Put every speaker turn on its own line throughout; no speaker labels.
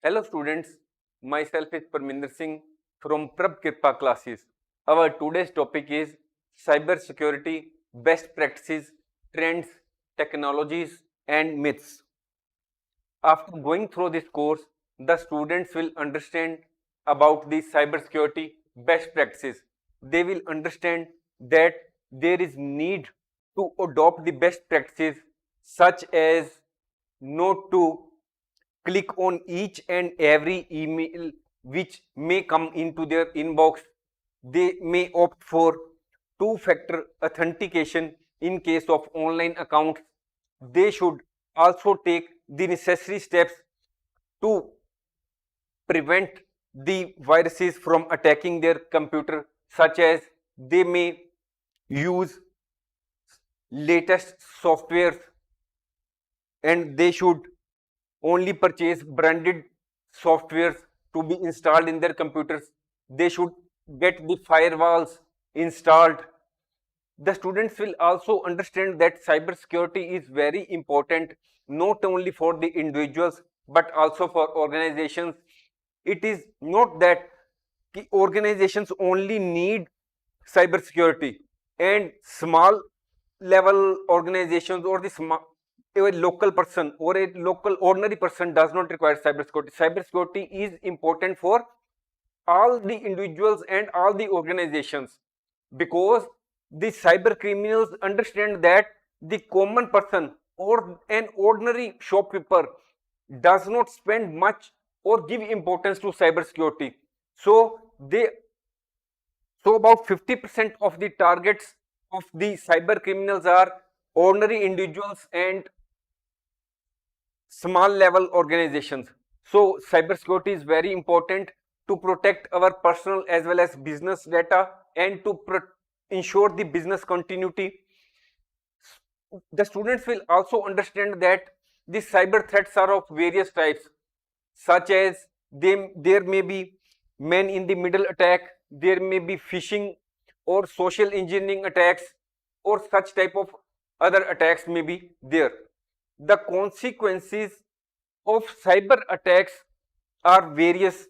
Hello students, myself is Parminder Singh from Prab Kirpa classes. Our today's topic is cyber security, best practices, trends, technologies and myths. After going through this course, the students will understand about the cybersecurity best practices. They will understand that there is need to adopt the best practices such as not to click on each and every email which may come into their inbox. They may opt for two-factor authentication in case of online accounts. They should also take the necessary steps to prevent the viruses from attacking their computer, such as they may use latest softwares and they should only purchase branded softwares to be installed in their computers. They should get the firewalls installed. The students will also understand that cybersecurity is very important not only for the individuals but also for organizations. It is not that organizations only need cybersecurity and small level organizations or a local person or a local ordinary person does not require cybersecurity. Cybersecurity is important for all the individuals and all the organizations, because the cyber criminals understand that the common person or an ordinary shopkeeper does not spend much or give importance to cybersecurity. So about 50% of the targets of the cyber criminals are ordinary individuals and small level organizations. So cybersecurity is very important to protect our personal as well as business data and to ensure the business continuity. The students will also understand that the cyber threats are of various types, such as there may be man in the middle attack, there may be phishing or social engineering attacks, or such type of other attacks may be there. The consequences of cyber attacks are various,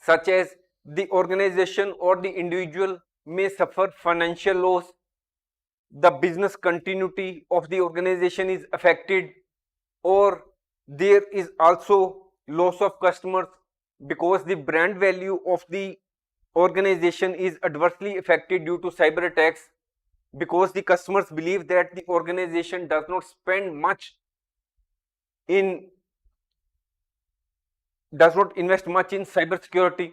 such as the organization or the individual may suffer financial loss, the business continuity of the organization is affected, or there is also loss of customers because the brand value of the organization is adversely affected due to cyber attacks, because the customers believe that the organization does not spend much in does not invest much in cyber security.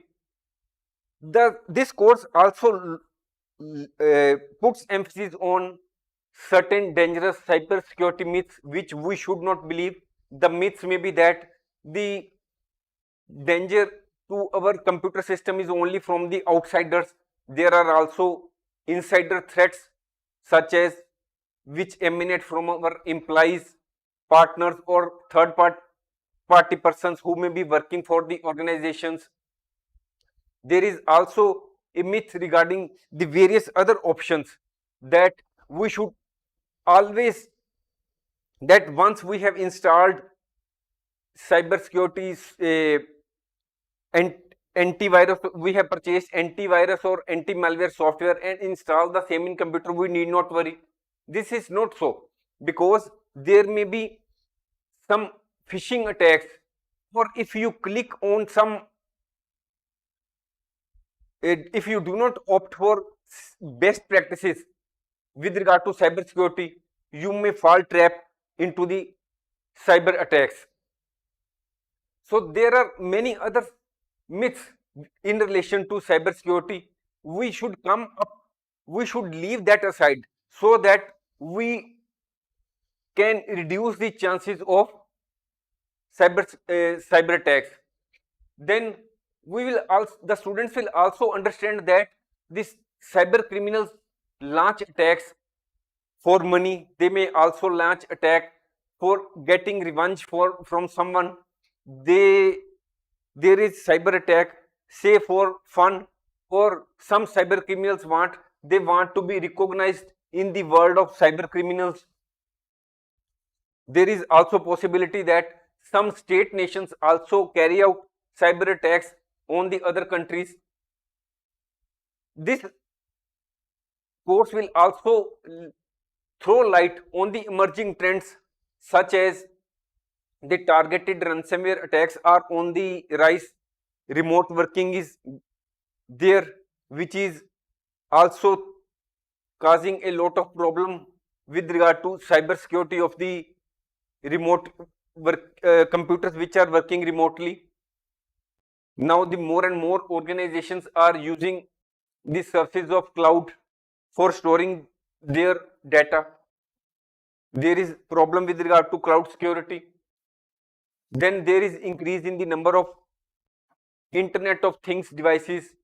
This course also puts emphasis on certain dangerous cyber security myths which we should not believe. The myths may be that the danger to our computer system is only from the outsiders. There are also insider threats such as which emanate from our employees, partners or third party persons who may be working for the organizations. There is also a myth regarding the various other options that we should always, that once we have installed cybersecurity and antivirus, we have purchased antivirus or anti-malware software and install the same in computer, we need not worry. This is not so, because there may be some phishing attacks, or if you click on some, if you do not opt for best practices with regard to cyber security, you may fall trap into the cyber attacks. So there are many other myths in relation to cyber security. We should leave that aside so that we can reduce the chances of cyber attacks. Then the students will also understand that these cyber criminals launch attacks for money. They may also launch attack for getting revenge from someone. There is cyber attack say for fun, or some cyber criminals want to be recognized in the world of cyber criminals. There is also possibility that some state nations also carry out cyber attacks on the other countries. This course will also throw light on the emerging trends such as the targeted ransomware attacks are on the rise. Remote working is there, which is also causing a lot of problem with regard to cyber security of the remote work computers which are working remotely. Now the more and more organizations are using the services of cloud for storing their data. There is problem with regard to cloud security. Then there is increase in the number of internet of things devices,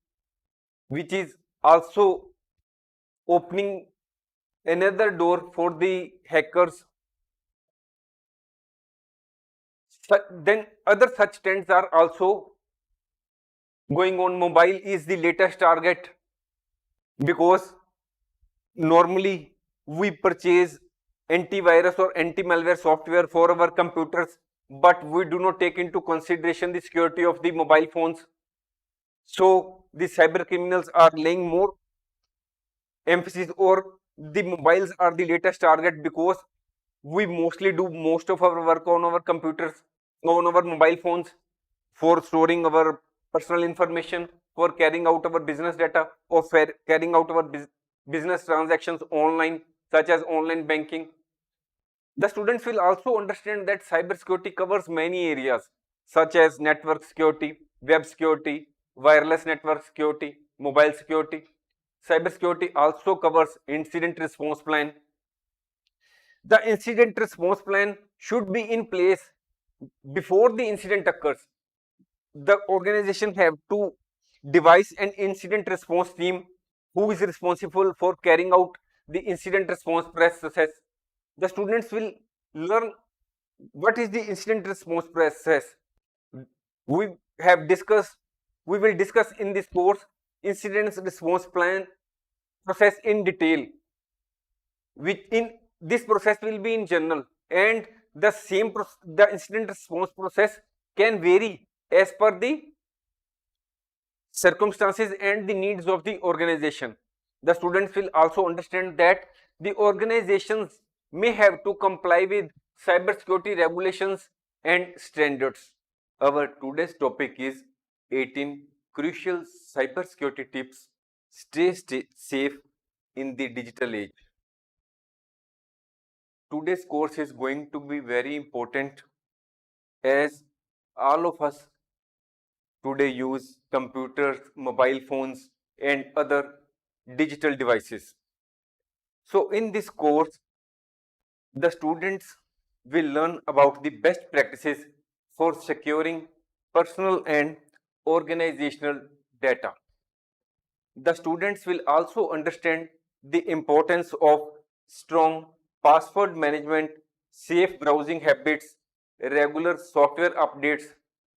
which is also opening another door for the hackers. Then other such trends are also going on. Mobile is the latest target because normally we purchase antivirus or anti-malware software for our computers, but we do not take into consideration the security of the mobile phones. So the cyber criminals are laying more emphasis, or the mobiles are the latest target because we mostly do most of our work on our computers, on our mobile phones, for storing our personal information, for carrying out our business data, or for carrying out our business transactions online, such as online banking. The students will also understand that cybersecurity covers many areas such as network security, web security, wireless network security, mobile security. Cybersecurity also covers incident response plan. The incident response plan should be in place before the incident occurs. The organization have to devise an incident response team who is responsible for carrying out the incident response process. The students will learn what is the incident response process. We have discussed, we will discuss in this course incident response plan process in detail, which in this process will be in general, and the same the incident response process can vary as per the circumstances and the needs of the organization. The students will also understand that the organizations may have to comply with cybersecurity regulations and standards. Our today's topic is 18 crucial cybersecurity tips. Stay safe in the digital age. Today's course is going to be very important as all of us today use computers, mobile phones, and other digital devices. So in this course, the students will learn about the best practices for securing personal and organizational data. The students will also understand the importance of strong password management, safe browsing habits, regular software updates,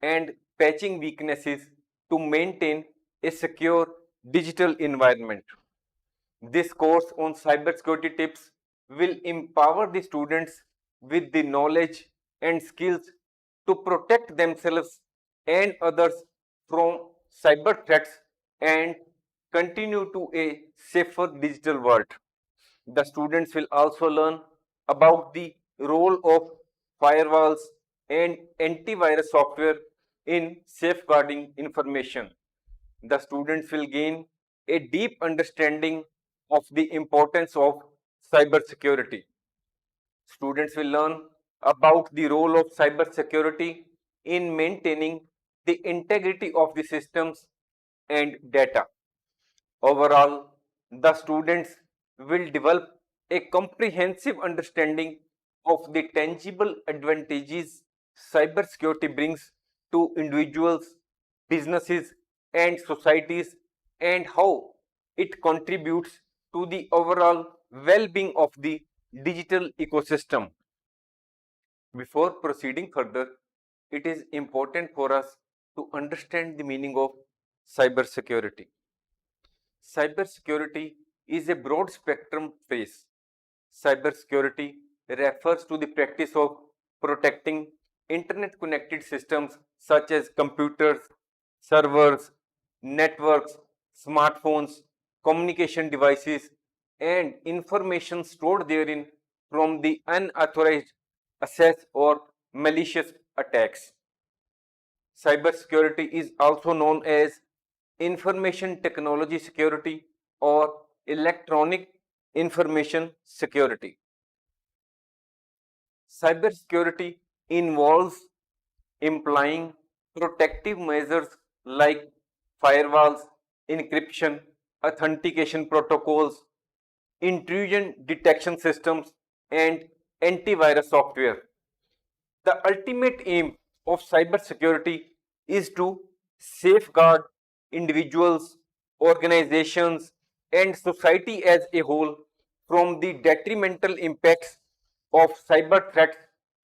and patching weaknesses to maintain a secure digital environment. This course on cybersecurity tips will empower the students with the knowledge and skills to protect themselves and others from cyber threats and continue to a safer digital world. The students will also learn about the role of firewalls and antivirus software in safeguarding information. The students will gain a deep understanding of the importance of cybersecurity. Students will learn about the role of cybersecurity in maintaining the integrity of the systems and data. Overall, the students will develop a comprehensive understanding of the tangible advantages cybersecurity brings to individuals, businesses, and societies, and how it contributes to the overall well-being of the digital ecosystem. Before proceeding further, it is important for us to understand the meaning of cybersecurity. Cybersecurity is a broad spectrum phrase. Cybersecurity refers to the practice of protecting internet connected systems such as computers, servers, networks, smartphones, communication devices, and information stored therein from the unauthorized access or malicious attacks. Cybersecurity is also known as information technology security or electronic information security. Cybersecurity involves implying protective measures like firewalls, encryption, authentication protocols, intrusion detection systems, and antivirus software. The ultimate aim of cybersecurity is to safeguard individuals, organizations, and society as a whole from the detrimental impacts of cyber threats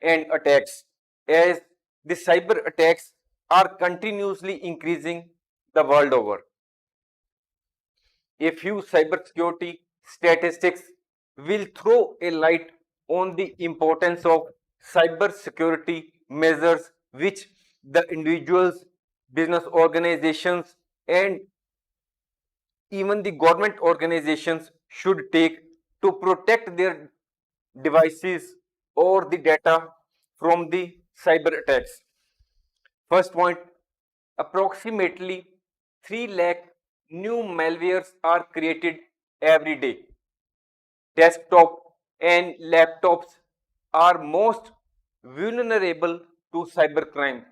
and attacks, as the cyber attacks are continuously increasing the world over. A few cybersecurity statistics will throw a light on the importance of cybersecurity measures which the individuals, business organizations, and even the government organizations should take to protect their devices or the data from the cyber attacks. First point, approximately 3 lakh new malwares are created every day. Desktop and laptops are most vulnerable to cybercrime.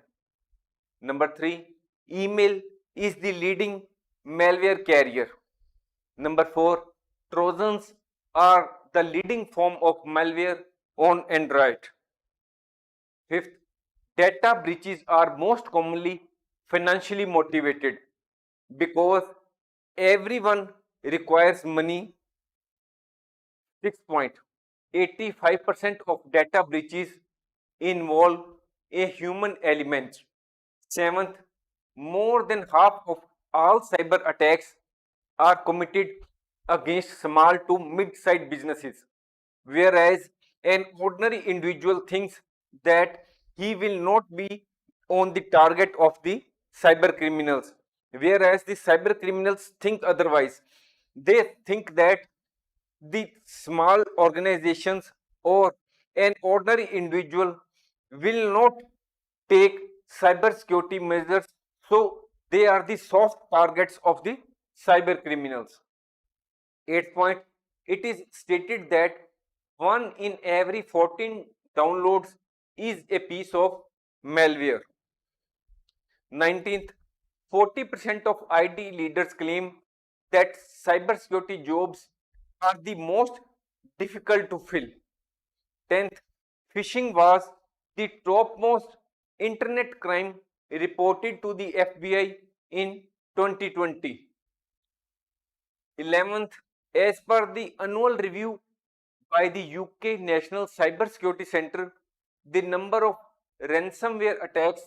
Number 3, email is the leading malware carrier. Number 4, Trojans are the leading form of malware on Android. Fifth, data breaches are most commonly financially motivated because everyone requires money. 6 point, 85% of data breaches involve a human element. 7th, more than half of all cyber attacks are committed against small to mid-sized businesses, whereas an ordinary individual thinks that he will not be on the target of the cyber criminals, whereas the cyber criminals think otherwise. They think that the small organizations or an ordinary individual will not take cyber security measures, so they are the soft targets of the cyber criminals. 8th point, it is stated that 1 in every 14 downloads is a piece of malware. 19th, 40% of IT leaders claim that cybersecurity jobs are the most difficult to fill. 10th, phishing was the topmost internet crime reported to the FBI in 2020. 11th, as per the annual review by the UK National Cybersecurity Centre, the number of ransomware attacks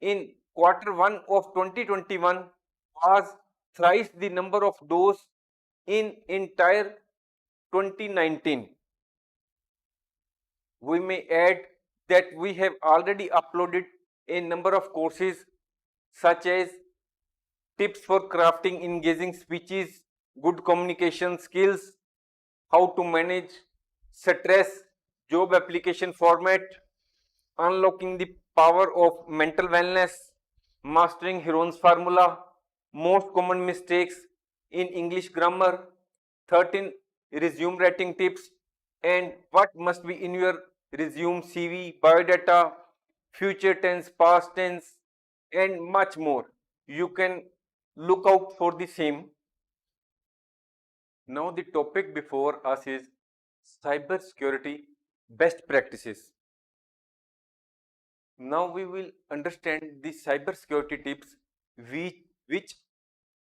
in Q1 of 2021 was thrice the number of those in entire 2019. We may add that we have already uploaded a number of courses such as tips for crafting engaging speeches, good communication skills, how to manage stress, job application format, unlocking the power of mental wellness, mastering Heron's formula, most common mistakes in English grammar, 13 resume writing tips, and what must be in your resume, CV, biodata, future tense, past tense, and much more. You can look out for the same. Now the topic before us is cyber security best practices. Now we will understand the cyber security tips which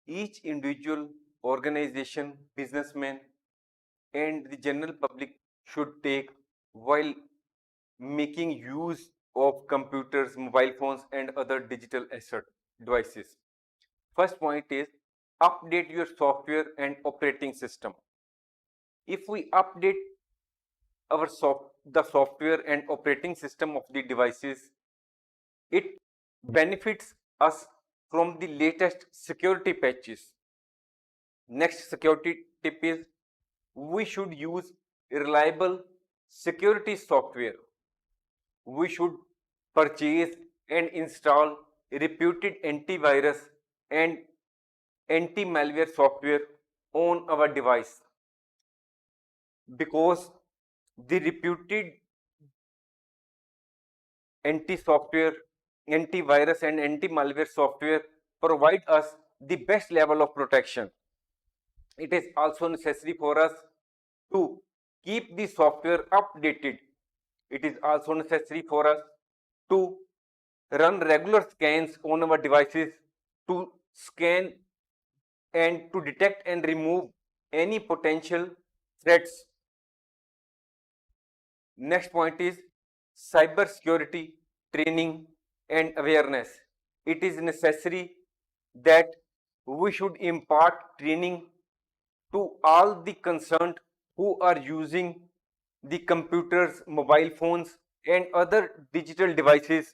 each individual, organization, businessman, and the general public should take while making use of computers, mobile phones, and other digital asset devices. First point is update your software and operating system. If we update our the software and operating system of the devices. It benefits us from the latest security patches. Next security tip is we should use reliable security software. We should purchase and install reputed antivirus and anti-malware software on our device, because the reputed anti-software, antivirus and anti-malware software provide us the best level of protection. It is also necessary for us to keep the software updated. It is also necessary for us to run regular scans on our devices to scan and to detect and remove any potential threats. Next point is cyber security training and awareness. It is necessary that we should impart training to all the concerned who are using the computers, mobile phones and other digital devices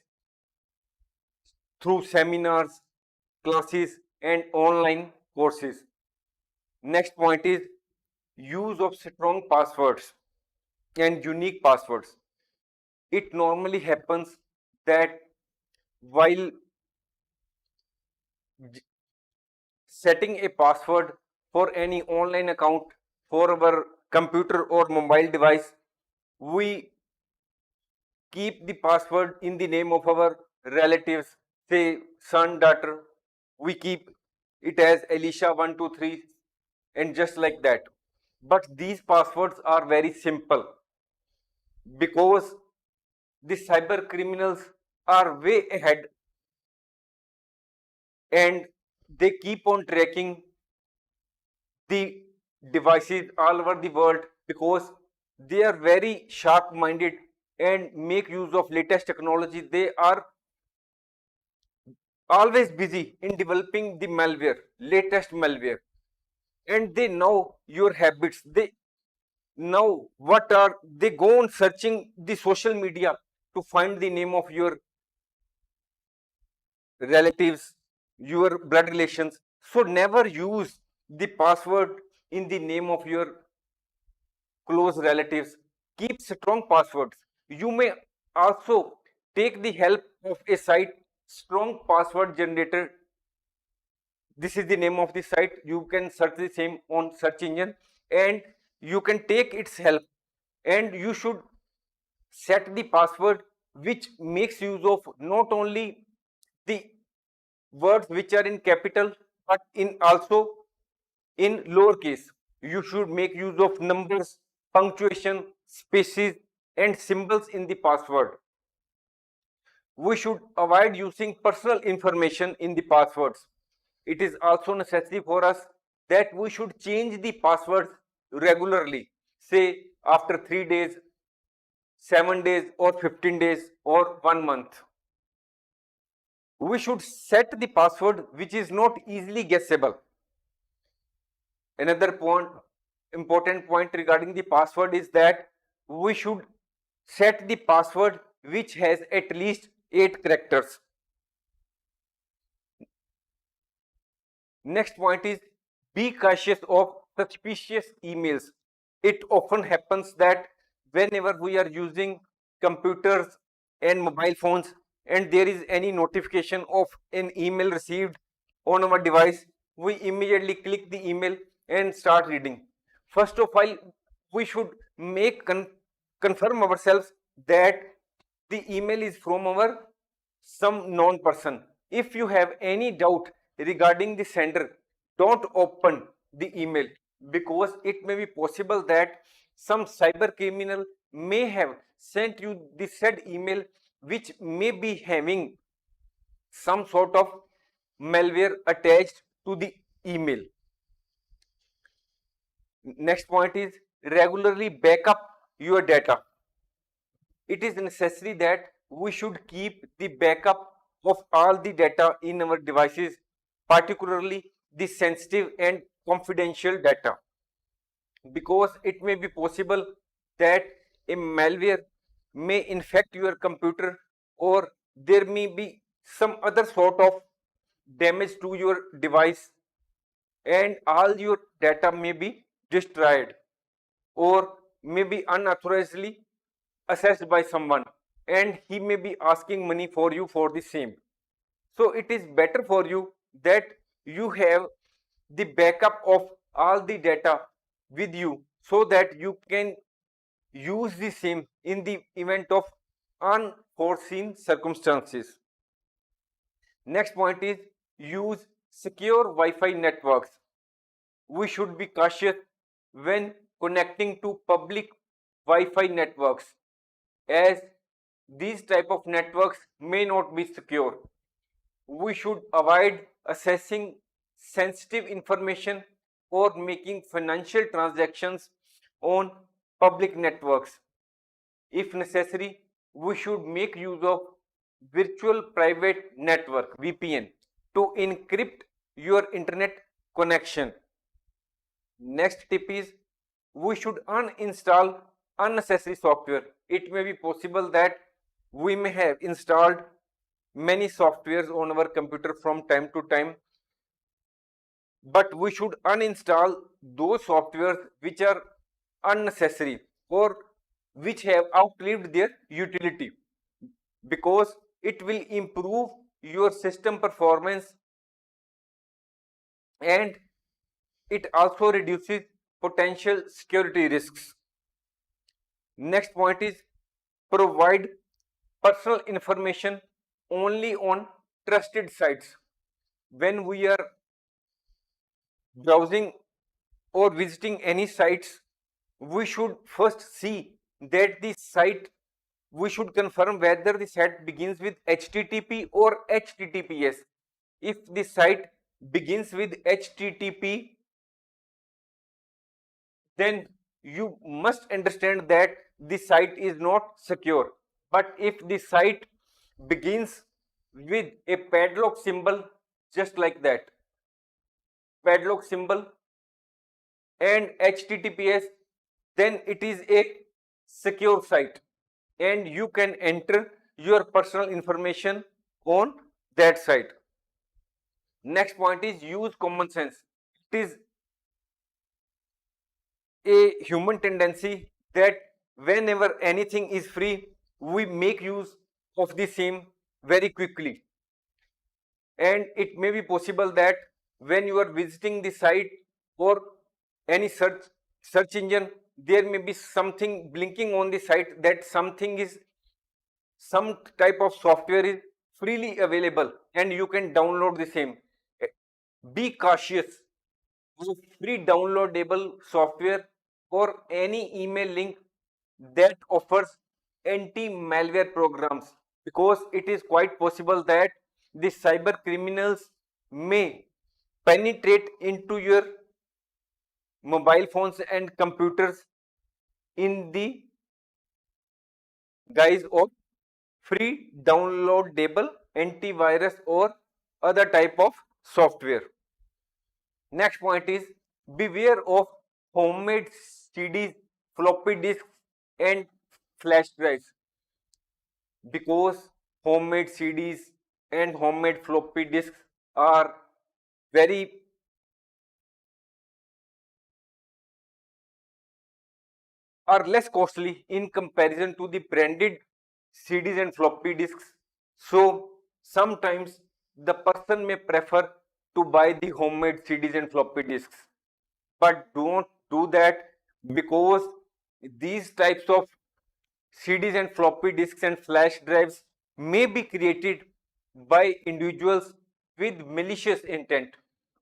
through seminars, classes and online courses. Next point is use of strong passwords and unique passwords. It normally happens that while setting a password for any online account for our computer or mobile device, we keep the password in the name of our relatives, say son, daughter. We keep it as Alicia123 and just like that. But these passwords are very simple because the cyber criminals are way ahead and they keep on tracking the devices all over the world because they are very sharp minded and make use of latest technology. They are always busy in developing the malware, latest malware, and they know your habits. They know what are they go on searching the social media to find the name of your relatives, your blood relations. So never use the password in the name of your close relatives. Keep strong passwords. You may also take the help of a site, strong password generator. This is the name of the site. You can search the same on search engine and you can take its help, and you should set the password which makes use of not only the words which are in capital but in also in lowercase. You should make use of numbers, punctuation, spaces and symbols in the password. We should avoid using personal information in the passwords. It is also necessary for us that we should change the passwords regularly, say after 3 days, 7 days or 15 days or 1 month. We should set the password which is not easily guessable. Another important point regarding the password is that we should set the password which has at least 8 characters. Next point is be cautious of suspicious emails. It often happens that whenever we are using computers and mobile phones and there is any notification of an email received on our device, we immediately click the email and start reading. First of all, we should make confirm ourselves that the email is from our some known person. If you have any doubt regarding the sender, don't open the email because it may be possible that some cyber criminal may have sent you the said email which may be having some sort of malware attached to the email. Next point is regularly backup your data. It is necessary that we should keep the backup of all the data in our devices, particularly the sensitive and confidential data, because it may be possible that a malware may infect your computer, or there may be some other sort of damage to your device, and all your data may be destroyed or may be unauthorizedly accessed by someone, and he may be asking money for you for the same. So it is better for you that you have the backup of all the data with you, so that you can use the same in the event of unforeseen circumstances. Next point is use secure Wi-Fi networks. We should be cautious when connecting to public Wi-Fi networks, as these type of networks may not be secure. We should avoid accessing sensitive information or making financial transactions on public networks. If necessary, we should make use of virtual private network (VPN) to encrypt your internet connection. Next tip is we should uninstall unnecessary software. It may be possible that we may have installed many softwares on our computer from time to time, but we should uninstall those softwares which are unnecessary or which have outlived their utility, because it will improve your system performance and it also reduces potential security risks. Next point is provide personal information only on trusted sites. When we are browsing or visiting any sites, we should first see that the site, we should confirm whether the site begins with HTTP or HTTPS. If the site begins with HTTP, then you must understand that the site is not secure. But if the site begins with a padlock symbol, just like that, padlock symbol and HTTPS, then it is a secure site and you can enter your personal information on that site. Next point is use common sense. It is a human tendency that whenever anything is free, we make use of the same very quickly. And it may be possible that when you are visiting the site or any search engine, there may be something blinking on the site that something is, some type of software is freely available and you can download the same. Be cautious of free downloadable software or any email link that offers anti-malware programs, because it is quite possible that the cyber criminals may penetrate into your mobile phones and computers in the guise of free downloadable antivirus or other type of software. Next point is beware of homemade CDs, floppy disks and flash drives, because homemade CDs and homemade floppy disks are very are less costly in comparison to the branded CDs and floppy disks. So sometimes the person may prefer to buy the homemade CDs and floppy disks, but don't do that, because these types of CDs and floppy disks and flash drives may be created by individuals with malicious intent,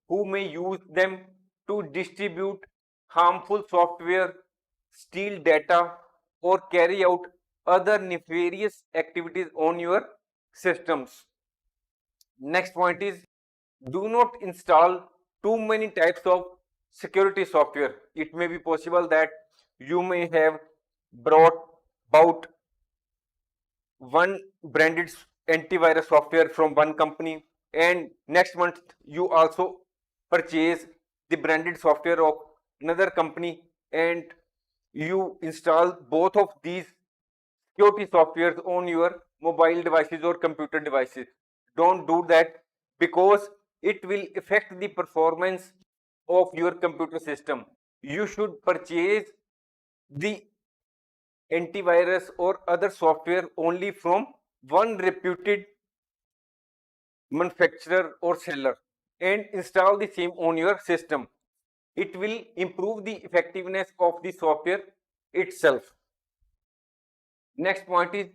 who may use them to distribute harmful software, steal data, or carry out other nefarious activities on your systems. Next point is do not install too many types of security software. It may be possible that you may have bought one branded antivirus software from one company, and next month you also purchase the branded software of another company, and you install both of these security softwares on your mobile devices or computer devices. Don't do that because it will affect the performance of your computer system. You should purchase the antivirus or other software only from one reputed manufacturer or seller and install the same on your system. It will improve the effectiveness of the software itself. Next point is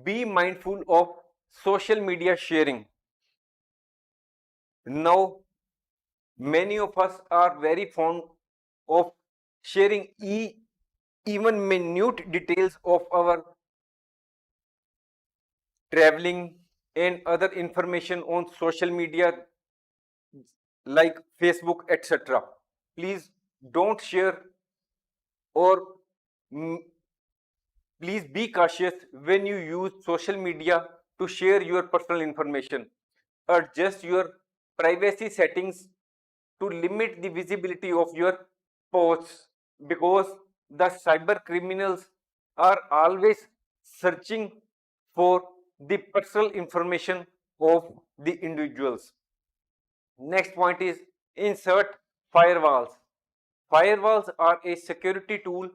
be mindful of social media sharing. Now, many of us are very fond of sharing even minute details of our traveling and other information on social media like Facebook, etc. Please don't share or please be cautious when you use social media to share your personal information. Adjust your privacy settings to limit the visibility of your posts because the cyber criminals are always searching for the personal information of the individuals. Next point is insert firewalls. Firewalls are a security tool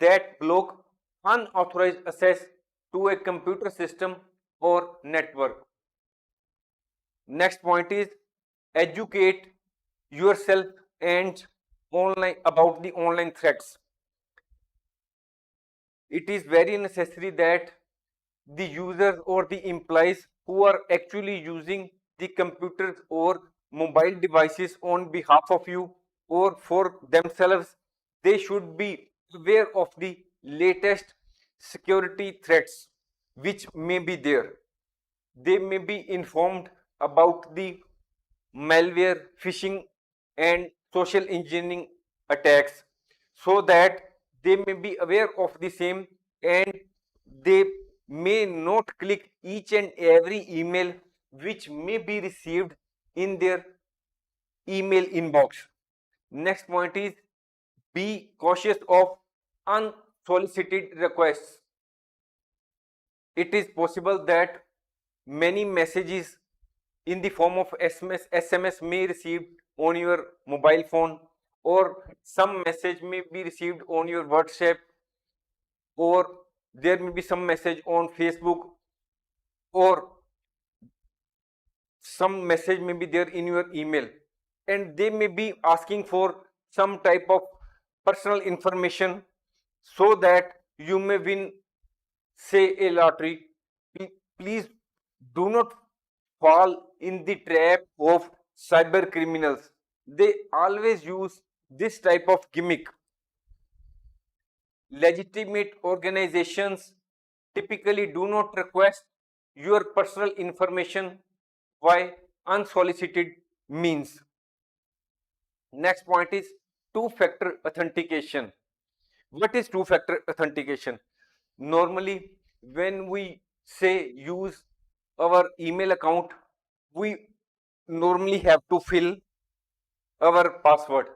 that block unauthorized access to a computer system or network. Next point is educate yourself and online about the online threats. It is very necessary that the users or the employees who are actually using the computers or mobile devices on behalf of you or for themselves, they should be aware of the latest security threats which may be there. They may be informed about the malware, phishing, and social engineering attacks so that they may be aware of the same and they may not click each and every email which may be received in their email inbox. Next point is be cautious of unsolicited requests. It is possible that many messages in the form of SMS may receive on your mobile phone or some message may be received on your WhatsApp or there may be some message on Facebook or some message may be there in your email and they may be asking for some type of personal information so that you may win say a lottery. Please do not fall in the trap of cyber criminals. They always use this type of gimmick. Legitimate organizations typically do not request your personal information by unsolicited means. Next point is two-factor authentication. What is two-factor authentication? Normally, when we say use our email account, we normally have to fill our password.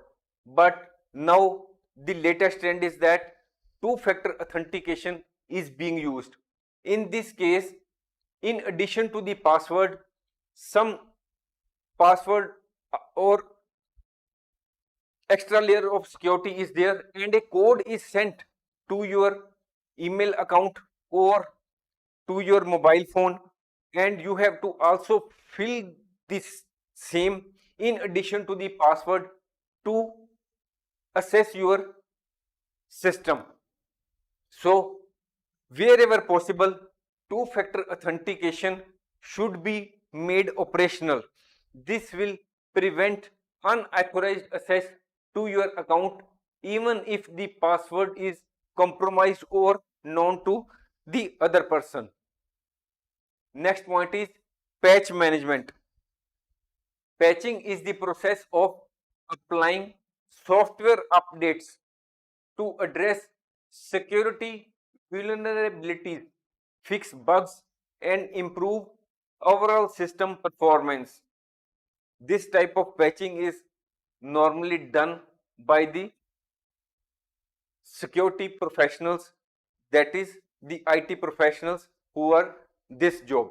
But now the latest trend is that two-factor authentication is being used. In this case, in addition to the password, some password or extra layer of security is there and a code is sent to your email account or to your mobile phone and you have to also fill this same in addition to the password to access your system. So wherever possible, two-factor authentication should be made operational. This will prevent unauthorized access to your account even if the password is compromised or known to the other person. Next point is patch management. Patching is the process of applying software updates to address security vulnerabilities, fix bugs, and improve overall system performance. This type of patching is normally done by the security professionals, that is the IT professionals who are this job.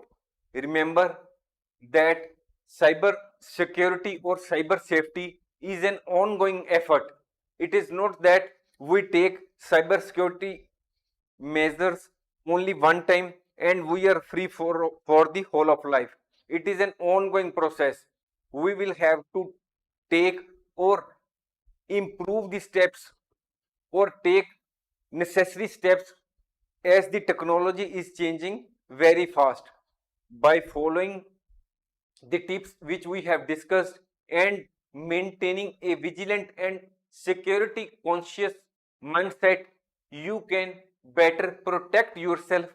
Remember that cyber security or cyber safety is an ongoing effort. It is not that we take cyber security measures only one time and we are free for the whole of life. It is an ongoing process. We will have to take or improve the steps or take necessary steps as the technology is changing very fast. By following the tips which we have discussed and maintaining a vigilant and security conscious mindset, you can better protect yourself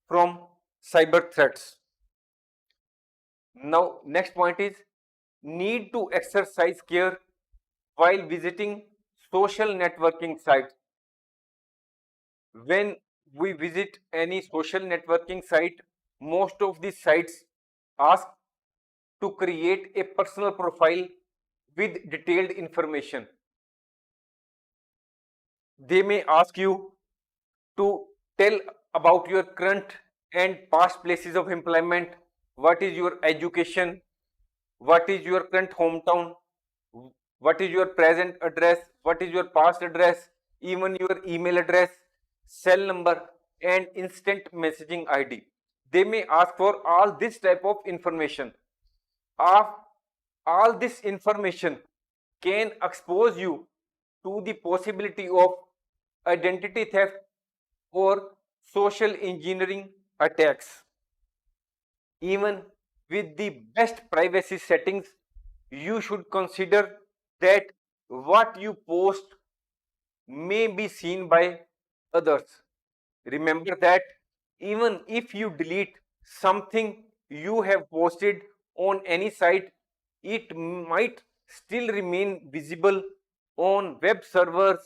from cyber threats. Now, next point is need to exercise care while visiting social networking sites. When we visit any social networking site, most of these sites ask to create a personal profile with detailed information. They may ask you to tell about your current and past places of employment, what is your education, what is your current hometown, what is your present address, what is your past address, even your email address, cell number, and instant messaging ID. They may ask for all this type of information. All this information can expose you to the possibility of identity theft or social engineering attacks. Even with the best privacy settings, you should consider that what you post may be seen by others. Remember that even if you delete something you have posted on any site, it might still remain visible on web servers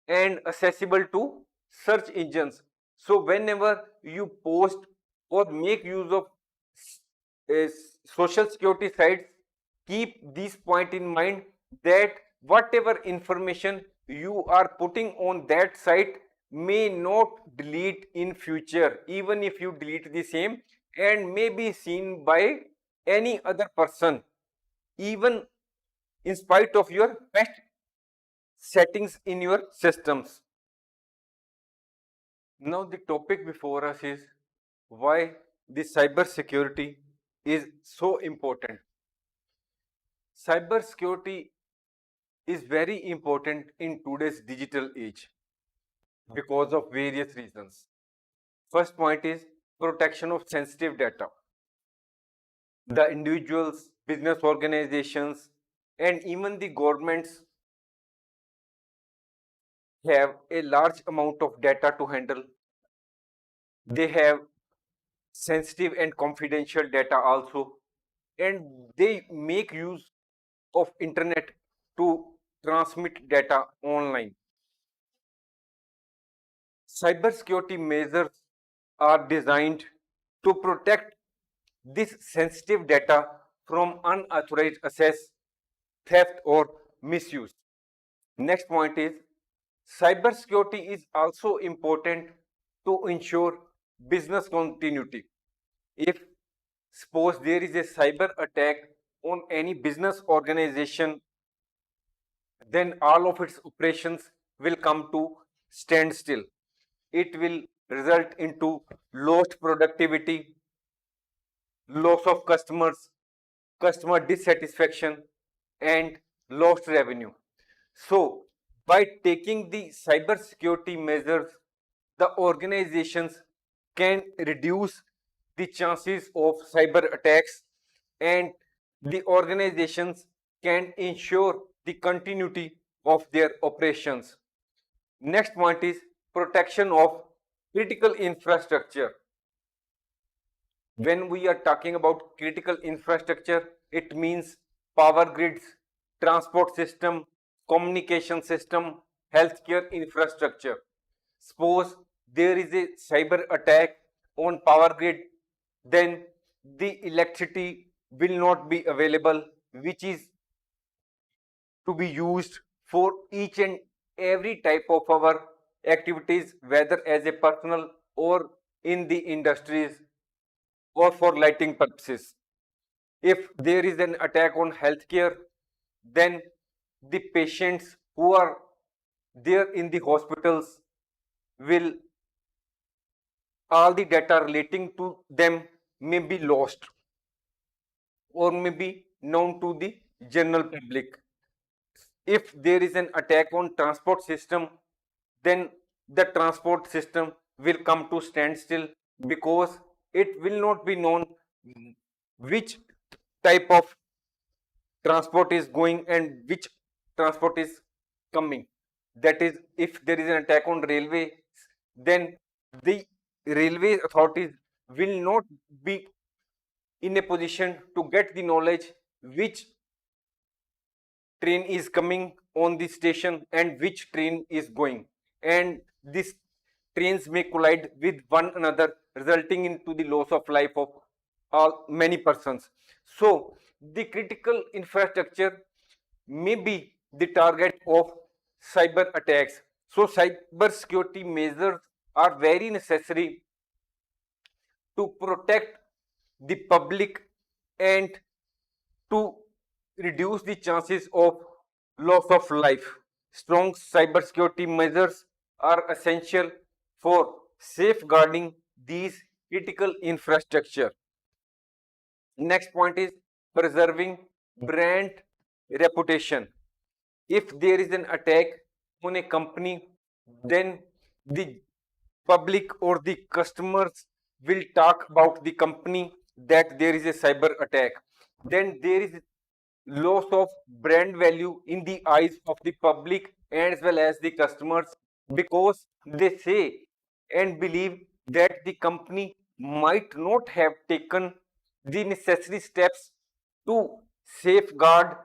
and accessible to search engines. So whenever you post or make use of social security sites, keep this point in mind that whatever information you are putting on that site may not delete in future, even if you delete the same, and may be seen by any other person, even in spite of your best settings in your systems. Now the topic before us is why the cyber security is so important. Cyber security is very important in today's digital age because of various reasons. First point is protection of sensitive data. The individuals, business organizations, and even the governments have a large amount of data to handle. They have sensitive and confidential data also, and they make use of internet to transmit data online. Cybersecurity measures are designed to protect this sensitive data from unauthorized access, theft, or misuse. Next point is cybersecurity is also important to ensure business continuity. If suppose there is a cyber attack on any business organization, then all of its operations will come to standstill. It will result into lost productivity, loss of customers, customer dissatisfaction, and lost revenue. So, by taking the cyber security measures, the organizations can reduce the chances of cyber attacks, and the organizations can ensure the continuity of their operations. Next point is protection of critical infrastructure. When we are talking about critical infrastructure, it means power grids, transport system, communication system, healthcare infrastructure. Suppose there is a cyber attack on power grid, then the electricity will not be available, which is to be used for each and every type of our activities, whether as a personal or in the industries or for lighting purposes. If there is an attack on healthcare, then the patients who are there in the hospitals will, all the data relating to them may be lost or may be known to the general public. If there is an attack on transport system, then the transport system will come to standstill, because it will not be known which type of transport is going and which transport is coming. That is, if there is an attack on railway, then the railway authorities will not be in a position to get the knowledge which train is coming on the station and which train is going, and these trains may collide with one another, resulting into the loss of life of all many persons. So the critical infrastructure may be the target of cyber attacks. So cyber security measures are very necessary to protect the public and to reduce the chances of loss of life. Strong cybersecurity measures are essential for safeguarding these critical infrastructure. Next point is preserving brand reputation. If there is an attack on a company, then the public or the customers will talk about the company that there is a cyber attack. Then there is loss of brand value in the eyes of the public as well as the customers, because they say and believe that the company might not have taken the necessary steps to safeguard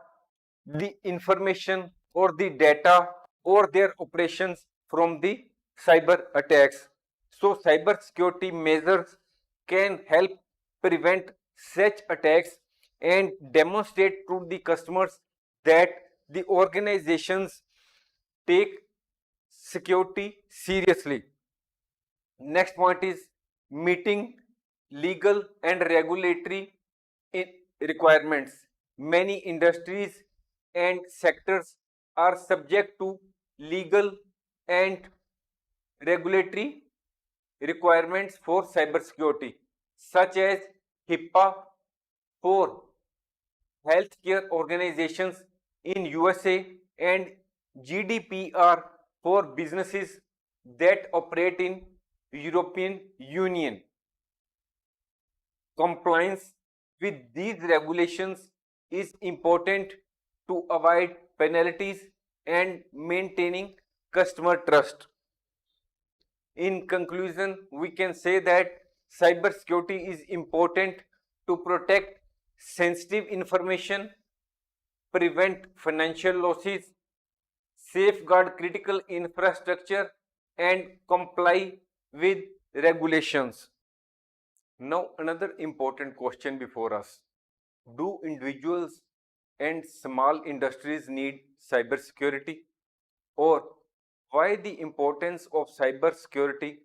the information or the data or their operations from the cyber attacks. So cyber security measures can help prevent such attacks and demonstrate to the customers that the organizations take security seriously. Next point is meeting legal and regulatory requirements. Many industries and sectors are subject to legal and regulatory requirements for cybersecurity, such as HIPAA for healthcare organizations in USA and GDPR for businesses that operate in European Union. Compliance with these regulations is important to avoid penalties and maintaining customer trust. In conclusion, we can say that cybersecurity is important to protect sensitive information, prevent financial losses, safeguard critical infrastructure, and comply with regulations. Now, another important question before us: do individuals and small industries need cybersecurity? Or why the importance of cybersecurity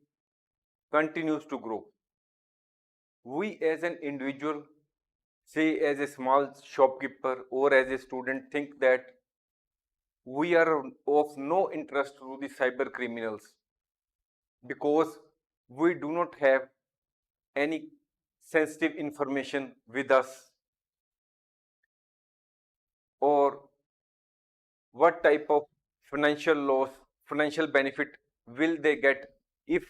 continues to grow? We as an individual, say as a small shopkeeper or as a student, think that we are of no interest to the cyber criminals, because we do not have any sensitive information with us, or what type of financial loss, financial benefit will they get if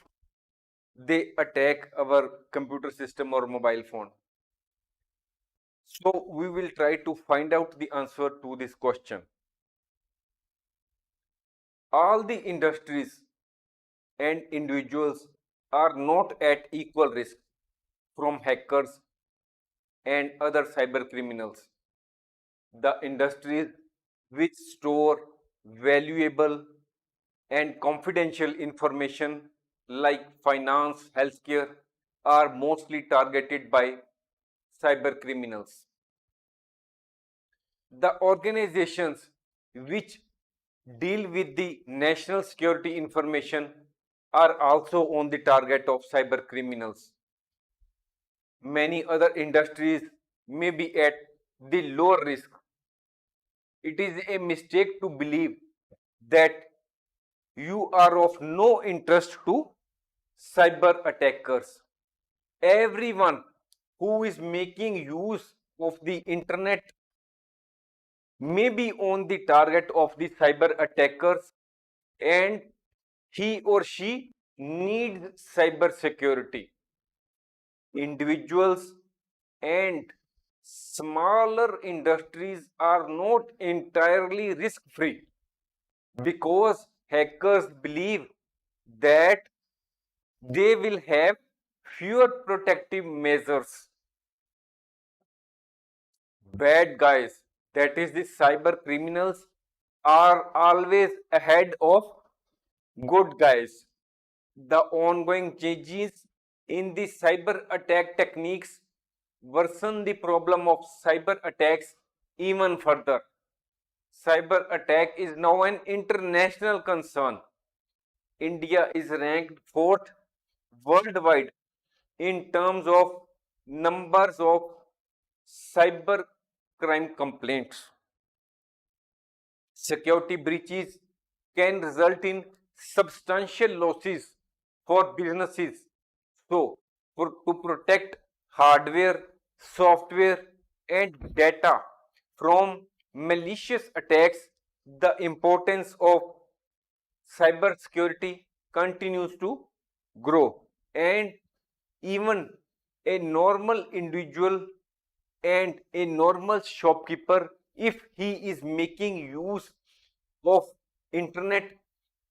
they attack our computer system or mobile phone. So we will try to find out the answer to this question. All the industries and individuals are not at equal risk from hackers and other cyber criminals. The industries which store valuable and confidential information like finance, healthcare are mostly targeted by cyber criminals. The organizations which deal with the national security information are also on the target of cyber criminals. Many other industries may be at the lower risk. It is a mistake to believe that you are of no interest to cyber attackers. Everyone who is making use of the internet may be on the target of the cyber attackers, and he or she needs cyber security. Individuals and smaller industries are not entirely risk free because hackers believe that they will have fewer protective measures. Bad guys, that is, the cyber criminals, are always ahead of good guys. The ongoing changes in the cyber attack techniques worsen the problem of cyber attacks even further. Cyber attack is now an international concern. India is ranked fourth worldwide in terms of numbers of cyber crime complaints. Security breaches can result in substantial losses for businesses. So, to protect hardware, software, and data from malicious attacks, the importance of cyber security continues to grow. And even a normal individual and a normal shopkeeper, if he is making use of internet,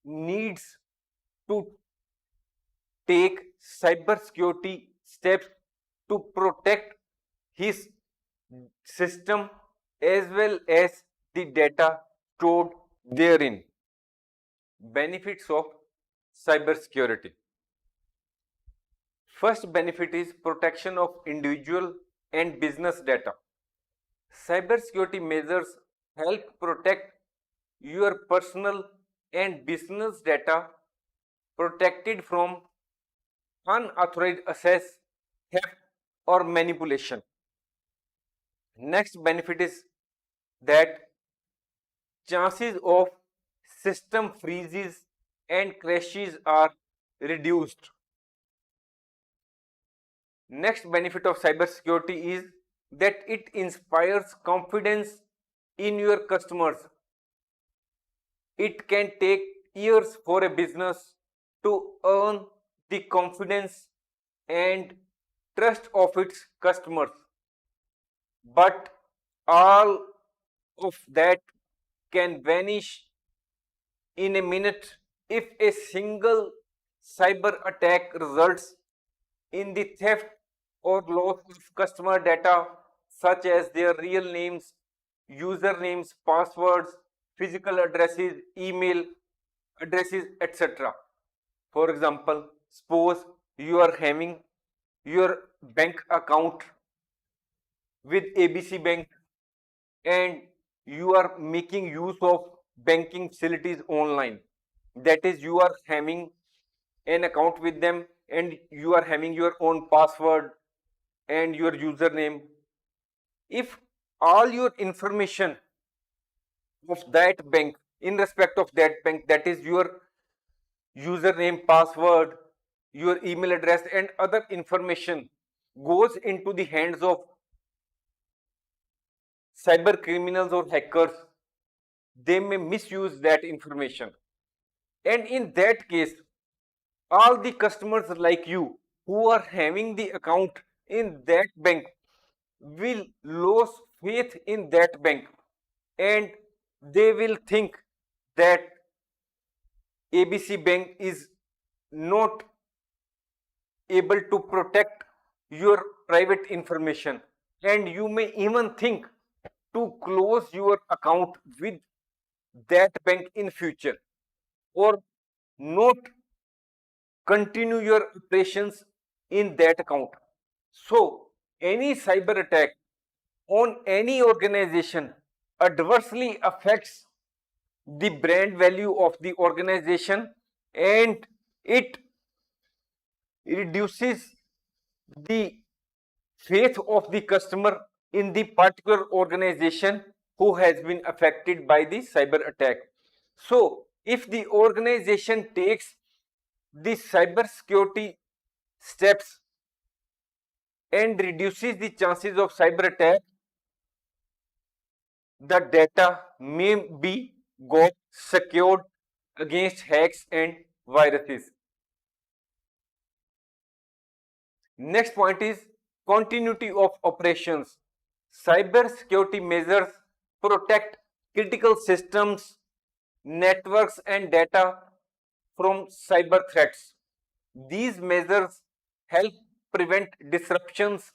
needs to take cyber security steps to protect his system as well as the data stored therein. Benefits of cyber security. First benefit is protection of individual and business data. Cybersecurity measures help protect your personal and business data protected from unauthorized access, theft, or manipulation. Next benefit is that chances of system freezes and crashes are reduced. Next benefit of cybersecurity is that it inspires confidence in your customers. It can take years for a business to earn the confidence and trust of its customers, but all of that can vanish in a minute if a single cyber attack results in the theft or loss of customer data such as their real names, usernames, passwords, physical addresses, email addresses, etc. For example, suppose you are having your bank account with ABC Bank and you are making use of banking facilities online. That is, you are having an account with them and you are having your own password and your username. If all your information of that bank, in respect of that bank, that is your username, password, your email address, and other information, goes into the hands of cyber criminals or hackers, they may misuse that information. And in that case, all the customers like you who are having the account in that bank will lose faith in that bank, and they will think that ABC Bank is not able to protect your private information, and you may even think to close your account with that bank in future or not continue your operations in that account. So any cyber attack on any organization adversely affects the brand value of the organization, and it reduces the faith of the customer in the particular organization who has been affected by the cyber attack. So, if the organization takes the cyber security steps and reduces the chances of cyber attack, the data may be got secured against hacks and viruses. Next point is continuity of operations. Cyber security measures protect critical systems, networks, and data from cyber threats. These measures help prevent disruptions,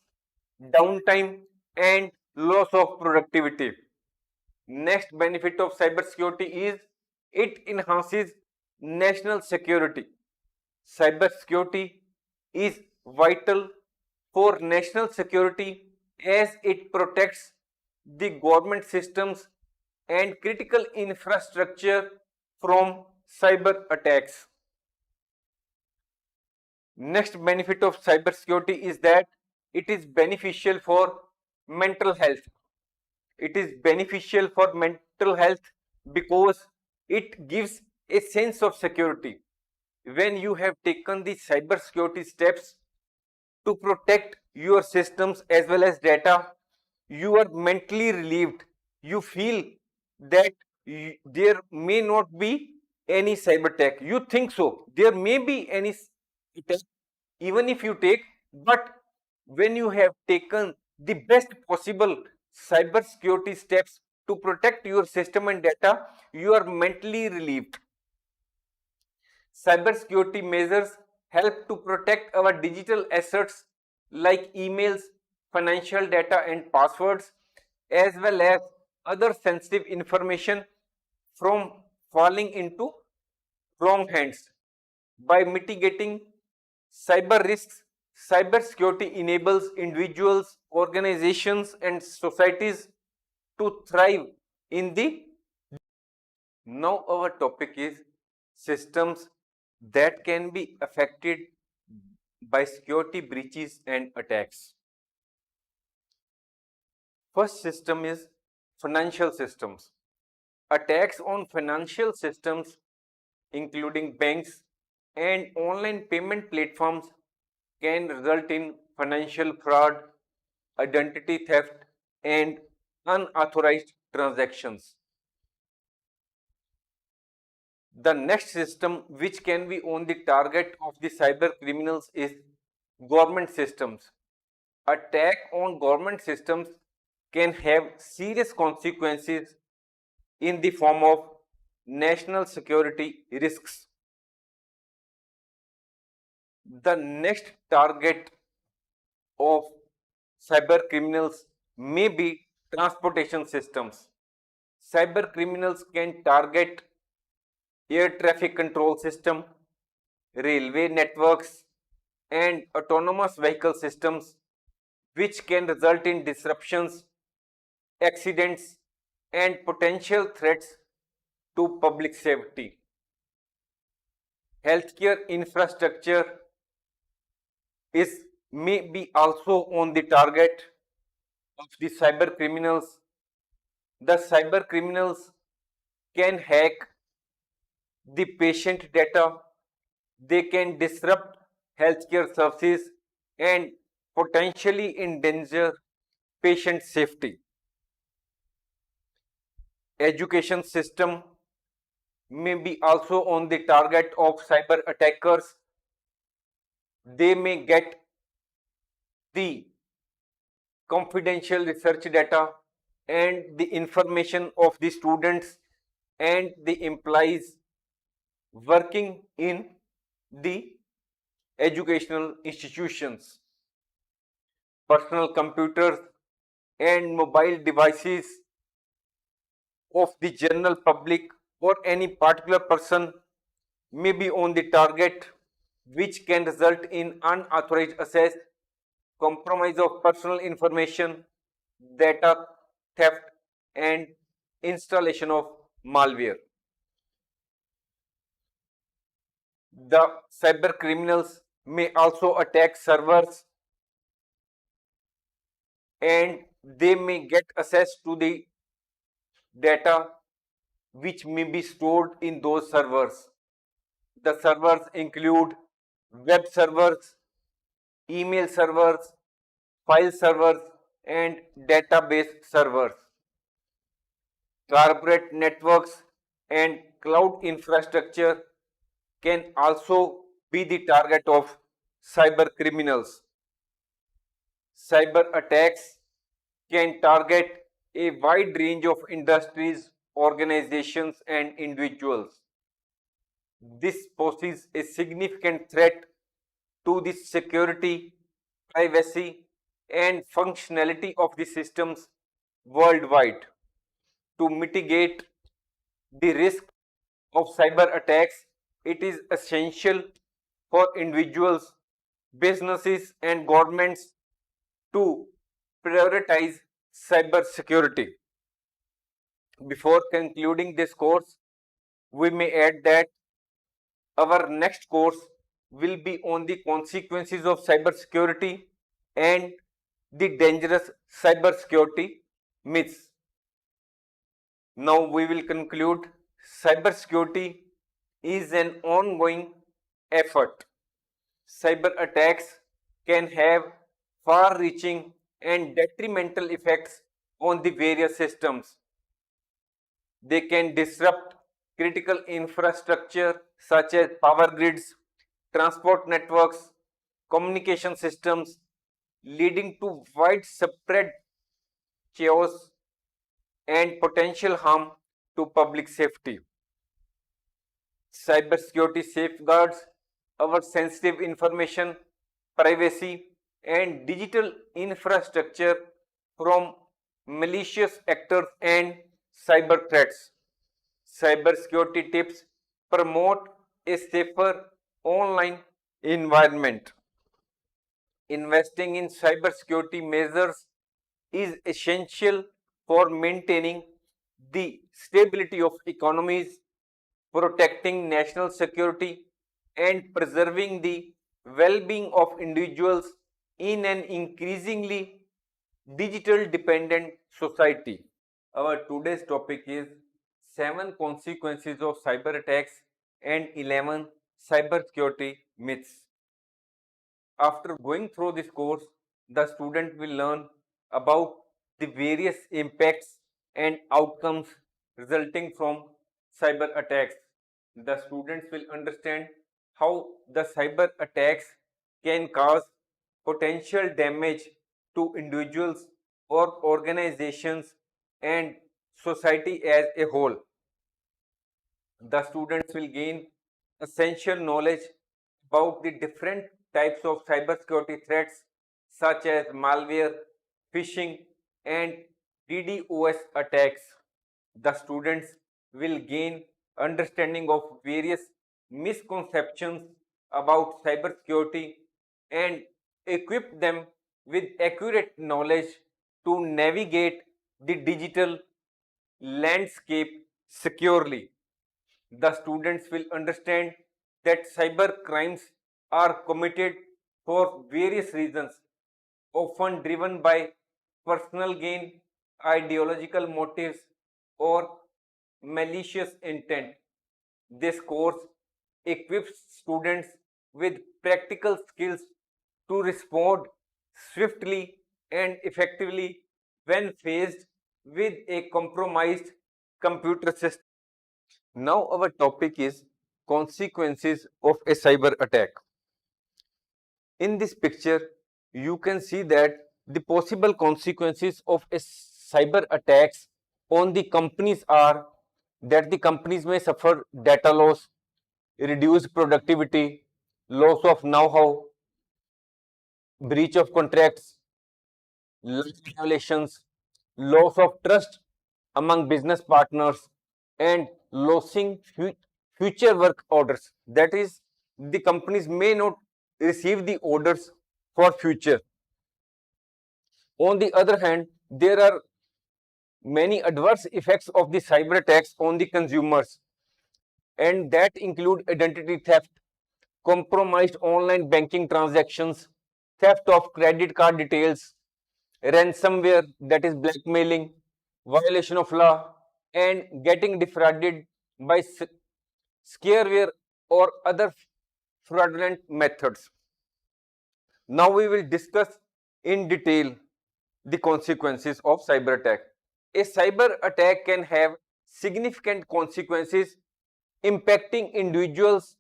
downtime, and loss of productivity. Next benefit of cybersecurity is it enhances national security. Cybersecurity is vital for national security as it protects the government systems and critical infrastructure from cyber attacks. Next benefit of cybersecurity is that it is beneficial for mental health. It is beneficial for mental health because it gives a sense of security. When you have taken the cyber security steps to protect your systems as well as data, you are mentally relieved. You feel that there may not be any cyber attack. You think so. There may be any attack, even if you take, but when you have taken the best possible cyber security steps to protect your system and data, you are mentally relieved. Cybersecurity measures help to protect our digital assets like emails, financial data, and passwords, as well as other sensitive information from falling into wrong hands. By mitigating cyber risks, cybersecurity enables individuals, organizations, and societies to thrive in the. Now, our topic is systems that can be affected by security breaches and attacks. First system is financial systems. Attacks on financial systems, including banks and online payment platforms, can result in financial fraud, identity theft, and unauthorized transactions. The next system which can be on the target of the cyber criminals is government systems. Attack on government systems can have serious consequences in the form of national security risks. The next target of cyber criminals may be transportation systems. Cyber criminals can target air traffic control system, railway networks, and autonomous vehicle systems, which can result in disruptions, accidents, and potential threats to public safety. Healthcare infrastructure may be also on the target of the cyber criminals. The cyber criminals can hack the patient data, they can disrupt healthcare services and potentially endanger patient safety. Education system may be also on the target of cyber attackers. They may get the confidential research data and the information of the students and the employees working in the educational institutions. Personal computers and mobile devices of the general public or any particular person may be on the target, which can result in unauthorized access, compromise of personal information, data theft, and installation of malware. The cyber criminals may also attack servers, and they may get access to the data which may be stored in those servers. The servers include web servers, email servers, file servers, and database servers. Corporate networks and cloud infrastructure can also be the target of cyber criminals. Cyber attacks can target a wide range of industries, organizations, and individuals. This poses a significant threat to the security, privacy, and functionality of the systems worldwide. To mitigate the risk of cyber attacks, it is essential for individuals, businesses, and governments to prioritize cyber security. Before concluding this course, we may add that our next course will be on the consequences of cybersecurity and the dangerous cybersecurity myths. Now we will conclude. Cybersecurity is an ongoing effort. Cyber attacks can have far reaching and detrimental effects on the various systems. They can disrupt critical infrastructure such as power grids, transport networks, communication systems, leading to widespread chaos and potential harm to public safety. Cybersecurity safeguards our sensitive information, privacy, and digital infrastructure from malicious actors and cyber threats. Cybersecurity tips promote a safer online environment. Investing in cybersecurity measures is essential for maintaining the stability of economies, protecting national security, and preserving the well-being of individuals in an increasingly digital dependent society. Our today's topic is 7 consequences of cyber attacks and 11 cybersecurity myths. After going through this course, the student will learn about the various impacts and outcomes resulting from cyber attacks. The students will understand how the cyber attacks can cause potential damage to individuals or organizations and society as a whole. The students will gain essential knowledge about the different types of cybersecurity threats such as malware, phishing, and DDoS attacks. The students will gain understanding of various misconceptions about cybersecurity and equip them with accurate knowledge to navigate the digital landscape securely. The students will understand that cyber crimes are committed for various reasons, often driven by personal gain, ideological motives, or malicious intent. This course equips students with practical skills to respond swiftly and effectively when faced with a compromised computer system. Now our topic is consequences of a cyber attack. In this picture, you can see that the possible consequences of a cyber attacks on the companies are that the companies may suffer data loss, reduced productivity, loss of know-how, breach of contracts, violations, loss of trust among business partners, and losing future work orders. That is, the companies may not receive the orders for future. On the other hand, there are many adverse effects of the cyber attacks on the consumers, and that include identity theft, compromised online banking transactions, theft of credit card details, ransomware, that is blackmailing, violation of law, and getting defrauded by scareware or other fraudulent methods. Now we will discuss in detail the consequences of cyber attack. A cyber attack can have significant consequences impacting individuals,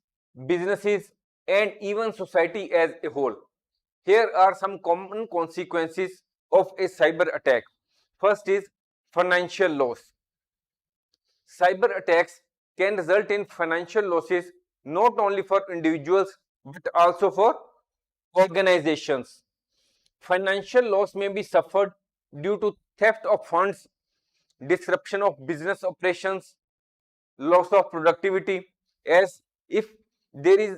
businesses, and even society as a whole. Here are some common consequences of a cyber attack. First is financial loss. Cyber attacks can result in financial losses not only for individuals but also for organizations. Financial loss may be suffered due to theft of funds, disruption of business operations, loss of productivity, as if there is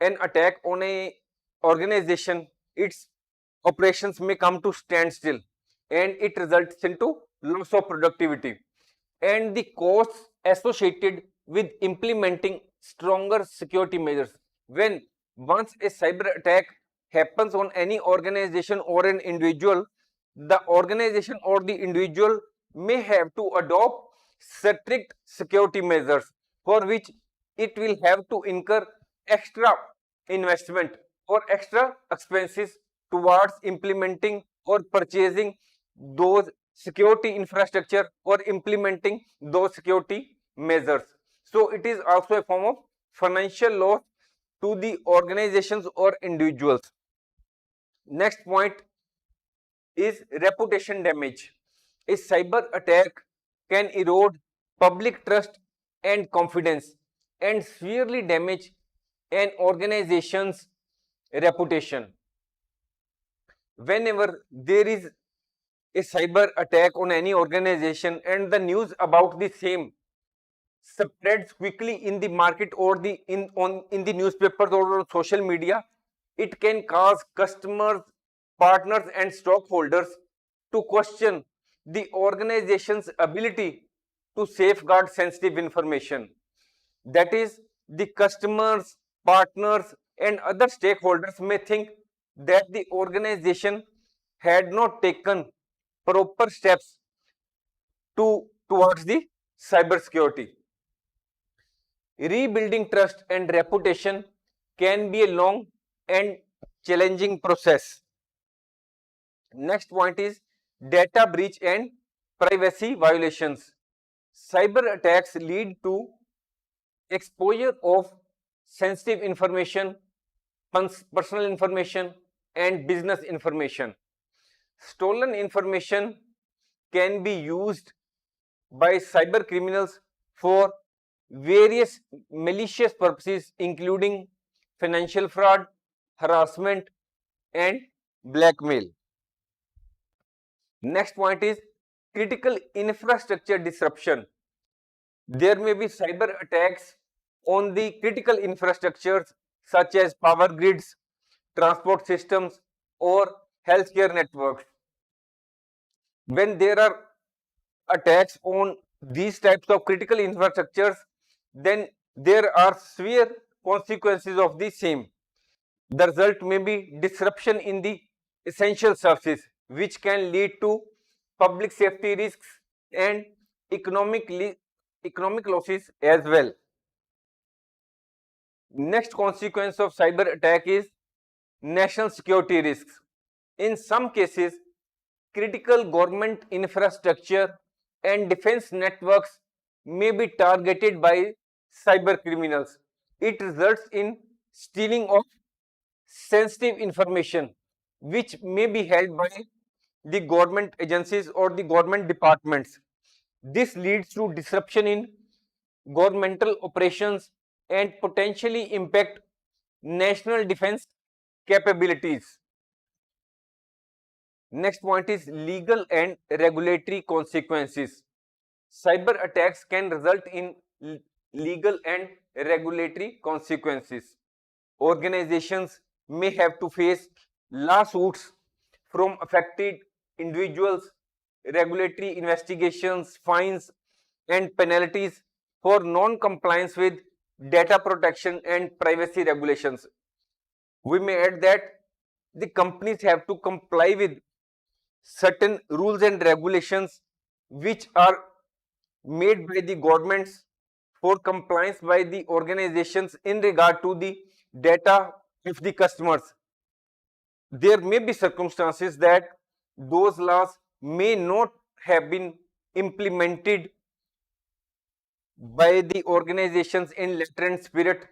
an attack on a organization, its operations may come to standstill and it results into loss of productivity, and the costs associated with implementing stronger security measures. When once a cyber attack happens on any organization or an individual, the organization or the individual may have to adopt strict security measures for which it will have to incur extra investment or extra expenses towards implementing or purchasing those security infrastructure or implementing those security measures. So it is also a form of financial loss to the organizations or individuals. Next point is reputation damage. A cyber attack can erode public trust and confidence and severely damage an organization's reputation. Whenever there is a cyber attack on any organization and the news about the same spreads quickly in the market or in the newspapers or on social media, it can cause customers, partners, and stockholders to question the organization's ability to safeguard sensitive information. That is, the customers, partners, and other stakeholders may think that the organization had not taken proper steps towards the cybersecurity. Rebuilding trust and reputation can be a long and challenging process. Next point is data breach and privacy violations. Cyber attacks lead to exposure of sensitive information, personal information, and business information. Stolen information can be used by cyber criminals for various malicious purposes, including financial fraud, harassment, and blackmail. Next point is critical infrastructure disruption. There may be cyber attacks on the critical infrastructures such as power grids, transport systems, or healthcare networks. When there are attacks on these types of critical infrastructures, then there are severe consequences of the same. The result may be disruption in the essential services, which can lead to public safety risks and economic losses as well. Next consequence of cyber attack is national security risks. In some cases, critical government infrastructure and defense networks may be targeted by cyber criminals. It results in stealing of sensitive information which may be held by the government agencies or the government departments. This leads to disruption in governmental operations and potentially impact national defense capabilities. Next point is legal and regulatory consequences. Cyber attacks can result in legal and regulatory consequences. Organizations may have to face lawsuits from affected individuals, regulatory investigations, fines, and penalties for non-compliance with data protection and privacy regulations. We may add that the companies have to comply with certain rules and regulations which are made by the governments for compliance by the organizations in regard to the data of the customers. There may be circumstances that those laws may not have been implemented by the organizations in letter and spirit.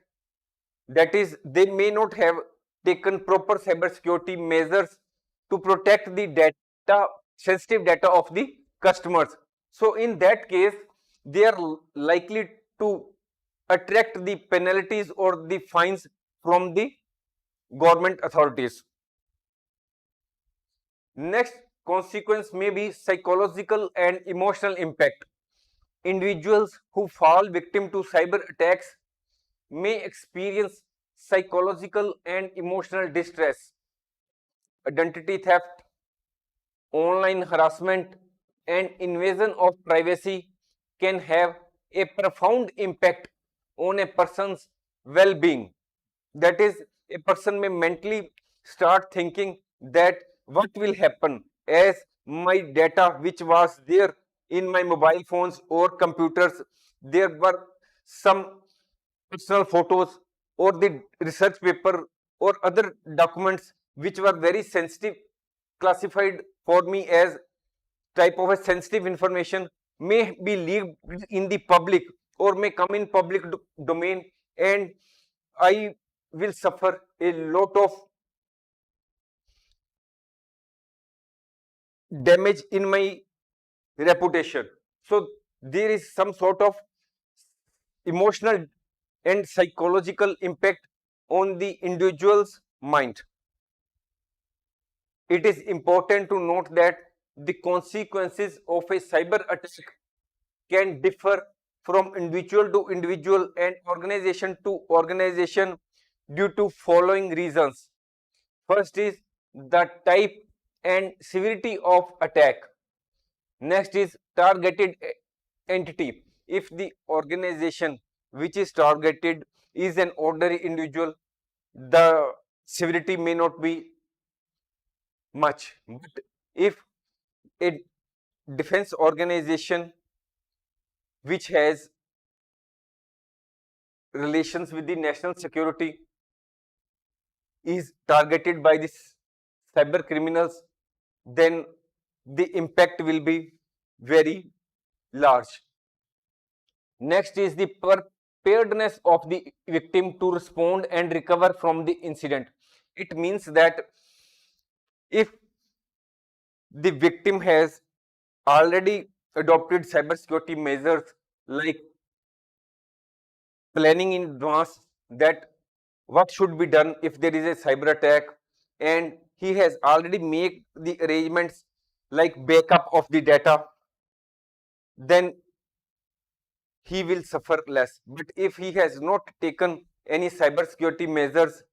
That is, they may not have taken proper cybersecurity measures to protect the data, sensitive data of the customers. So in that case, they are likely to attract the penalties or the fines from the government authorities. Next consequence may be psychological and emotional impact. Individuals who fall victim to cyber attacks may experience psychological and emotional distress, identity theft, online harassment, and invasion of privacy can have a profound impact on a person's well being. That is, a person may mentally start thinking that what will happen as my data, which was there in my mobile phones or computers, there were some personal photos or the research paper or other documents which were very sensitive, classified for me as type of a sensitive information, may be leaked in the public or may come in public domain, and I will suffer a lot of damage in my reputation. So there is some sort of emotional and psychological impact on the individual's mind. It is important to note that the consequences of a cyber attack can differ from individual to individual and organization to organization due to following reasons. First is the type and severity of attack. Next is targeted entity. If the organization which is targeted is an ordinary individual, the severity may not be much. But if a defense organization which has relations with the national security is targeted by these cyber criminals, then the impact will be very large. Next is the preparedness of the victim to respond and recover from the incident. It means that if the victim has already adopted cybersecurity measures like planning in advance that what should be done if there is a cyber attack, and he has already made the arrangements like backup of the data, then he will suffer less. But if he has not taken any cybersecurity measures,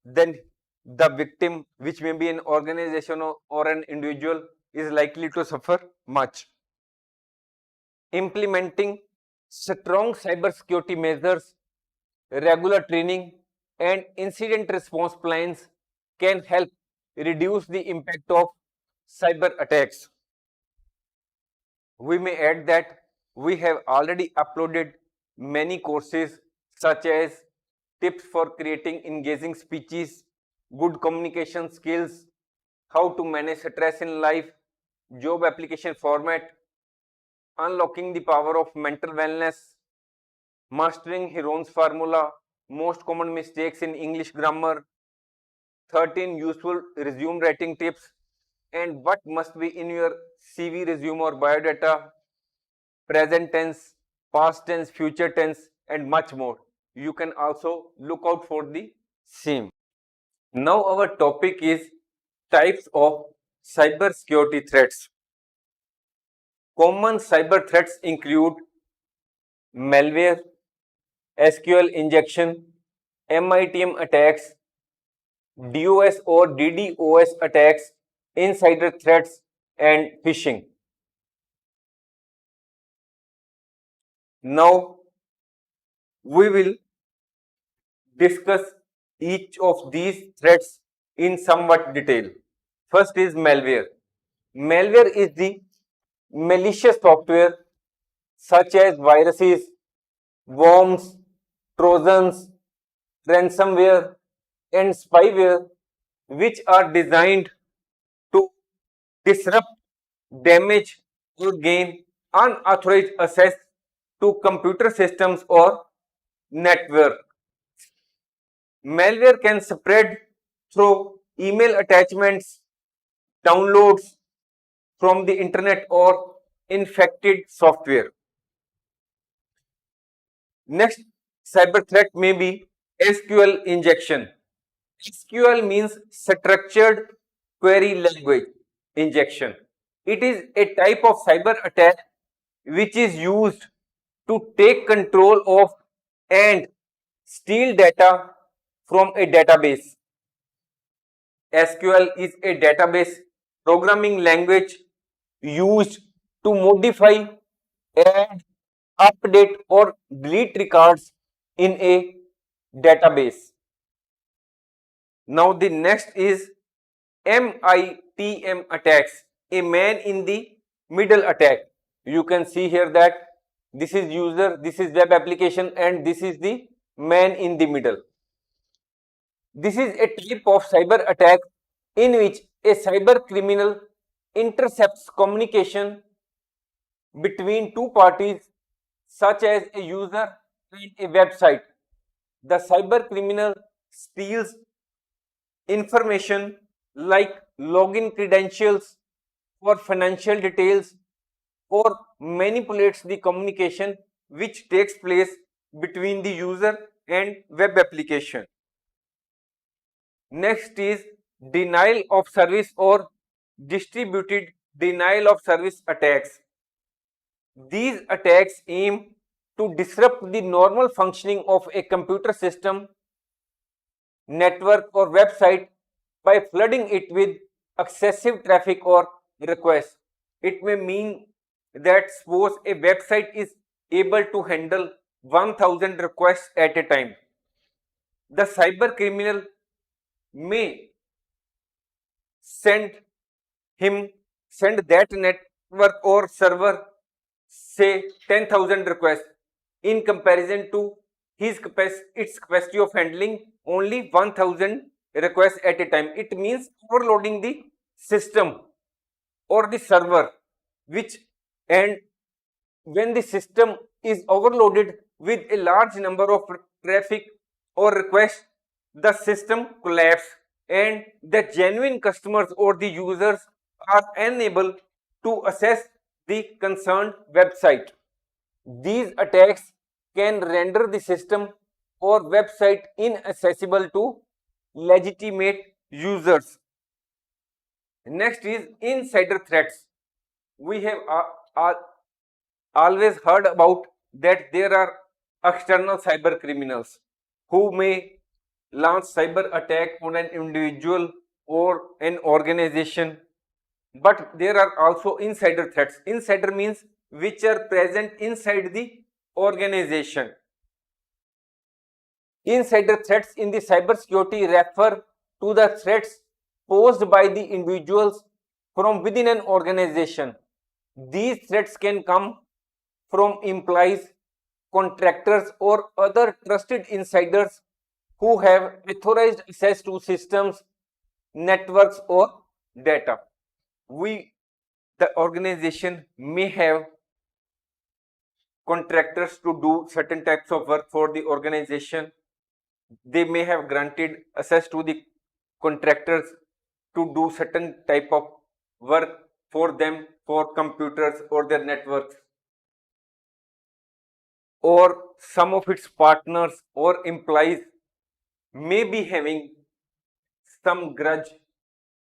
then the victim, which may be an organization or an individual, is likely to suffer much. Implementing strong cybersecurity measures, regular training, and incident response plans can help reduce the impact of cyber attacks. We may add that we have already uploaded many courses such as tips for creating engaging speeches, good communication skills, how to manage stress in life, job application format, unlocking the power of mental wellness, mastering Heron's formula, most common mistakes in English grammar, 13 useful resume writing tips, and what must be in your CV, resume or biodata, present tense, past tense, future tense, and much more. You can also look out for the same. Now our topic is types of cyber security threats. Common cyber threats include malware, SQL injection, MITM attacks, DOS or DDoS attacks, insider threats, and phishing. Now we will discuss each of these threats in somewhat detail. First is malware. Malware is the malicious software such as viruses, worms, trojans, ransomware, and spyware, which are designed to disrupt, damage, or gain unauthorized access to computer systems or network. Malware can spread through email attachments, downloads from the internet, or infected software. Next cyber threat may be SQL injection. SQL means structured query language injection. It is a type of cyber attack which is used to take control of and steal data from a database. SQL is a database programming language used to modify, add, update, or delete records in a database. Now the next is MITM attacks, a man in the middle attack. You can see here that this is user, this is web application, and this is the man in the middle. This is a type of cyber attack in which a cyber criminal intercepts communication between two parties such as a user and a website. The cyber criminal steals information like login credentials or financial details or manipulates the communication which takes place between the user and web application. Next is denial of service or distributed denial of service attacks. These attacks aim to disrupt the normal functioning of a computer system, network, or website by flooding it with excessive traffic or requests. It may mean that suppose a website is able to handle 1000 requests at a time. The cyber criminal may send that network or server say 10,000 requests in comparison to its capacity of handling only 1000 requests at a time. It means overloading the system or the server, and when the system is overloaded with a large number of traffic or requests, the system collapses and the genuine customers or the users are unable to access the concerned website. These attacks can render the system or website inaccessible to legitimate users. Next is insider threats. We have always heard about that there are external cyber criminals who may launch cyber attack on an individual or an organization, but there are also insider threats. Insider means which are present inside the organization. Insider threats in the cybersecurity refer to the threats posed by the individuals from within an organization. These threats can come from employees, contractors, or other trusted insiders who have authorized access to systems, networks, or data. The organization may have contractors to do certain types of work for the organization. They may have granted access to the contractors to do certain type of work for them, for computers or their networks, or some of its partners or employees may be having some grudge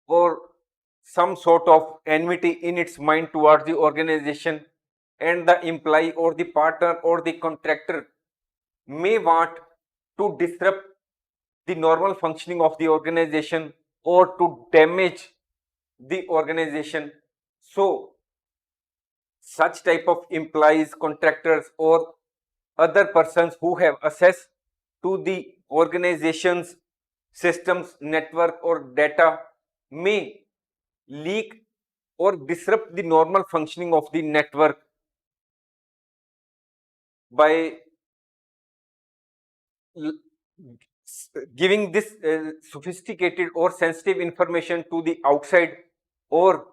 or some sort of enmity in its mind towards the organization, and the employee or the partner or the contractor may want to disrupt the normal functioning of the organization or to damage the organization. So such type of employees, contractors, or other persons who have access to the organizations, systems, network, or data may leak or disrupt the normal functioning of the network by giving this sophisticated or sensitive information to the outside, or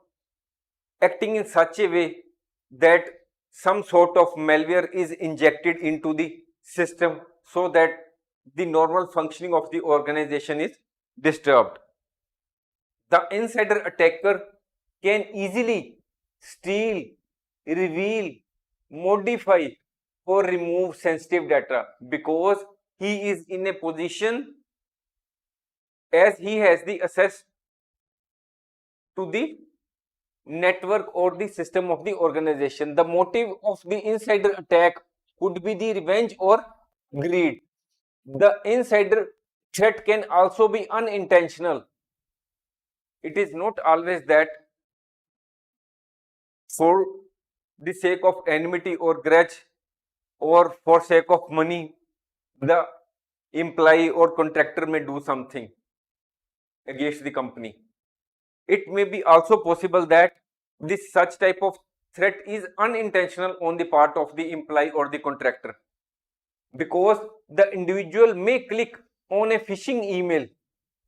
acting in such a way that some sort of malware is injected into the system so that the normal functioning of the organization is disturbed. The insider attacker can easily steal, reveal, modify, or remove sensitive data because he is in a position, as he has the access to the network or the system of the organization. The motive of the insider attack could be the revenge or greed. The insider threat can also be unintentional. It is not always that for the sake of enmity or grudge or for sake of money, the employee or contractor may do something against the company. It may be also possible that this such type of threat is unintentional on the part of the employee or the contractor, because the individual may click on a phishing email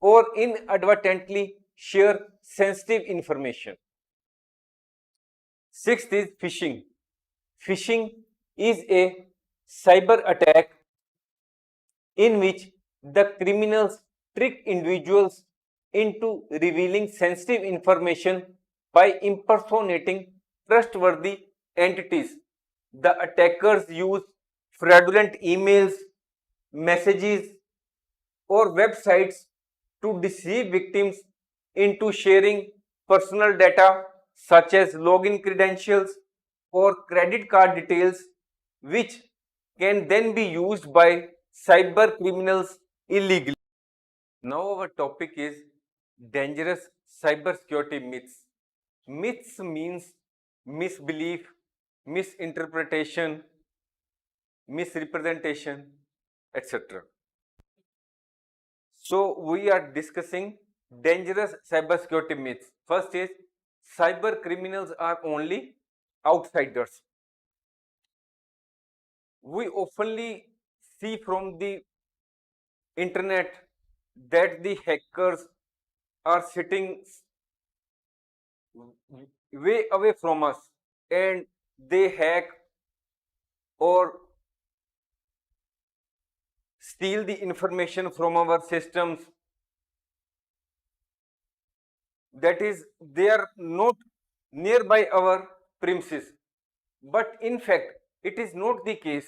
or inadvertently share sensitive information. Sixth is phishing. Phishing is a cyber attack in which the criminals trick individuals into revealing sensitive information by impersonating trustworthy entities. The attackers use fraudulent emails, messages, or websites to deceive victims into sharing personal data such as login credentials or credit card details, which can then be used by cyber criminals illegally. Now our topic is dangerous cybersecurity myths. Myths means misbelief, misinterpretation, misrepresentation, etc. So we are discussing dangerous cybersecurity myths. First is cyber criminals are only outsiders. We oftenly see from the internet that the hackers are sitting way away from us and they hack or steal the information from our systems. That is, they are not nearby our premises, but in fact it is not the case.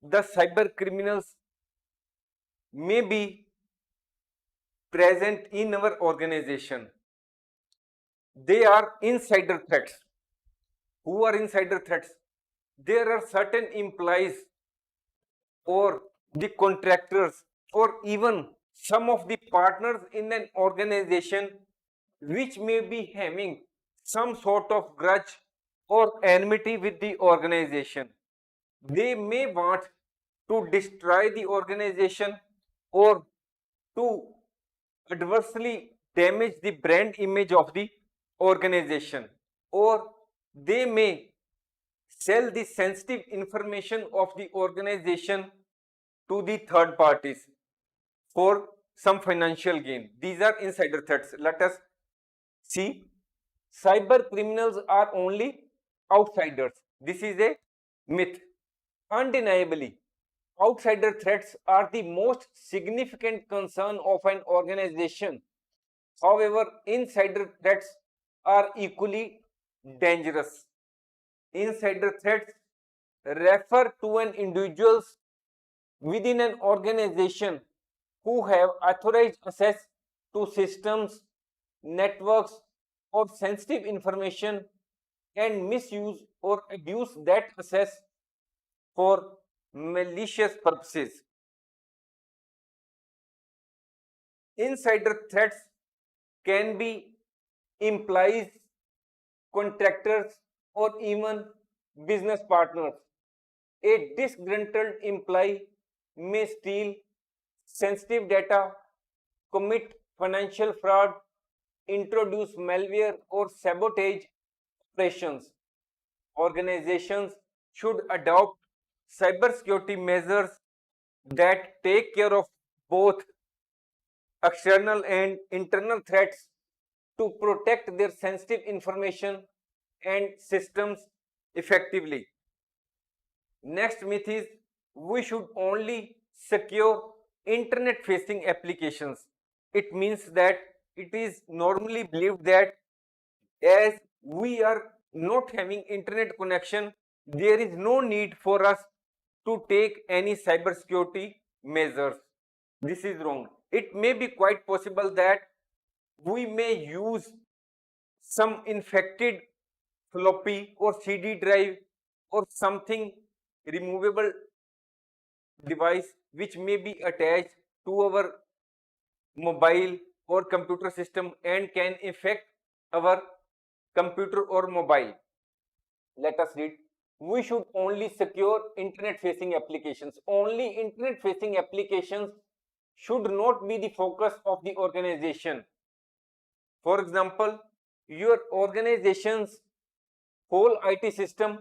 The cyber criminals may be present in our organization. They are insider threats. Who are insider threats? There are certain employees or the contractors or even some of the partners in an organization which may be having some sort of grudge or enmity with the organization. They may want to destroy the organization or to adversely damage the brand image of the organization, or they may sell the sensitive information of the organization to the third parties for some financial gain. These are insider threats. Let us see. Cyber criminals are only outsiders. This is a myth. Undeniably, outsider threats are the most significant concern of an organization. However, insider threats are equally dangerous. Insider threats refer to an individuals within an organization who have authorized access to systems, networks, or sensitive information and misuse or abuse that access for malicious purposes. Insider threats can be employees, contractors, or even business partners. A disgruntled employee may steal sensitive data, commit financial fraud, introduce malware, or sabotage operations. Organizations should adopt cybersecurity measures that take care of both external and internal threats to protect their sensitive information and systems effectively. Next myth is we should only secure internet facing applications. It means that it is normally believed that as we are not having internet connection, there is no need for us to take any cybersecurity measures. This is wrong. It may be quite possible that we may use some infected floppy or CD drive or something removable device which may be attached to our mobile or computer system and can affect our computer or mobile. Let us read. We should only secure internet facing applications. Only internet facing applications should not be the focus of the organization. For example, your organization's whole IT system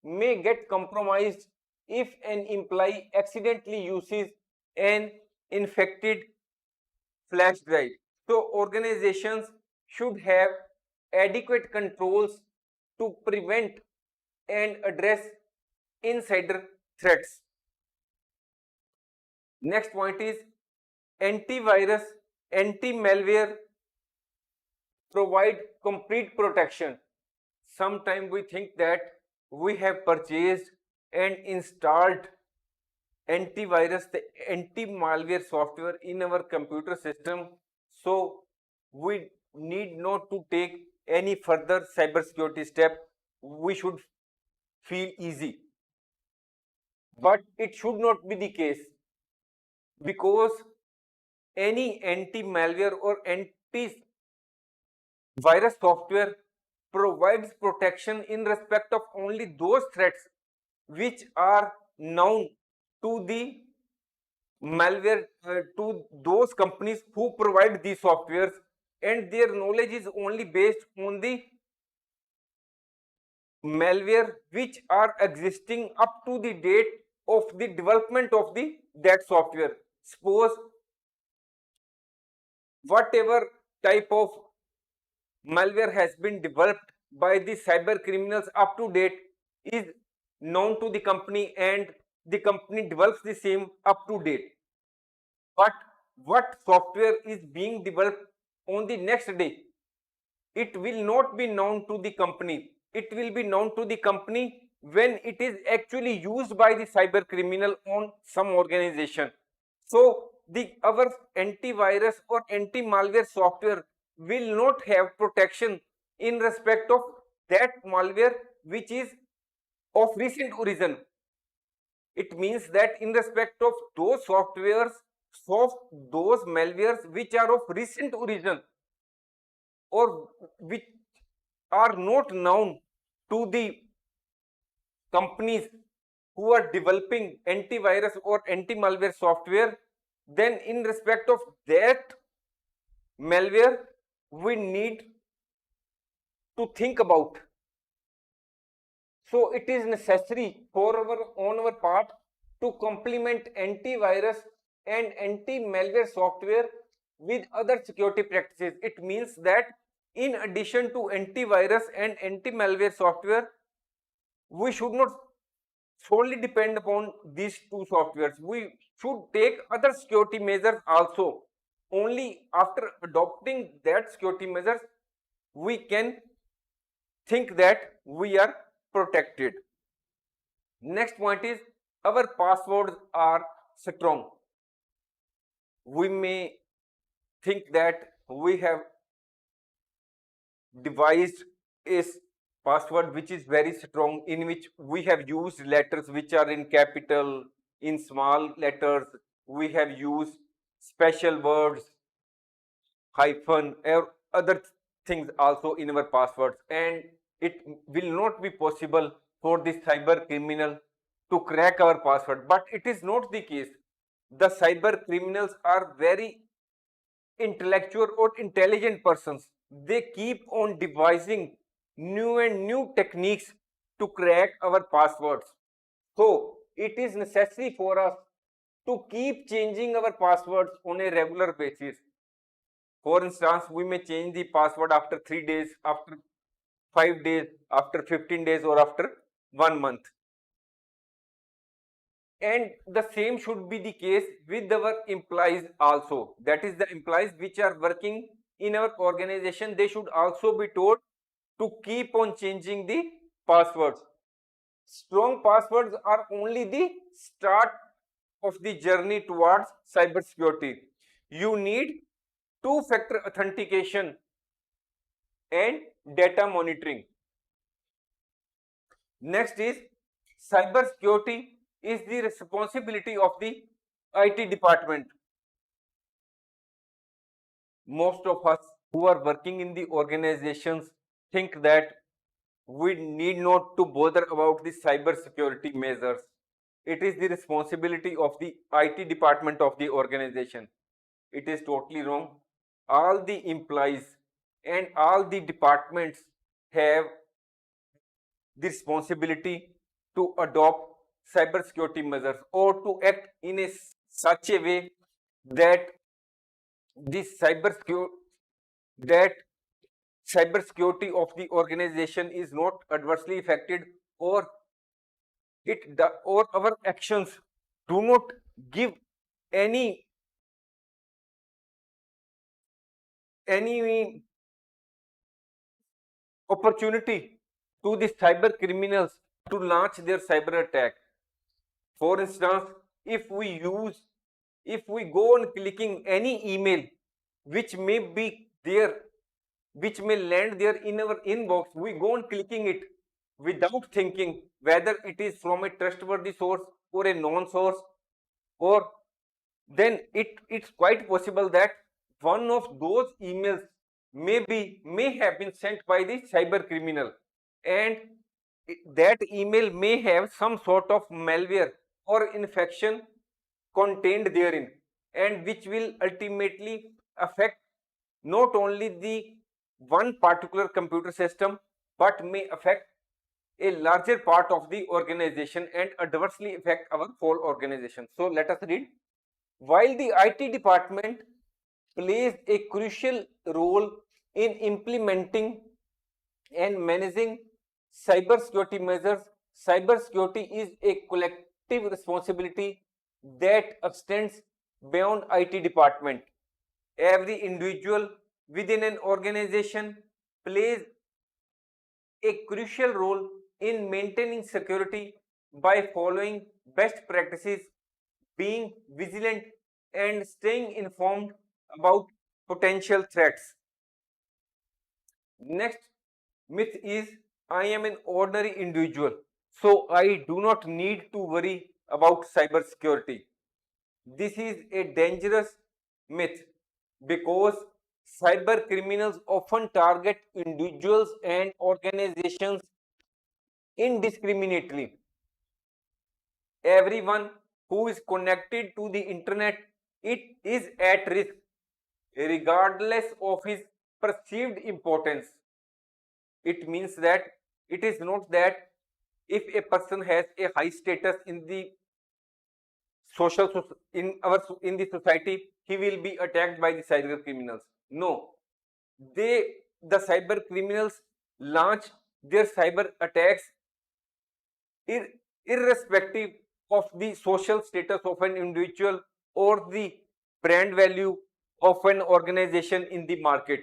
may get compromised if an employee accidentally uses an infected flash drive. So organizations should have adequate controls to prevent and address insider threats. Next point is antivirus, anti-malware provide complete protection. Sometimes we think that we have purchased and installed antivirus, the anti-malware software in our computer system, so we need not to take any further cybersecurity step. We should feel easy. But it should not be the case, because any anti-malware or anti-virus software provides protection in respect of only those threats which are known to the malware, to those companies who provide these softwares, and their knowledge is only based on the malware which are existing up to the date of the development of the that software. Suppose whatever type of malware has been developed by the cyber criminals up to date is known to the company, and the company develops the same up to date. But what software is being developed on the next day, it will not be known to the company. It will be known to the company when it is actually used by the cyber criminal on some organization. So our antivirus or anti-malware software will not have protection in respect of that malware which is of recent origin. It means that in respect of those softwares, those malwares which are of recent origin or which are not known to the companies who are developing antivirus or anti-malware software, then in respect of that malware we need to think about. So it is necessary for on our part to complement antivirus and anti-malware software with other security practices. It means that in addition to antivirus and anti-malware software, we should not solely depend upon these two softwares. We should take other security measures also. Only after adopting that security measures we can think that we are protected. Next point is our passwords are strong. We may think that we have devised a password which is very strong, in which we have used letters which are in capital, in small letters, we have used special words, hyphen, or other things also in our passwords, and it will not be possible for the cyber criminal to crack our password. But it is not the case. the cyber criminals are very intellectual or intelligent persons. They keep on devising new and new techniques to crack our passwords. So it is necessary for us to keep changing our passwords on a regular basis. For instance, we may change the password after 3 days, after 5 days, after 15 days, or after 1 month. And the same should be the case with our employees also. That is, the employees which are working in our organization, they should also be told to keep on changing the passwords. Strong passwords are only the start of the journey towards cybersecurity. You need two-factor authentication and data monitoring. Next is cybersecurity is the responsibility of the IT department. Most of us who are working in the organizations think that we need not to bother about the cyber security measures. It is the responsibility of the IT department of the organization. It is totally wrong. All the employees and all the departments have the responsibility to adopt cyber security measures or to act in a such a way that this that cybersecurity of the organization is not adversely affected, or or our actions do not give any any opportunity to the cyber criminals to launch their cyber attack. For instance, if we go on clicking any email which may be there, which may land there in our inbox, we go on clicking it without thinking whether it is from a trustworthy source or a non source, or then it's quite possible that one of those emails may have been sent by the cyber criminal, and that email may have some sort of malware or infection contained therein, and which will ultimately affect not only the one particular computer system but may affect a larger part of the organization and adversely affect our whole organization. So let us read. While the IT department plays a crucial role in implementing and managing cybersecurity measures, cybersecurity is a collective responsibility that extends beyond IT department. Every individual within an organization plays a crucial role in maintaining security by following best practices, being vigilant, and staying informed about potential threats. Next myth is I am an ordinary individual, so I do not need to worry about cybersecurity. This is a dangerous myth because cyber criminals often target individuals and organizations indiscriminately. Everyone who is connected to the internet, it is at risk regardless of his perceived importance. It means that it is not that if a person has a high status in the in the society, he will be attacked by the cyber criminals. No, the cyber criminals launch their cyber attacks irrespective of the social status of an individual or the brand value of an organization in the market.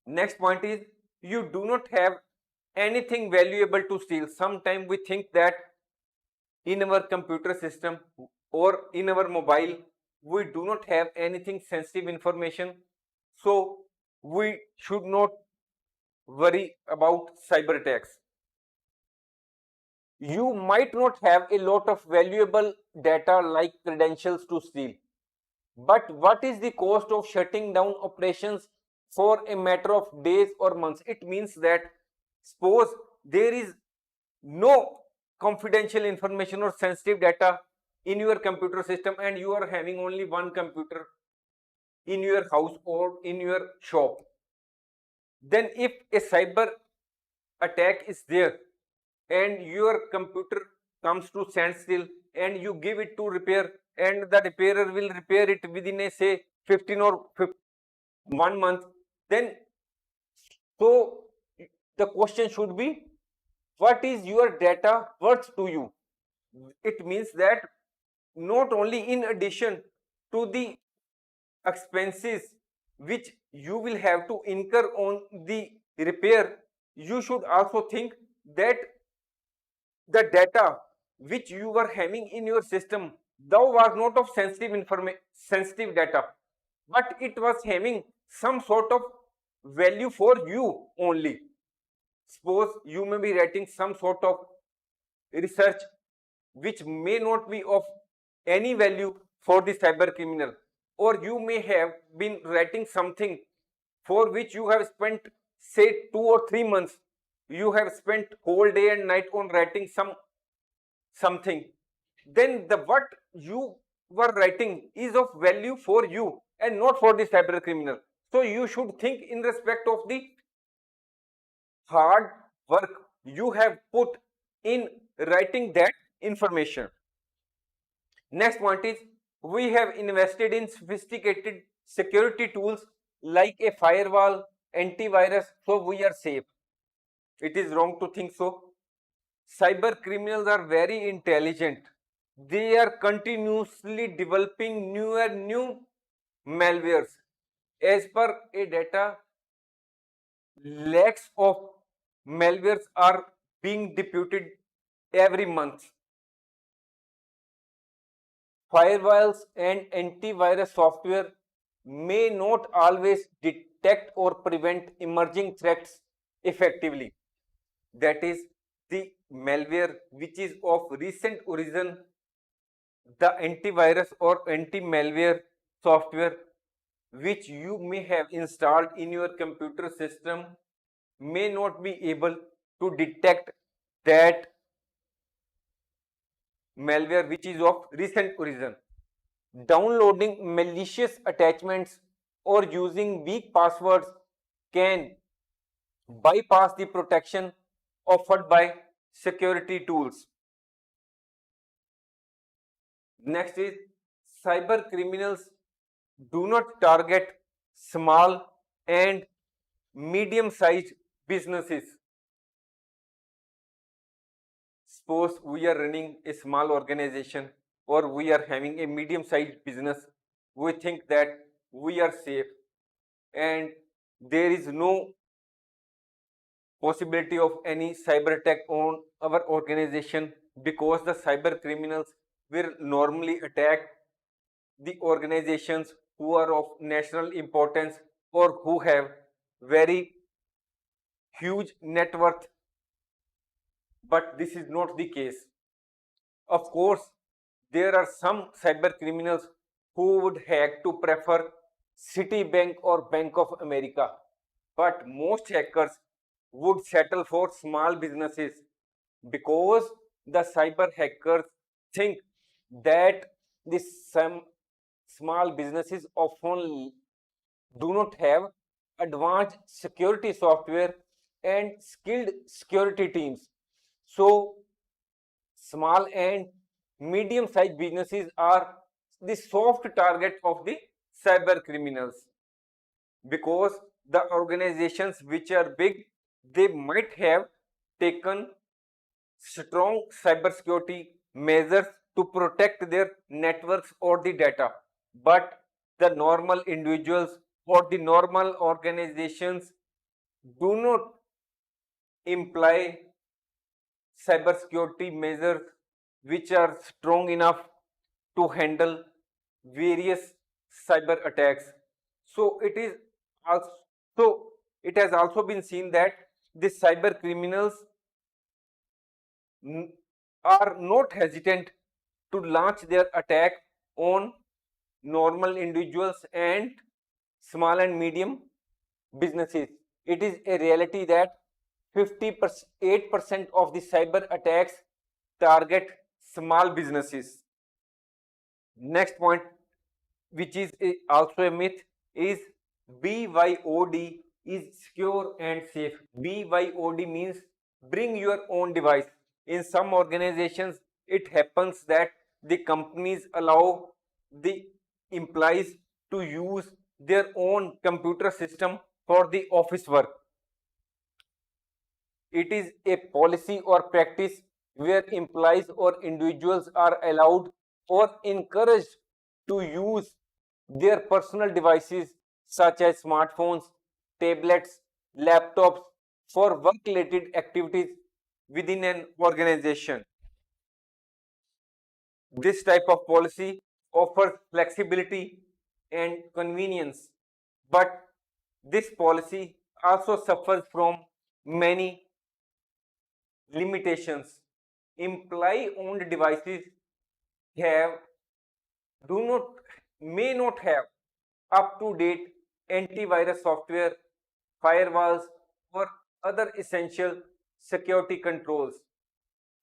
Next point is you do not have anything valuable to steal. Sometimes we think that in our computer system or in our mobile we do not have anything sensitive information, so we should not worry about cyber attacks. You might not have a lot of valuable data like credentials to steal, but what is the cost of shutting down operations for a matter of days or months? It means that suppose there is no confidential information or sensitive data in your computer system and you are having only one computer in your house or in your shop, then if a cyber attack is there and your computer comes to standstill and you give it to repair and the repairer will repair it within a say 15 or 1 month, then so the question should be, what is your data worth to you? It means that not only in addition to the expenses which you will have to incur on the repair, you should also think that the data which you were having in your system, though was not of sensitive information, sensitive data, but it was having some sort of value for you only. Suppose you may be writing some sort of research which may not be of any value for the cyber criminal, or you may have been writing something for which you have spent say 2 or 3 months, you have spent whole day and night on writing something, then the what you were writing is of value for you and not for the cyber criminal. So you should think in respect of the hard work you have put in writing that information. Next point is, we have invested in sophisticated security tools like a firewall, antivirus, so we are safe. It is wrong to think so. Cyber criminals are very intelligent. They are continuously developing new malwares. As per a data, lakhs of malwares are being deputed every month. Firewalls and antivirus software may not always detect or prevent emerging threats effectively. That is, the malware which is of recent origin, the antivirus or anti-malware software which you may have installed in your computer system may not be able to detect that malware which is of recent origin. Downloading malicious attachments or using weak passwords can bypass the protection offered by security tools. Next is, cyber criminals do not target small and medium sized businesses. Suppose we are running a small organization or we are having a medium sized business, we think that we are safe and there is no possibility of any cyber attack on our organization, because the cyber criminals will normally attack the organizations who are of national importance or who have very huge net worth, but this is not the case. Of course, there are some cyber criminals who would hack to prefer Citibank or Bank of America, but most hackers would settle for small businesses because the cyber hackers think that some small businesses often do not have advanced security software and skilled security teams. So small and medium sized businesses are the soft target of the cyber criminals, because the organizations which are big, they might have taken strong cybersecurity measures to protect their networks or the data, but the normal individuals or the normal organizations do not imply cybersecurity measures which are strong enough to handle various cyber attacks. So it has also been seen that the cyber criminals are not hesitant to launch their attack on normal individuals and small and medium businesses. It is a reality that 58% of the cyber attacks target small businesses. Next point, which is also a myth, is BYOD is secure and safe. BYOD means bring your own device. In some organizations, it happens that the companies allow the employees to use their own computer system for the office work. It is a policy or practice where employees or individuals are allowed or encouraged to use their personal devices such as smartphones, tablets, laptops for work related activities within an organization. This type of policy offers flexibility and convenience, but this policy also suffers from many limitations. Employee owned devices have do not may not have up to date antivirus software, firewalls, or other essential security controls.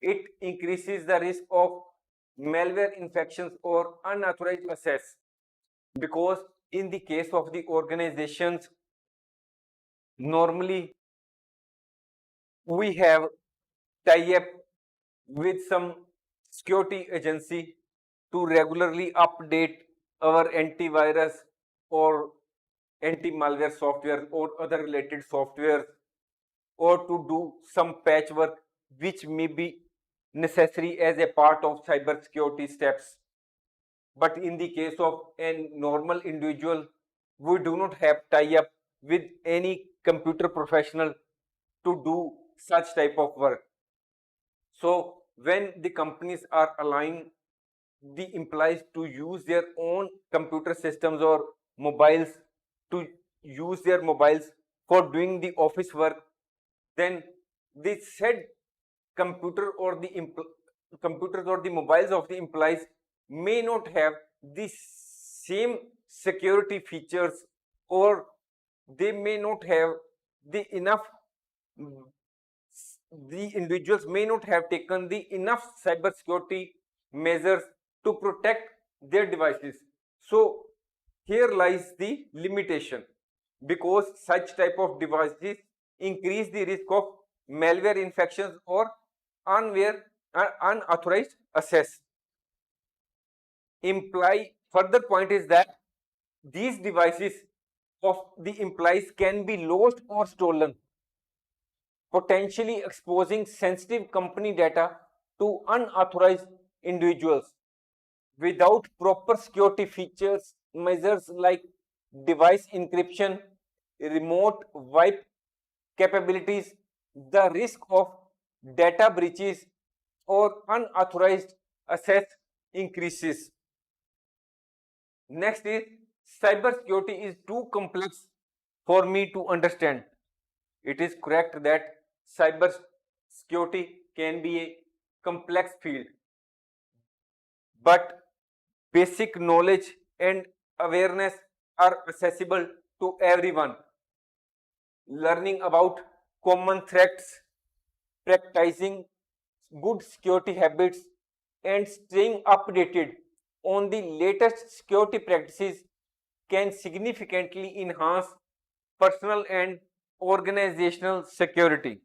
It increases the risk of malware infections or unauthorized access, because in the case of the organizations, normally we have tie up with some security agency to regularly update our antivirus or anti-malware software or other related software, or to do some patchwork which may be necessary as a part of cyber security steps. But in the case of a normal individual, we do not have tie up with any computer professional to do such type of work. So when the companies are allowing the employees to use their own computer systems or mobiles, to use their mobiles for doing the office work, then the said computer or the computers or the mobiles of the employees may not have the same security features, or they may not have the enough, the individuals may not have taken the enough cyber security measures to protect their devices. So here lies the limitation, because such type of devices increase the risk of malware infections or unauthorized access. Imply further point is that these devices of the employees can be lost or stolen, potentially exposing sensitive company data to unauthorized individuals. Without proper security features, measures like device encryption, remote wipe capabilities, the risk of data breaches or unauthorized access increases. Next is, cybersecurity is too complex for me to understand. It is correct that cyber security can be a complex field, but basic knowledge and awareness are accessible to everyone. Learning about common threats, practicing good security habits, and staying updated on the latest security practices can significantly enhance personal and organizational security.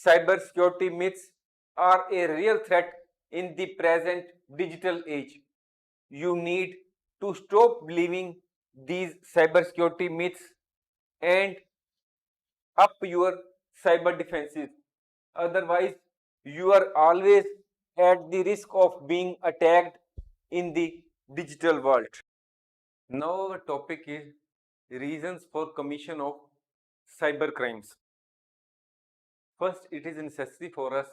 Cybersecurity myths are a real threat in the present digital age. You need to stop believing these cybersecurity myths and up your cyber defenses. Otherwise, you are always at the risk of being attacked in the digital world. Now our topic is reasons for commission of cyber crimes. First, it is necessary for us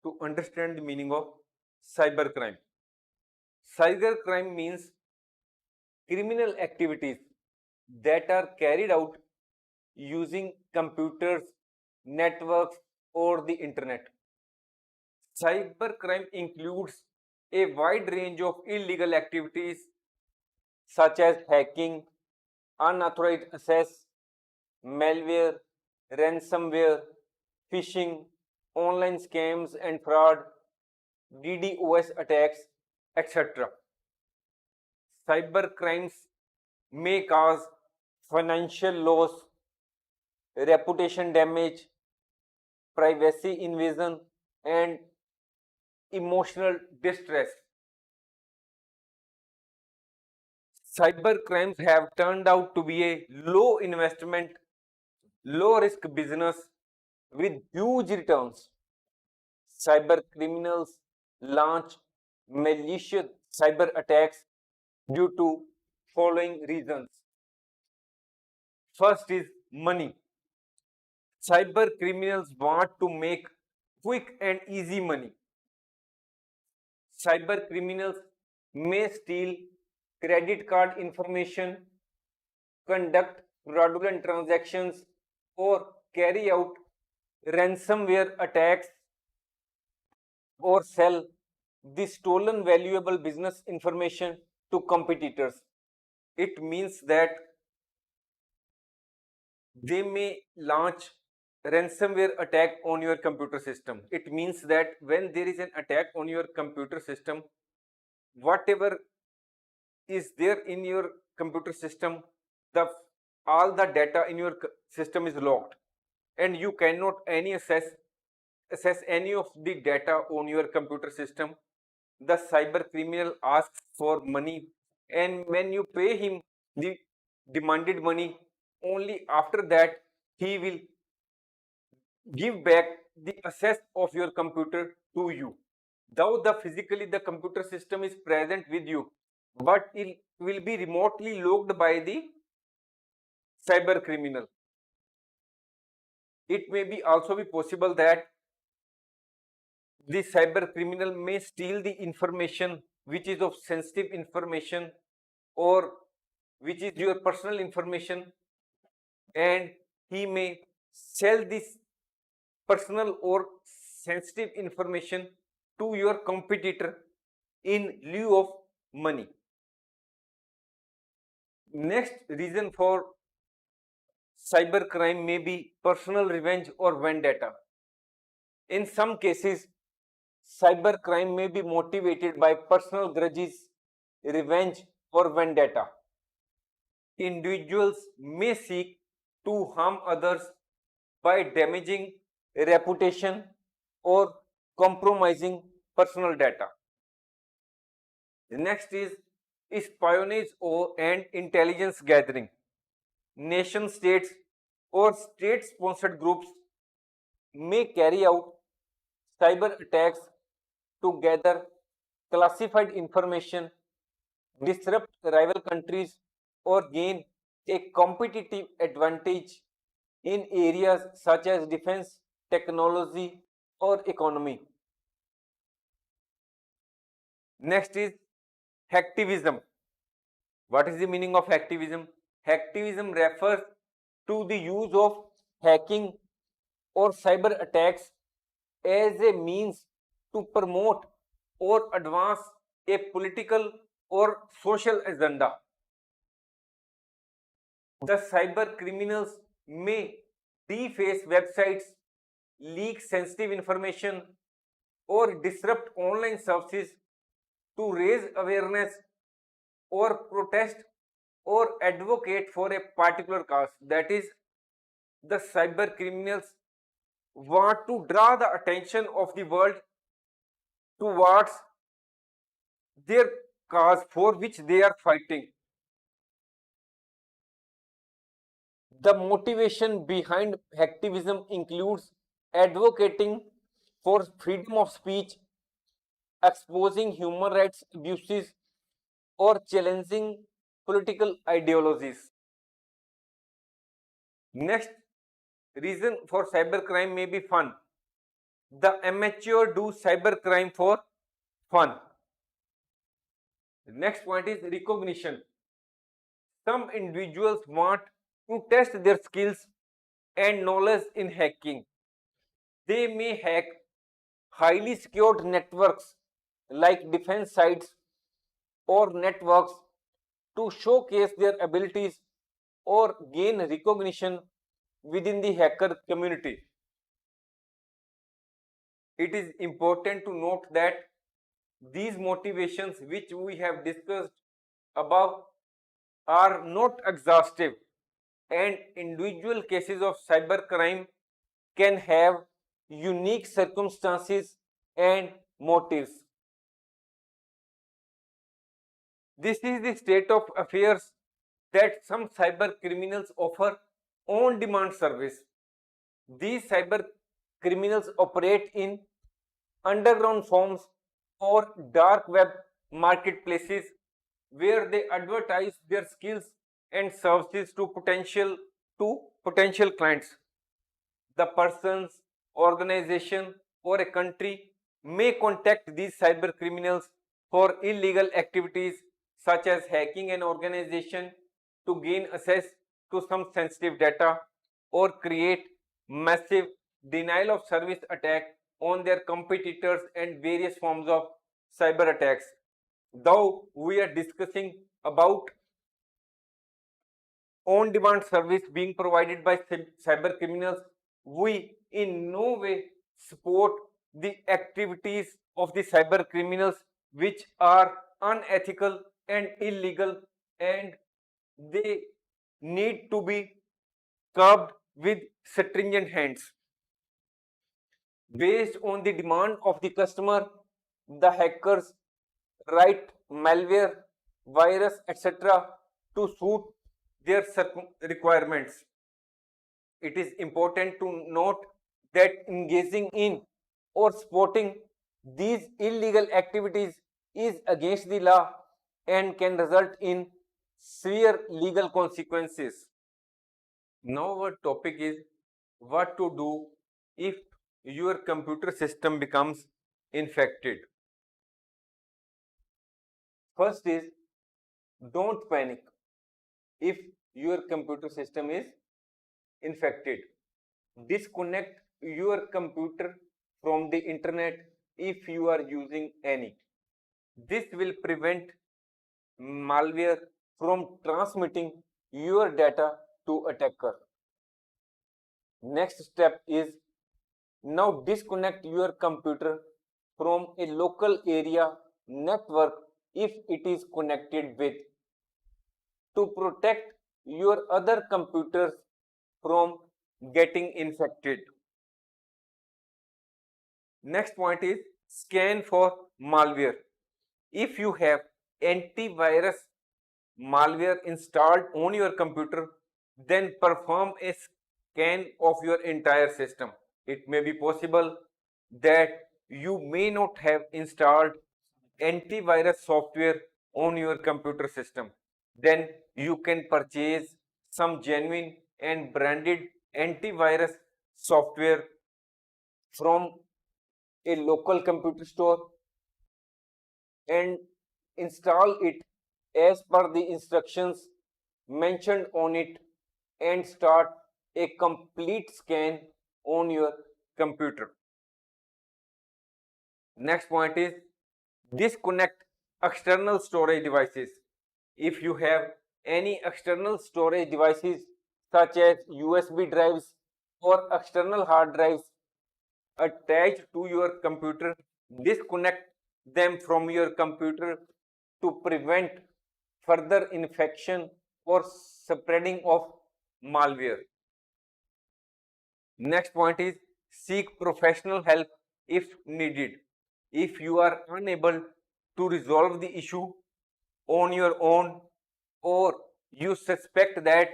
to understand the meaning of cyber crime. Cyber crime means criminal activities that are carried out using computers, networks, or the internet. Cybercrime includes a wide range of illegal activities such as hacking, unauthorized access, malware, ransomware, phishing, online scams and fraud, DDoS attacks, etc. Cyber crimes may cause financial loss, reputation damage, privacy invasion, and emotional distress. Cyber crimes have turned out to be a low investment, low risk business with huge returns. Cyber criminals launch malicious cyber attacks due to following reasons. First is money. Cyber criminals want to make quick and easy money. Cyber criminals may steal credit card information, conduct fraudulent transactions, or carry out ransomware attacks or sell the stolen valuable business information to competitors. It means that they may launch ransomware attack on your computer system. It means that when there is an attack on your computer system, whatever is there in your computer system, the all the data in your system is locked, and you cannot access any of the data on your computer system. The cyber criminal asks for money, and when you pay him the demanded money, only after that he will give back the access of your computer to you. Though the physically the computer system is present with you, but it will be remotely locked by the cyber criminal. It may be also be possible that the cyber criminal may steal the information which is of sensitive information or which is your personal information, and he may sell this personal or sensitive information to your competitor in lieu of money. Next reason for cybercrime may be personal revenge or vendetta. In some cases, cybercrime may be motivated by personal grudges, revenge, or vendetta. Individuals may seek to harm others by damaging reputation or compromising personal data. The next is espionage and intelligence gathering. Nation states or state sponsored groups may carry out cyber attacks to gather classified information, disrupt rival countries, or gain a competitive advantage in areas such as defense, technology, or economy. Next is hacktivism. What is the meaning of hacktivism? Hacktivism refers to the use of hacking or cyber attacks as a means to promote or advance a political or social agenda. The cyber criminals may deface websites, leak sensitive information, or disrupt online services to raise awareness or protest or advocate for a particular cause. That is, the cyber criminals want to draw the attention of the world towards their cause for which they are fighting. The motivation behind hacktivism includes advocating for freedom of speech, exposing human rights abuses, or challenging political ideologies. Next reason for cybercrime may be fun. The amateur do cybercrime for fun. The next point is recognition. Some individuals want to test their skills and knowledge in hacking. They may hack highly secured networks like defense sites or networks to showcase their abilities or gain recognition within the hacker community. It is important to note that These motivations which we have discussed above are not exhaustive, and individual cases of cybercrime can have unique circumstances and motives. This is the state of affairs that some cyber criminals offer on demand service. These cyber criminals operate in underground forms or dark web marketplaces where they advertise their skills and services to potential clients. The persons, organization, or a country may contact these cyber criminals for illegal activities such as hacking an organization to gain access to some sensitive data or create massive denial of service attack on their competitors and various forms of cyber attacks. Though we are discussing about on demand service being provided by cyber criminals, we in no way support the activities of the cyber criminals which are unethical and illegal, and they need to be curbed with stringent hands. Based on the demand of the customer, the hackers write malware, virus, etc. to suit their requirements. It is important to note that engaging in or supporting these illegal activities is against the law and can result in severe legal consequences. Now our topic is what to do if your computer system becomes infected. First is, don't panic if your computer system is infected. Disconnect your computer from the internet if you are using any. This will prevent malware from transmitting your data to attacker. Next step is, now disconnect your computer from a local area network if it is connected with, to protect your other computers from getting infected. Next point is, scan for malware. If you have antivirus malware installed on your computer, then perform a scan of your entire system. It may be possible that you may not have installed antivirus software on your computer system. Then you can purchase some genuine and branded antivirus software from a local computer store and install it as per the instructions mentioned on it and start a complete scan on your computer. Next point is, disconnect external storage devices. If you have any external storage devices such as USB drives or external hard drives attached to your computer, disconnect them from your computer to prevent further infection or spreading of malware. Next point is, seek professional help if needed. If you are unable to resolve the issue on your own, or you suspect that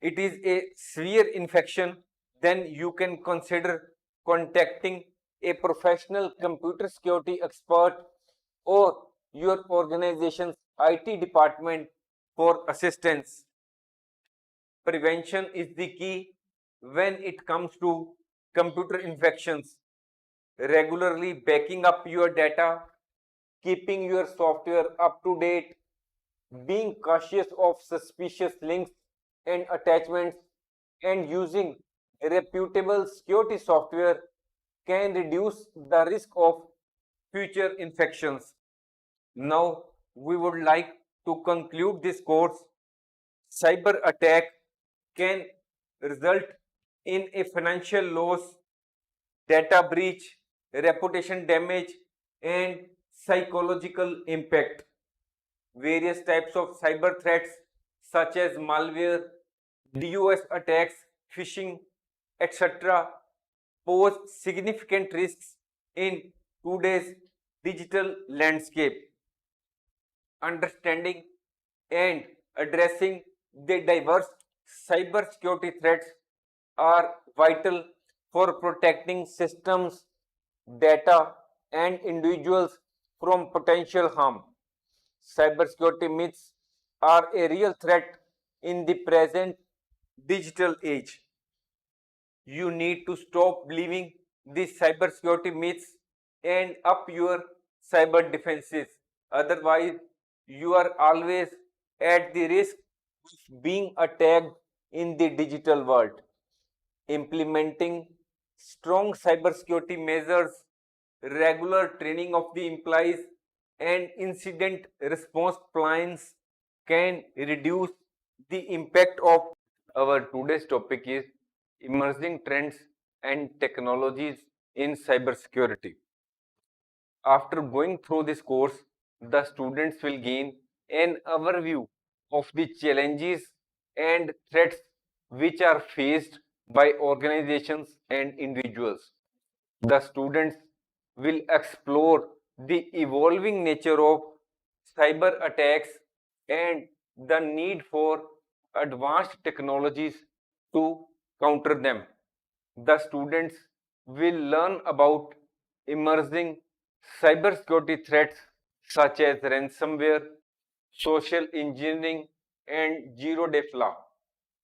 it is a severe infection, then you can consider contacting a professional computer security expert or your organization's IT department for assistance. Prevention is the key when it comes to computer infections. Regularly backing up your data, keeping your software up to date, being cautious of suspicious links and attachments, and using reputable security software can reduce the risk of future infections. Now, we would like to conclude this course. Cyber attack can result in a financial loss, data breach, reputation damage, and psychological impact. Various types of cyber threats such as malware, DOS attacks, phishing, etc. pose significant risks in today's digital landscape. Understanding and addressing the diverse cybersecurity threats are vital for protecting systems, data, and individuals from potential harm. Cybersecurity myths are a real threat in the present digital age. You need to stop believing these cybersecurity myths and up your cyber defenses. Otherwise, you are always at the risk of being attacked in the digital world. Implementing strong cybersecurity measures, regular training of the employees, and incident response plans can reduce the impact of. Our today's topic is emerging trends and technologies in cybersecurity. After going through this course, the students will gain an overview of the challenges and threats which are faced by organizations and individuals. The students will explore the evolving nature of cyber attacks and the need for advanced technologies to counter them. The students will learn about emerging cybersecurity threats such as ransomware, social engineering, and zero-day flaw.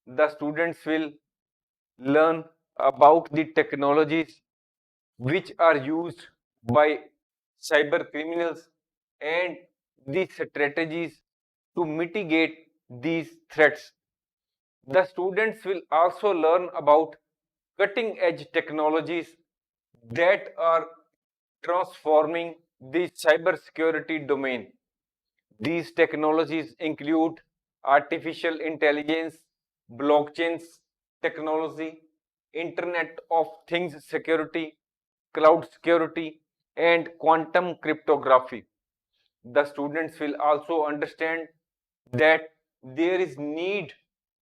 The students will learn about the technologies which are used by cyber criminals and the strategies to mitigate these threats. The students will also learn about cutting edge technologies that are transforming the cybersecurity domain. These technologies include artificial intelligence, blockchains technology, Internet of Things security, cloud security, and quantum cryptography. The students will also understand that there is need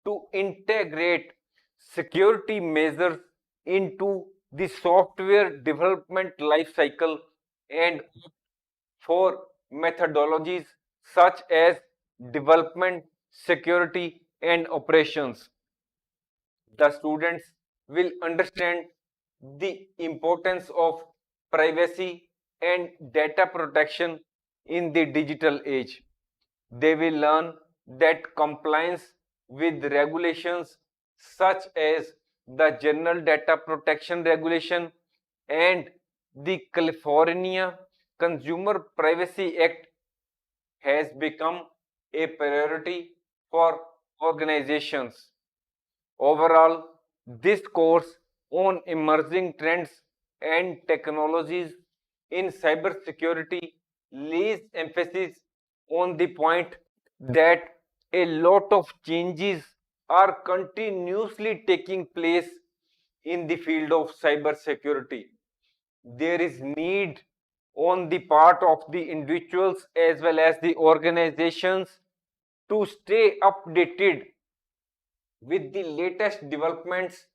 to integrate security measures into the software development life cycle and for methodologies such as development, security, and operations. The students will understand the importance of privacy and data protection in the digital age. They will learn that compliance with regulations such as the General Data Protection Regulation and the California Consumer Privacy Act has become a priority for organizations. Overall, this course on emerging trends and technologies in cybersecurity lays emphasis on the point that a lot of changes are continuously taking place in the field of cybersecurity. There is need on the part of the individuals as well as the organizations to stay updated with the latest developments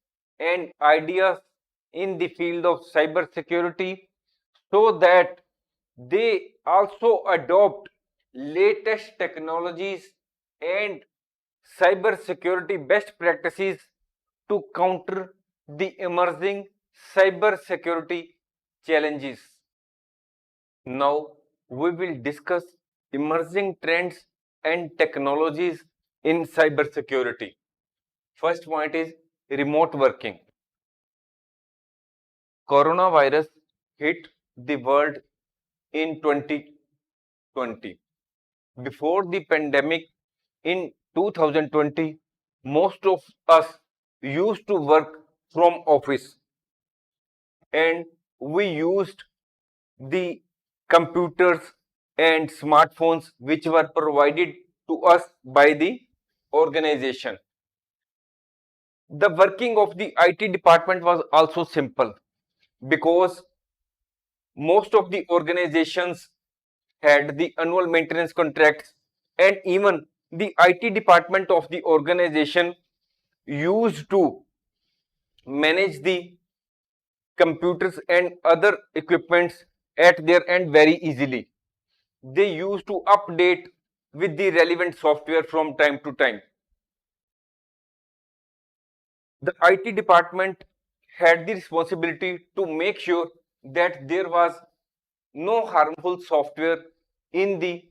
and ideas in the field of cybersecurity so that they also adopt latest technologies and cybersecurity best practices to counter the emerging cybersecurity challenges. Now we will discuss emerging trends and technologies in cybersecurity. First point is remote working. Coronavirus hit the world in 2020. Before the pandemic in 2020, most of us used to work from office and we used the computers and smartphones which were provided to us by the organization. The working of the IT department was also simple because most of the organizations had the annual maintenance contracts, and even the IT department of the organization used to manage the computers and other equipments at their end very easily. They used to update with the relevant software from time to time. The IT department had the responsibility to make sure that there was no harmful software in the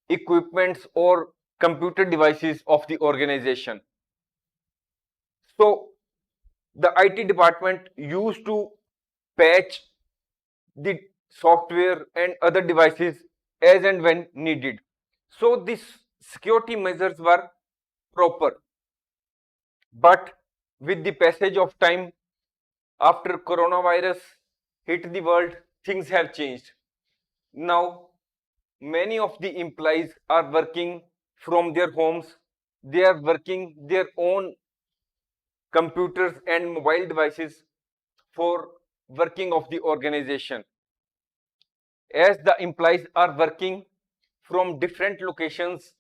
equipments or computer devices of the organization. So the IT department used to patch the software and other devices as and when needed. So these security measures were proper. But with the passage of time, after coronavirus hit the world, things have changed. Now, many of the employees are working from their homes. They are working their own computers and mobile devices for working of the organization. As the employees are working from different locations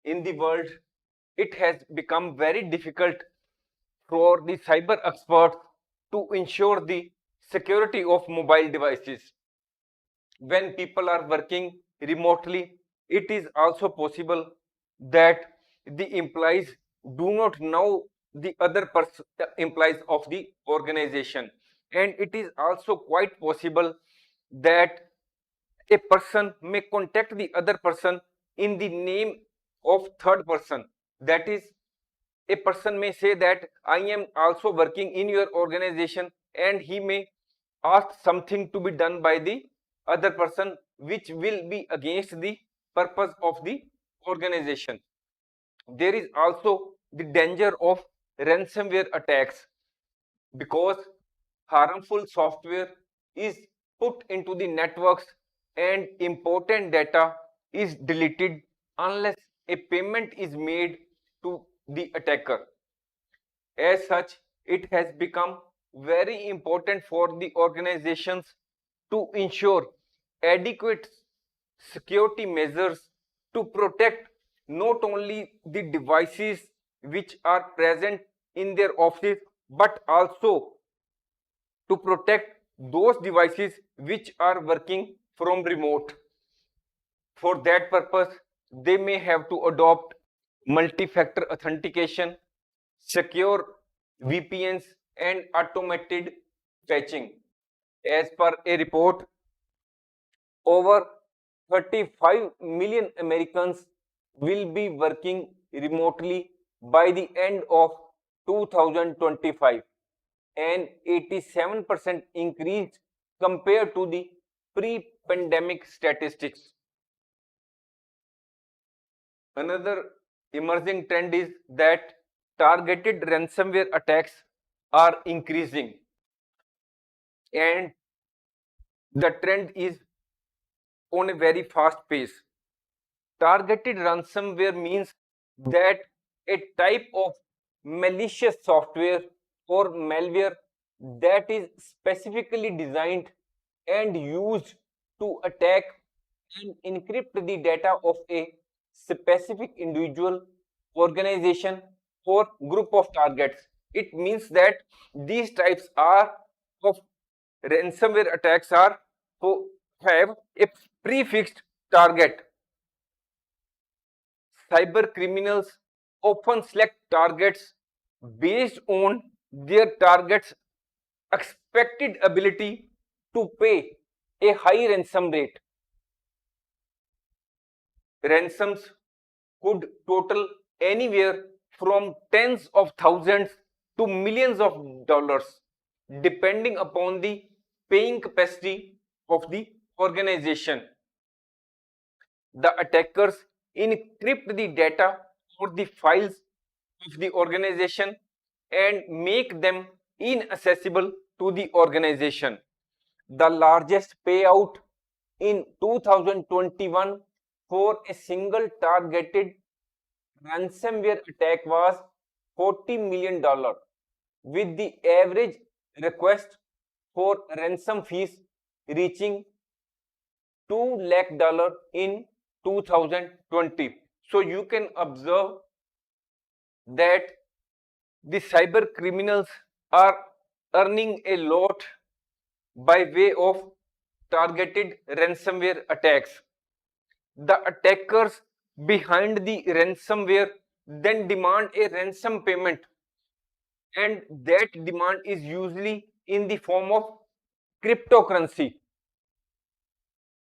in the world, it has become very difficult for the cyber experts to ensure the security of mobile devices. When people are working remotely, it is also possible that the employees do not know the other employees of the organization, and it is also quite possible that a person may contact the other person in the name of third person. That is, a person may say that I am also working in your organization, and he may ask something to be done by the other person which will be against the purpose of the organization. There is also the danger of ransomware attacks, because harmful software is put into the networks and important data is deleted unless a payment is made to the attacker. As such, it has become very important for the organizations to ensure adequate security measures to protect not only the devices which are present in their office, but also to protect those devices which are working from remote. For that purpose, they may have to adopt multi-factor authentication, secure VPNs, and automated patching. As per a report, over 35 million Americans will be working remotely by the end of 2025, an 87% increase compared to the pre-pandemic statistics. Another emerging trend is that targeted ransomware attacks are increasing, and the trend is on a very fast pace. Targeted ransomware means that a type of malicious software or malware that is specifically designed and used to attack and encrypt the data of a specific individual, organization, or group of targets. It means that these types are of ransomware attacks are have a prefixed target. Cyber criminals often select targets based on their target's expected ability to pay a high ransom rate. Ransoms could total anywhere from tens of thousands to millions of dollars, depending upon the paying capacity of the organization. The attackers encrypt the data or the files of the organization and make them inaccessible to the organization. The largest payout in 2021 for a single targeted ransomware attack was $40 million, with the average request for ransom fees reaching 2 lakh dollar in 2020. So you can observe that the cyber criminals are earning a lot by way of targeted ransomware attacks. The attackers behind the ransomware then demand a ransom payment, and that demand is usually in the form of cryptocurrency.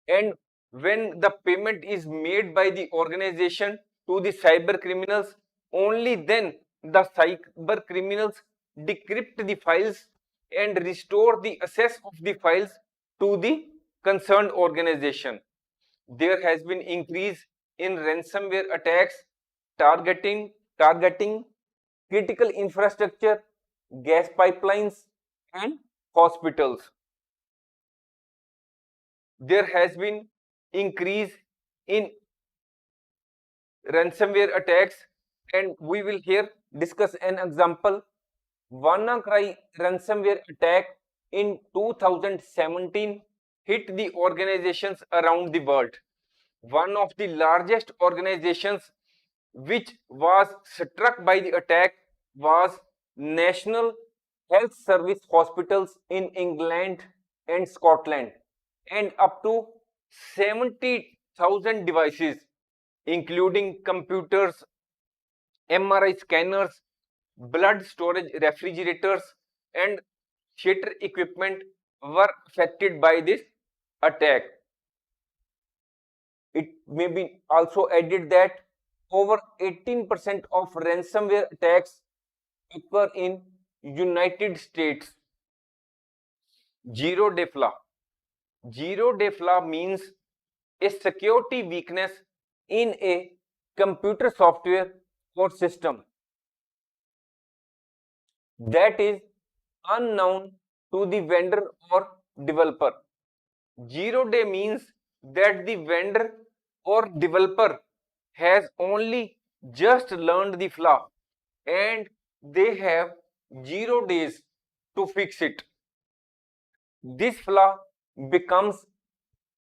And when the payment is made by the organization to the cyber criminals, only then the cyber criminals decrypt the files and restore the access of the files to the concerned organization. There has been increase in ransomware attacks targeting critical infrastructure, gas pipelines, and hospitals. There has been increase in ransomware attacks, and we will here discuss an example. WannaCry ransomware attack in 2017 hit the organizations around the world. One of the largest organizations which was struck by the attack was National Health Service Hospitals in England and Scotland, and up to 70,000 devices, including computers, MRI scanners, blood storage refrigerators, and theater equipment were affected by this attack. It may be also added that over 18% of ransomware attacks occur in United States. Zero day flaw. Zero day flaw means a security weakness in a computer software or system that is unknown to the vendor or developer. Zero day means that the vendor or developer has only just learned the flaw and they have 0 days to fix it. This flaw becomes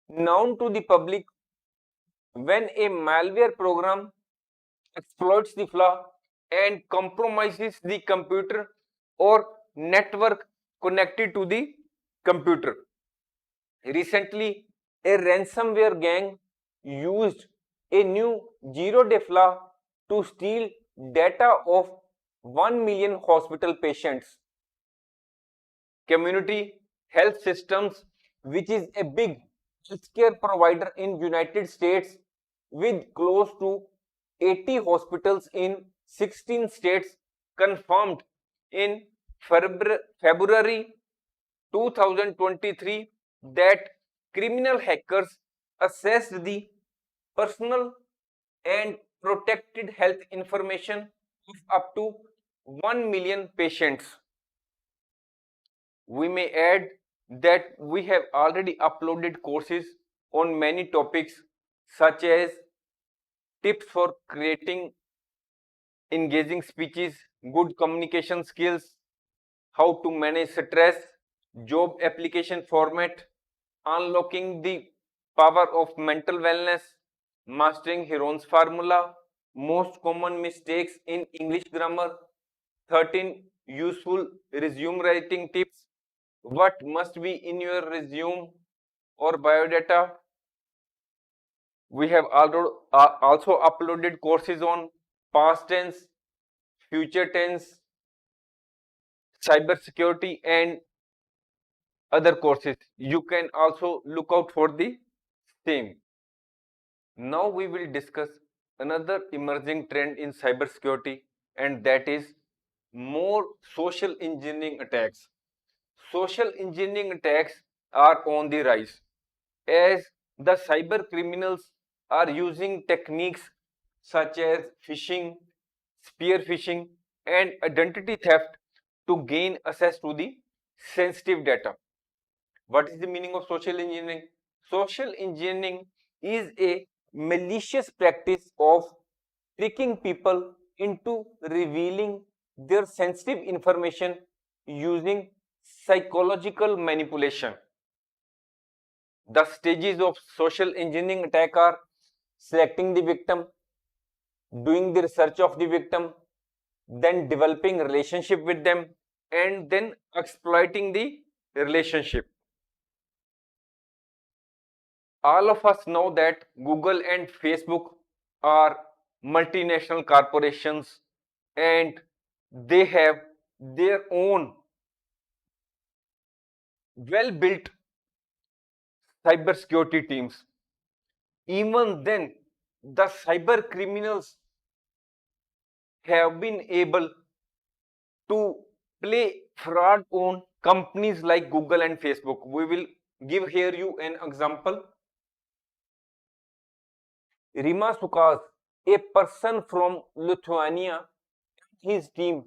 known to the public when a malware program exploits the flaw and compromises the computer or network connected to the computer. Recently, a ransomware gang used a new zero-day flaw to steal data of 1 million hospital patients. Community Health Systems, which is a big healthcare provider in United States with close to 80 hospitals in 16 states, confirmed in February 2023 that criminal hackers accessed the personal and protected health information of up to 1 million patients. We may add that we have already uploaded courses on many topics such as tips for creating engaging speeches, good communication skills, how to manage stress, job application format, unlocking the power of mental wellness, mastering Heron's formula, most common mistakes in English grammar, 13 useful resume writing tips, what must be in your resume or biodata. We have also uploaded courses on past tense, future tense, cyber security, and other courses. You can also look out for the same. Now we will discuss another emerging trend in cybersecurity, and that is more social engineering attacks. Social engineering attacks are on the rise as the cyber criminals are using techniques such as phishing, spear phishing, and identity theft to gain access to the sensitive data. What is the meaning of social engineering? Social engineering is a malicious practice of tricking people into revealing their sensitive information using psychological manipulation. The stages of social engineering attack are selecting the victim, doing the research of the victim, then developing relationship with them, and then exploiting the relationship. All of us know that Google and Facebook are multinational corporations and they have their own well built cybersecurity teams. Even then, the cyber criminals have been able to play fraud on companies like Google and Facebook. We will give here you an example. Rima Sukas, a person from Lithuania, his team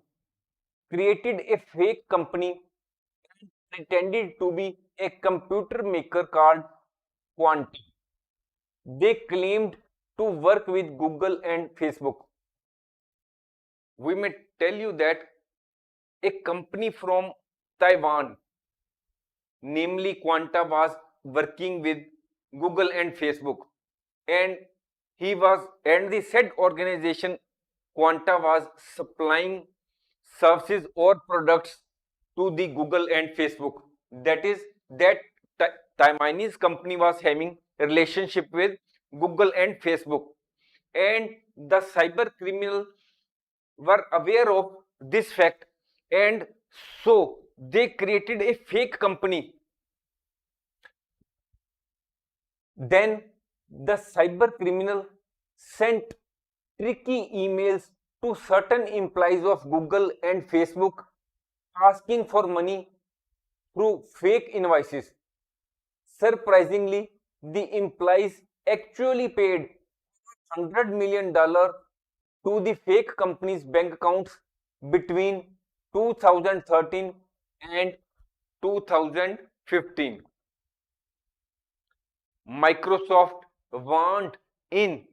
created a fake company pretended to be a computer maker called Quant. They claimed to work with Google and Facebook. We may tell you that a company from Taiwan, namely Quanta, was working with Google and Facebook, and the said organization Quanta was supplying services or products to the Google and Facebook. That is, that Taiwanese company was having a relationship with Google and Facebook, and the cyber criminal were aware of this fact, and so they created a fake company. Then the cyber criminal sent tricky emails to certain employees of Google and Facebook asking for money through fake invoices. Surprisingly, the employees actually paid $100 million to the fake company's bank accounts between 2013 and 2015. Microsoft warned in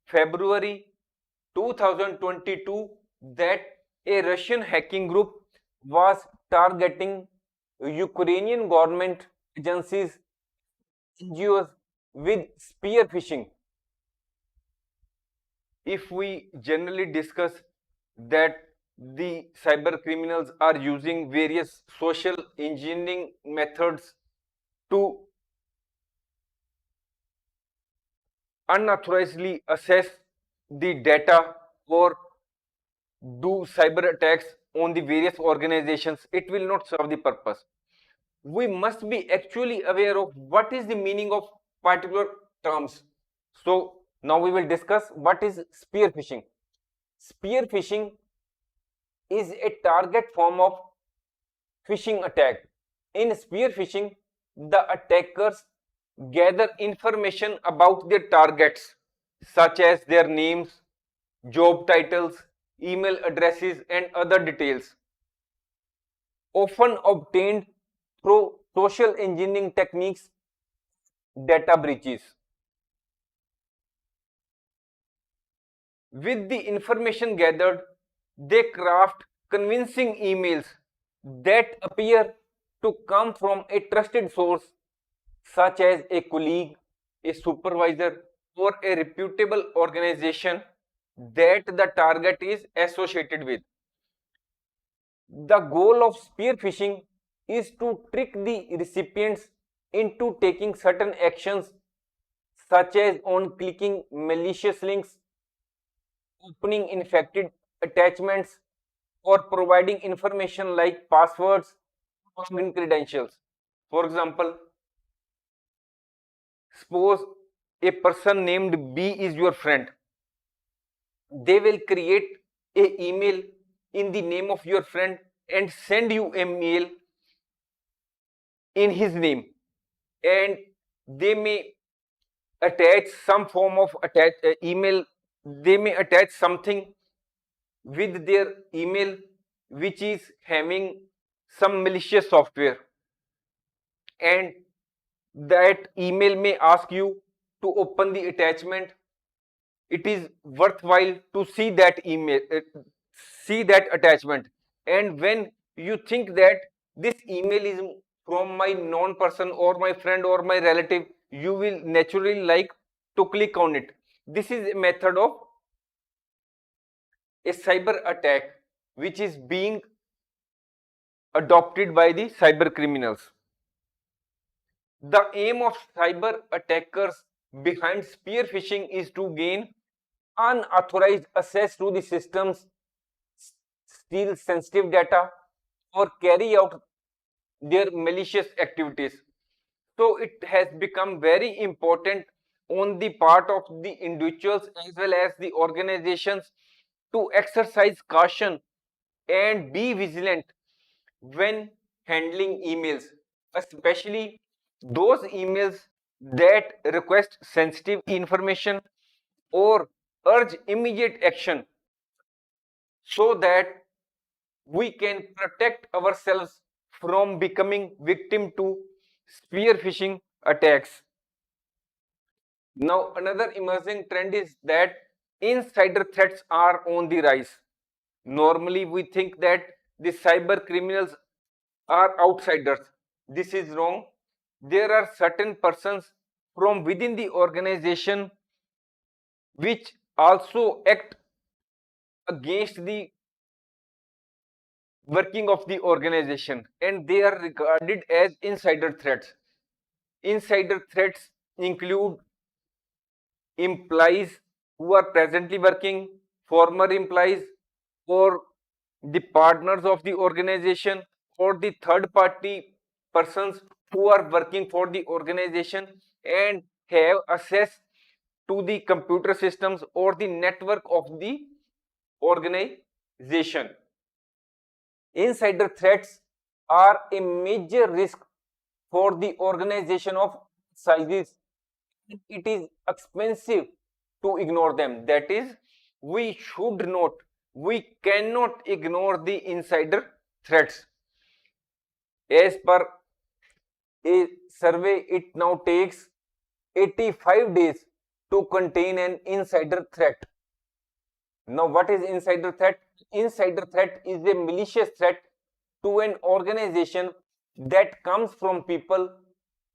February 2022 that a Russian hacking group was targeting Ukrainian government agencies, NGOs with spear phishing. If we generally discuss that the cyber criminals are using various social engineering methods to unauthorizedly access the data or do cyber attacks on the various organizations, it will not serve the purpose. We must be actually aware of what is the meaning of particular terms. So now we will discuss what is spear phishing. Spear phishing is a target form of phishing attack. In spear phishing, the attackers gather information about their targets, such as their names, job titles, email addresses, and other details, often obtained through social engineering techniques, data breaches. With the information gathered, they craft convincing emails that appear to come from a trusted source, such as a colleague, a supervisor, or a reputable organization that the target is associated with. The goal of spear phishing is to trick the recipients into taking certain actions, such as on clicking malicious links, opening infected attachments, or providing information like passwords or login credentials. For example, suppose a person named B is your friend. They will create a email in the name of your friend and send you a mail in his name, and they may attach some form of email. They may attach something with their email which is having some malicious software, and that email may ask you to open the attachment. It is worthwhile to see that email, see that attachment, and when you think that this email is from my known person or my friend or my relative, you will naturally like to click on it. This is a method of a cyber attack which is being adopted by the cyber criminals. The aim of cyber attackers behind spear phishing is to gain unauthorized access to the systems, steal sensitive data, or carry out their malicious activities. So it has become very important on the part of the individuals as well as the organizations to exercise caution and be vigilant when handling emails, especially those emails that request sensitive information or urge immediate action, so that we can protect ourselves from becoming victim to spear phishing attacks. Now, another emerging trend is that insider threats are on the rise. Normally, we think that the cyber criminals are outsiders. This is wrong. There are certain persons from within the organization which also act against the working of the organization, and they are regarded as insider threats. Insider threats include employees who are presently working, former employees, or the partners of the organization, or the third party persons who are working for the organization and have access to the computer systems or the network of the organization. Insider threats are a major risk for the organization of sizes. It is expensive to ignore them. That is, we should not, we cannot ignore the insider threats. As per a survey, it now takes 85 days to contain an insider threat. Now, what is insider threat? Insider threat is a malicious threat to an organization that comes from people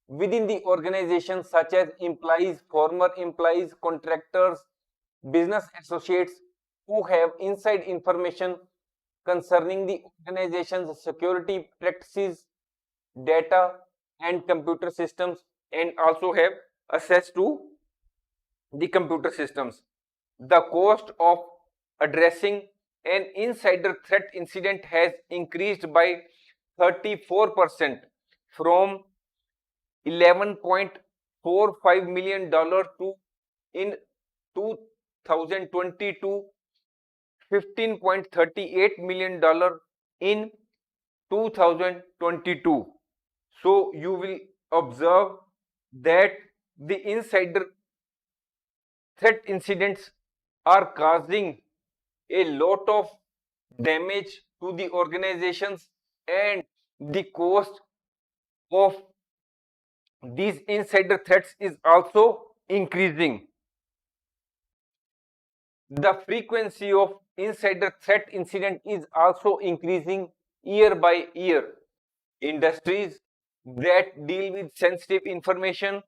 within the organization, such as employees, former employees, contractors, business associates, who have inside information concerning the organization's security practices, data, and computer systems, and also have access to the computer systems. The cost of addressing an insider threat incident has increased by 34% from $11.45 million to in 2020 to $15.38 million in 2022. So you will observe that the insider threat incidents are causing a lot of damage to the organizations, and the cost of these insider threats is also increasing. The frequency of insider threat incident is also increasing year by year. Industries that deal with sensitive information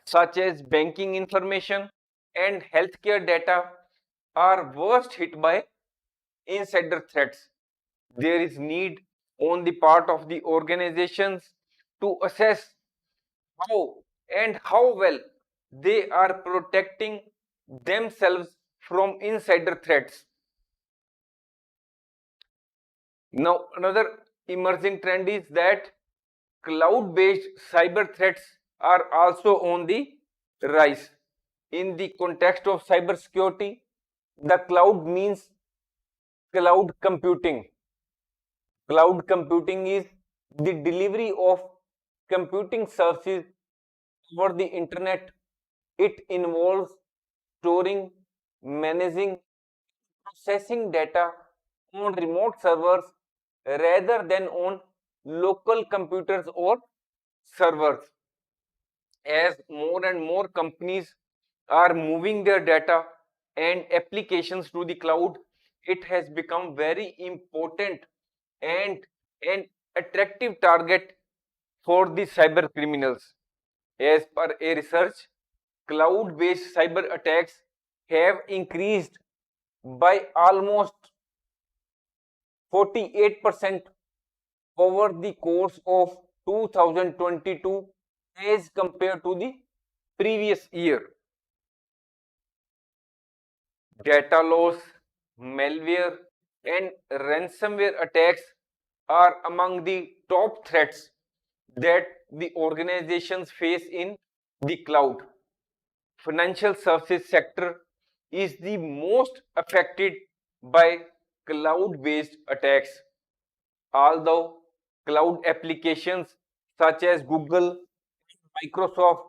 such as banking information and healthcare data are worst hit by insider threats. There is need on the part of the organizations to assess how and how well they are protecting themselves from insider threats. Now, another emerging trend is that cloud-based cyber threats are also on the rise. In the context of cybersecurity, the cloud means cloud computing. Cloud computing is the delivery of computing services over the internet. It involves storing, managing, processing data on remote servers rather than on local computers or servers. As more and more companies are moving their data and applications to the cloud, it has become very important and an attractive target for the cyber criminals. As per a research, cloud-based cyber attacks have increased by almost 48% over the course of 2022 as compared to the previous year. Data loss, malware, and ransomware attacks are among the top threats that the organizations face in the cloud. Financial services sector is the most affected by cloud-based attacks. Although cloud applications such as Google, Microsoft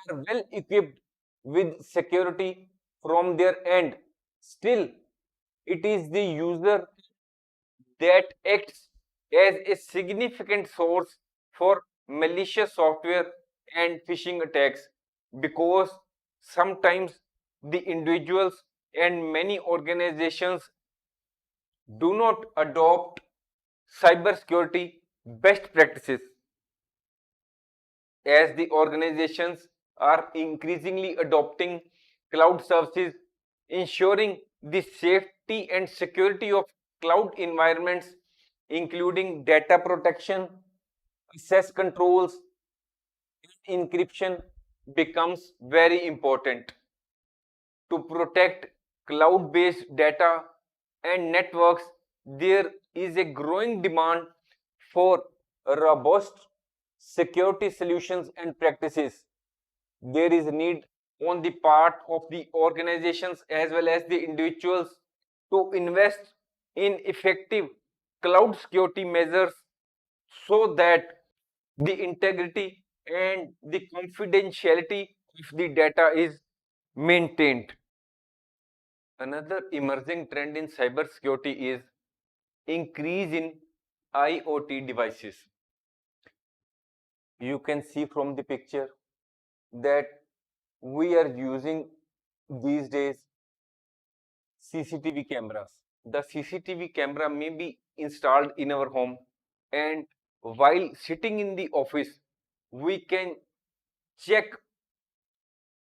are well equipped with security from their end, still it is the user that acts as a significant source for malicious software and phishing attacks, because sometimes the individuals and many organizations do not adopt cybersecurity best practices. As the organizations are increasingly adopting cloud services, ensuring the safety and security of cloud environments, including data protection, access controls, and encryption, becomes very important. To protect cloud-based data and networks, there is a growing demand for robust security solutions and practices. There is a need on the part of the organizations as well as the individuals to invest in effective cloud security measures so that the integrity and the confidentiality of the data is maintained. Another emerging trend in cybersecurity is increase in IoT devices. You can see from the picture that we are using these days CCTV cameras. The CCTV camera may be installed in our home, and while sitting in the office, we can check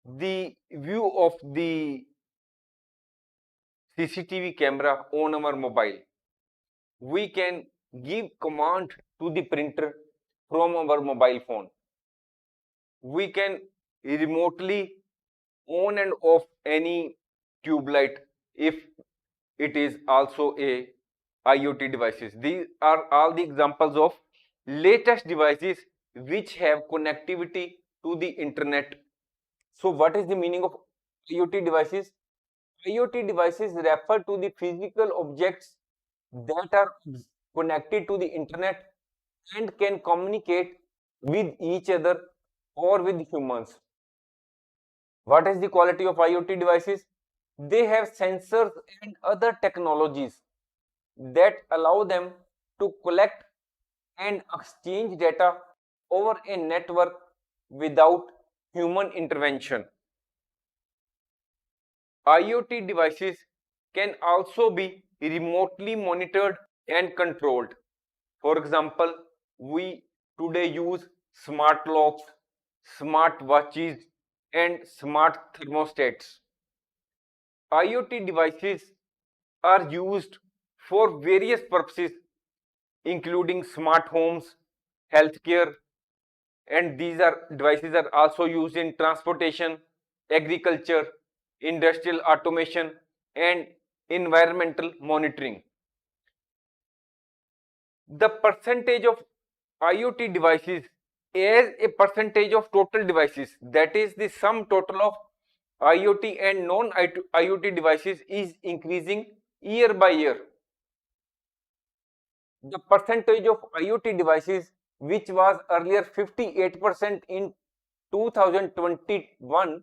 the view of the CCTV camera on our mobile. We can give command to the printer from our mobile phone. We can remotely on and off any tube light if it is also a IoT devices. These are all the examples of latest devices which have connectivity to the internet. So what is the meaning of IoT devices? IoT devices refer to the physical objects that are connected to the internet and can communicate with each other or with humans. What is the quality of IoT devices? They have sensors and other technologies that allow them to collect and exchange data over a network without human intervention. IoT devices can also be remotely monitored and controlled. For example, we today use smart locks, smart watches, and smart thermostats. IoT devices are used for various purposes, including smart homes, healthcare, and these are devices are also used in transportation, agriculture, industrial automation, and environmental monitoring. The percentage of IoT devices as a percentage of total devices, that is the sum total of IoT and non-IoT devices, is increasing year by year. The percentage of IoT devices, which was earlier 58% in 2021,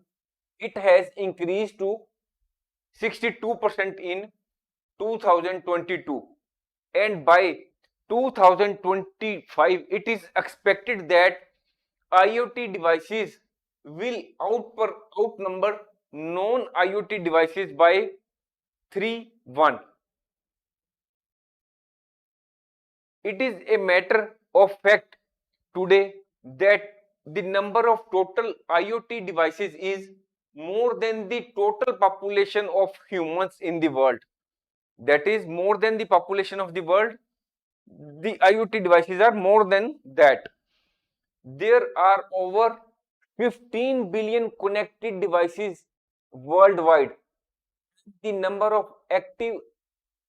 it has increased to 62% in 2022, and by 2025 it is expected that IoT devices will outnumber non-IoT devices by 3-1. It is a matter of fact today that the number of total IoT devices is more than the total population of humans in the world. That is more than the population of the world. The IoT devices are more than that. There are over 15 billion connected devices worldwide. The number of active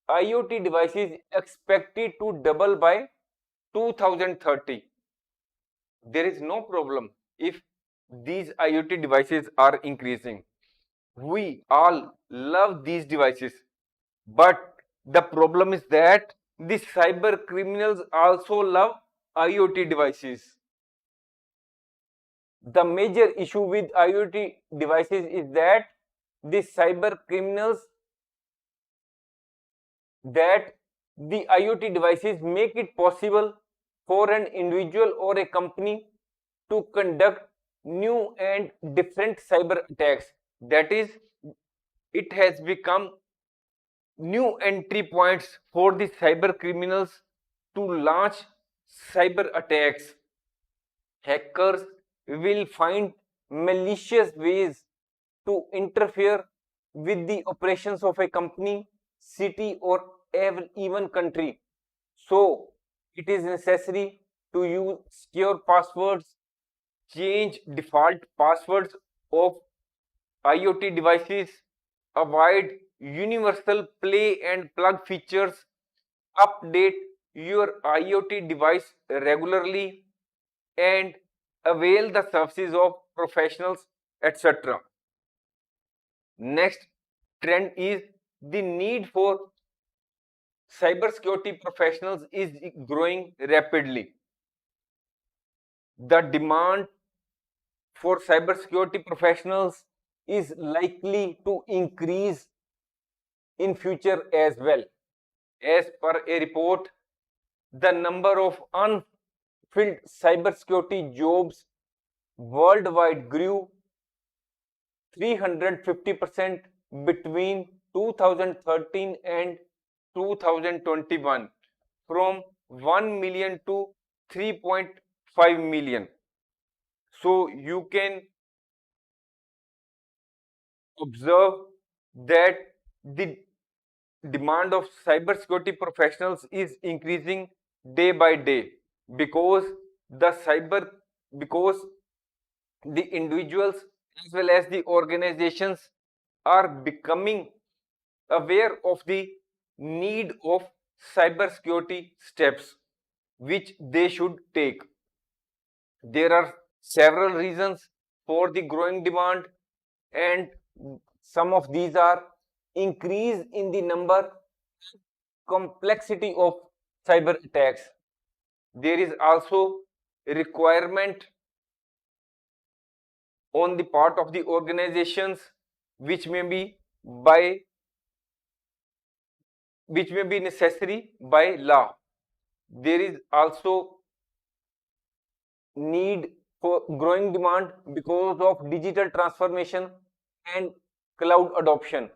IoT devices expected to double by 2030. There is no problem if these IoT devices are increasing. We all love these devices, but the problem is that the cyber criminals also love IoT devices. The major issue with IoT devices is that the cyber criminals that the IoT devices make it possible for an individual or a company to conduct new and different cyber attacks. That is, it has become new entry points for the cyber criminals to launch cyber attacks. Hackers will find malicious ways to interfere with the operations of a company, city, or even country. So, it is necessary to use secure passwords, change default passwords of IoT devices, avoid universal play and plug features, update your IoT device regularly, and avail the services of professionals, etc. Next trend is the need for cybersecurity professionals is growing rapidly. The demand for cybersecurity professionals is likely to increase in future as well. As per a report, the number of unfilled cybersecurity jobs worldwide grew 350% between 2013 and 2021 from 1 million to 3.5 million. So you can observe that the demand of cybersecurity professionals is increasing day by day because because the individuals as well as the organizations are becoming aware of the need of cybersecurity steps which they should take. There are several reasons for the growing demand, and some of these are increase in the number complexity of cyber attacks. There is also a requirement on the part of the organizations which may be necessary by law. There is also need for growing demand because of digital transformation and cloud adoption.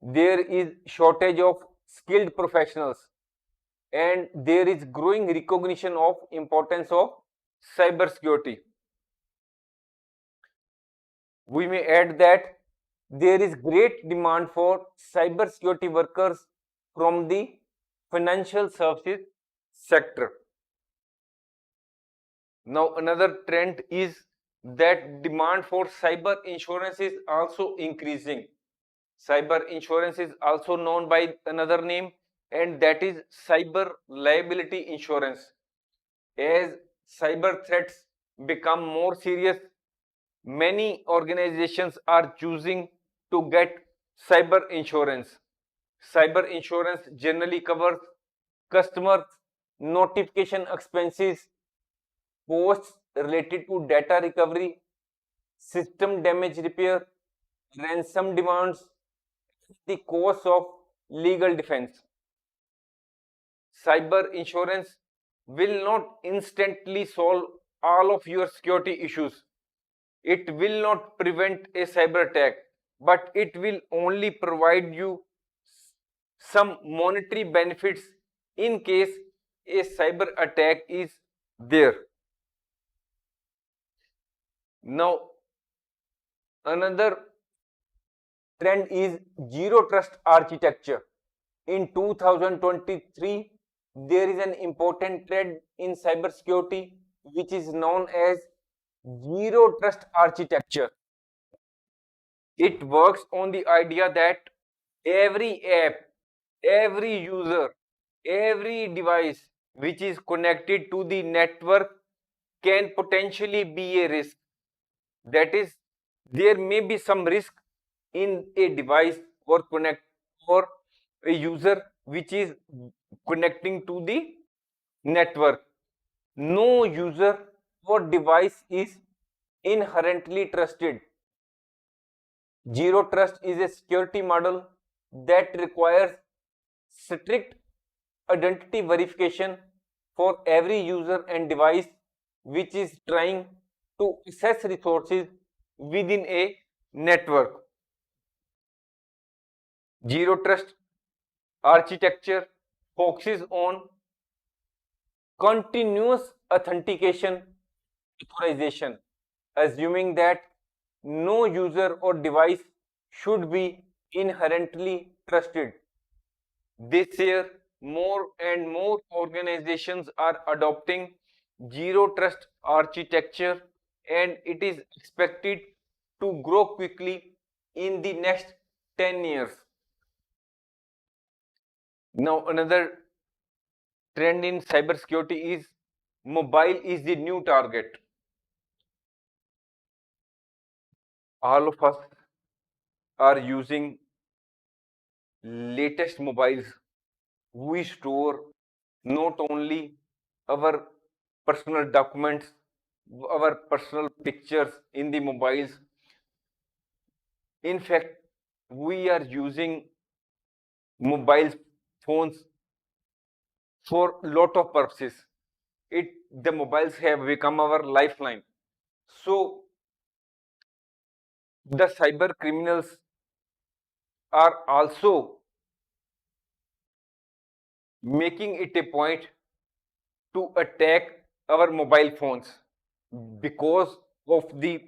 There is shortage of skilled professionals, and there is growing recognition of importance of cybersecurity. We may add that there is great demand for cybersecurity workers from the financial services sector. Now another trend is that demand for cyber insurance is also increasing. Cyber insurance is also known by another name, and that is cyber liability insurance. As cyber threats become more serious, many organizations are choosing to get cyber insurance. Cyber insurance generally covers customer notification expenses, costs related to data recovery, system damage repair, ransom demands, the cost of legal defense. Cyber insurance will not instantly solve all of your security issues. It will not prevent a cyber attack, but it will only provide you some monetary benefits in case a cyber attack is there. Now, another trend is zero trust architecture. In 2023, there is an important trend in cybersecurity which is known as zero trust architecture. It works on the idea that every app, every user, every device which is connected to the network can potentially be a risk. That is, there may be some risk in a device or a user which is connecting to the network. No user or device is inherently trusted. Zero trust is a security model that requires strict identity verification for every user and device which is trying to access resources within a network. Zero trust architecture focuses on continuous authentication authorization, assuming that no user or device should be inherently trusted. This year, more and more organizations are adopting zero trust architecture, and it is expected to grow quickly in the next 10 years. Now, another trend in cybersecurity is mobile is the new target. All of us are using latest mobiles. We store not only our personal documents, our personal pictures in the mobiles. In fact, we are using mobile phones for lot of purposes. The mobiles have become our lifeline. So the cyber criminals are also making it a point to attack our mobile phones because of the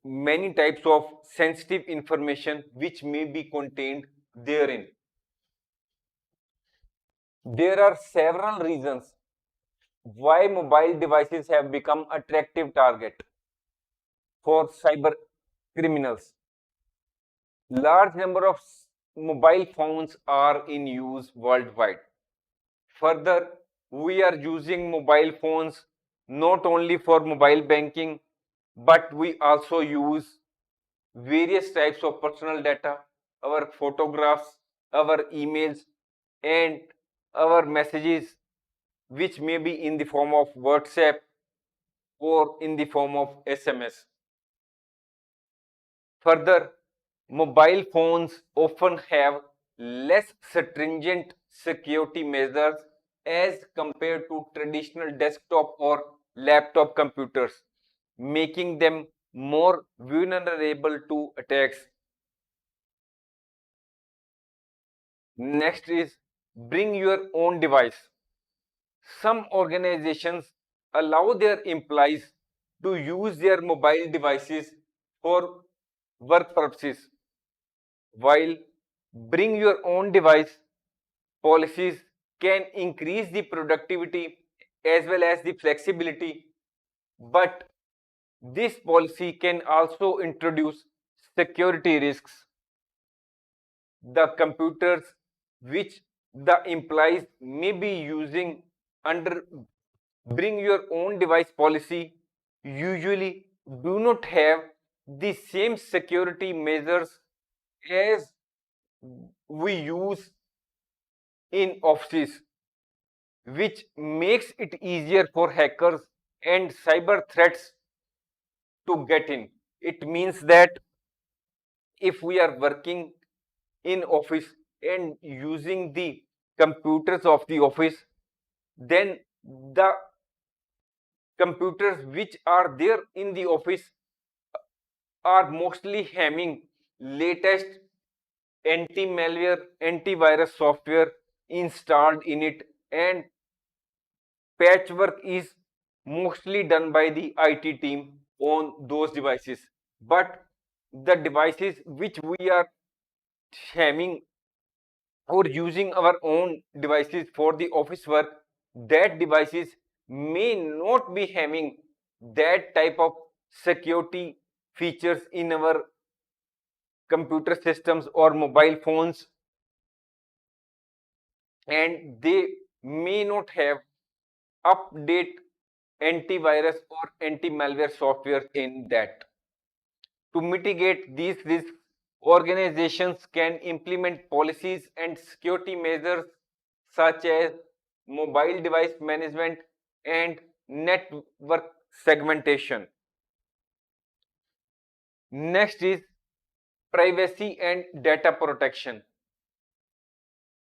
many types of sensitive information which may be contained therein. There are several reasons why mobile devices have become attractive target for cyber criminals. Large number of mobile phones are in use worldwide. Further, we are using mobile phones not only for mobile banking, but we also use various types of personal data, our photographs, our emails, and our messages, which may be in the form of WhatsApp or in the form of SMS. Further, mobile phones often have less stringent security measures as compared to traditional desktop or laptop computers, making them more vulnerable to attacks. Next is bring your own device. Some organizations allow their employees to use their mobile devices for work purposes, while bring your own device policies can increase the productivity as well as the flexibility, but this policy can also introduce security risks. The computers which the employees may be using under bring your own device policy usually do not have the same security measures as we use in offices, which makes it easier for hackers and cyber threats to get in. It means that if we are working in office and using the computers of the office, then the computers which are there in the office are mostly having latest anti-malware, antivirus software installed in it, and patchwork is mostly done by the IT team on those devices. But the devices which we are having or using our own devices for the office work, that devices may not be having that type of security features in our computer systems or mobile phones, and they may not have update antivirus or anti-malware software in that. To mitigate these risks, organizations can implement policies and security measures such as mobile device management and network segmentation. Next is privacy and data protection.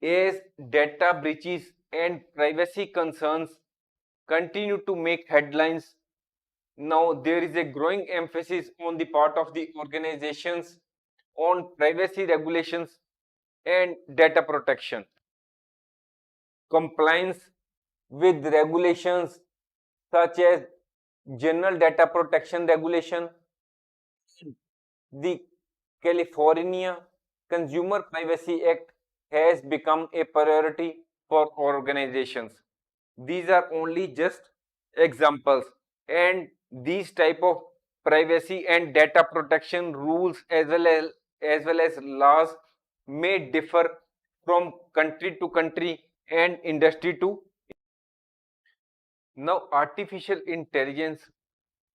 As data breaches and privacy concerns continue to make headlines, now there is a growing emphasis on the part of the organizations on privacy regulations and data protection. Compliance with regulations such as General Data Protection Regulation, the California Consumer Privacy Act has become a priority for organizations. These are only just examples, and these type of privacy and data protection rules as well as laws may differ from country to country and industry to. Now artificial intelligence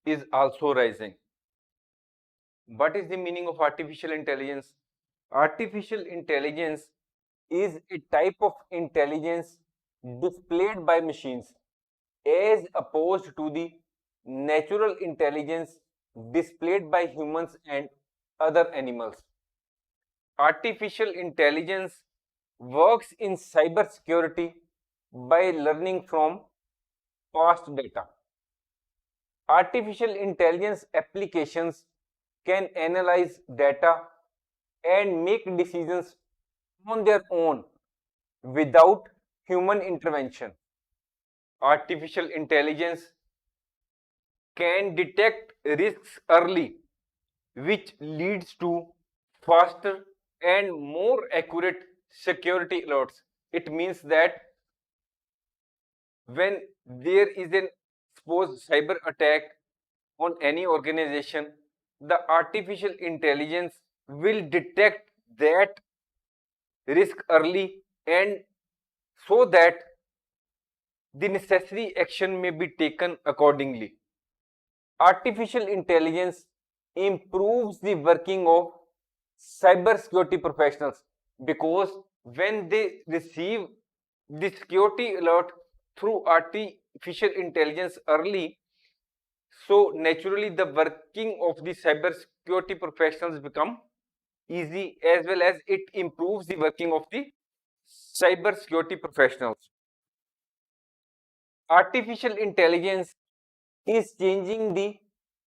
is also rising. What is the meaning of artificial intelligence? Artificial intelligence is a type of intelligence displayed by machines as opposed to the natural intelligence displayed by humans and other animals. Artificial intelligence works in cybersecurity by learning from past data. Artificial intelligence applications can analyze data and make decisions on their own without human intervention. Artificial intelligence can detect risks early, which leads to faster and more accurate security alerts. It means that when there is an suppose cyber attack on any organization, the artificial intelligence will detect that risk early, and so that the necessary action may be taken accordingly. Artificial intelligence improves the working of cybersecurity professionals, because when they receive the security alert through artificial intelligence early, so naturally the working of the cybersecurity professionals become easy, as well as it improves the working of the cybersecurity professionals. Artificial intelligence is changing the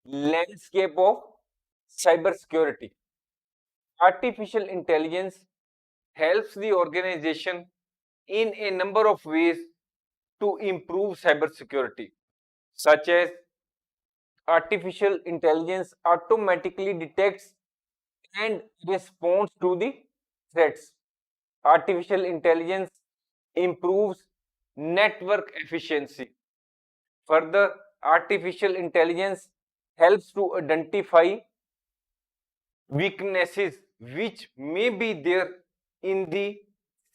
landscape of cybersecurity. Artificial intelligence helps the organization in a number of ways to improve cybersecurity, such as artificial intelligence automatically detects and responds to the threats. Artificial intelligence improves network efficiency. Further, artificial intelligence helps to identify weaknesses which may be there in the